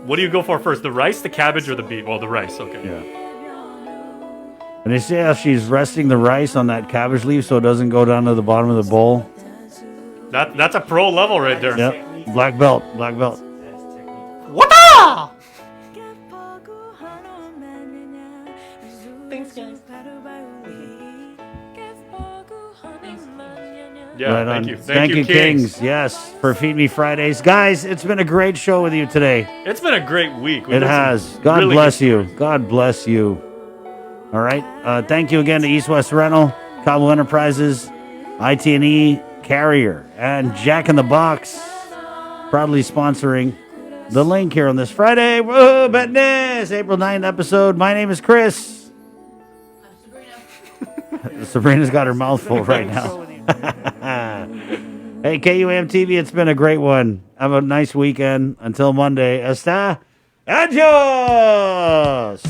What do you go for first? The rice, the cabbage, or the beef? Well, the rice. Okay. Yeah. And you see how she's resting the rice on that cabbage leaf so it doesn't go down to the bottom of the bowl? That's a pro level right there. Yep. Black belt. What? Thanks, guys. Yeah, Right thank on. you. Thank you, Kings. Yes, for Feed Me Fridays. Guys, it's been a great show with you today. It's been a great week. It has. God really bless you. God bless you. All right. Thank you again to East West Rental, Cabo Enterprises, IT&E, Carrier, and Jack in the Box, proudly sponsoring the link here on this Friday. Whoa, Betness, April 9th episode. My name is Chris. Sabrina's got her mouth full right now. Hey, KUAM TV, it's been a great one. Have a nice weekend. Until Monday. Hasta. Adios.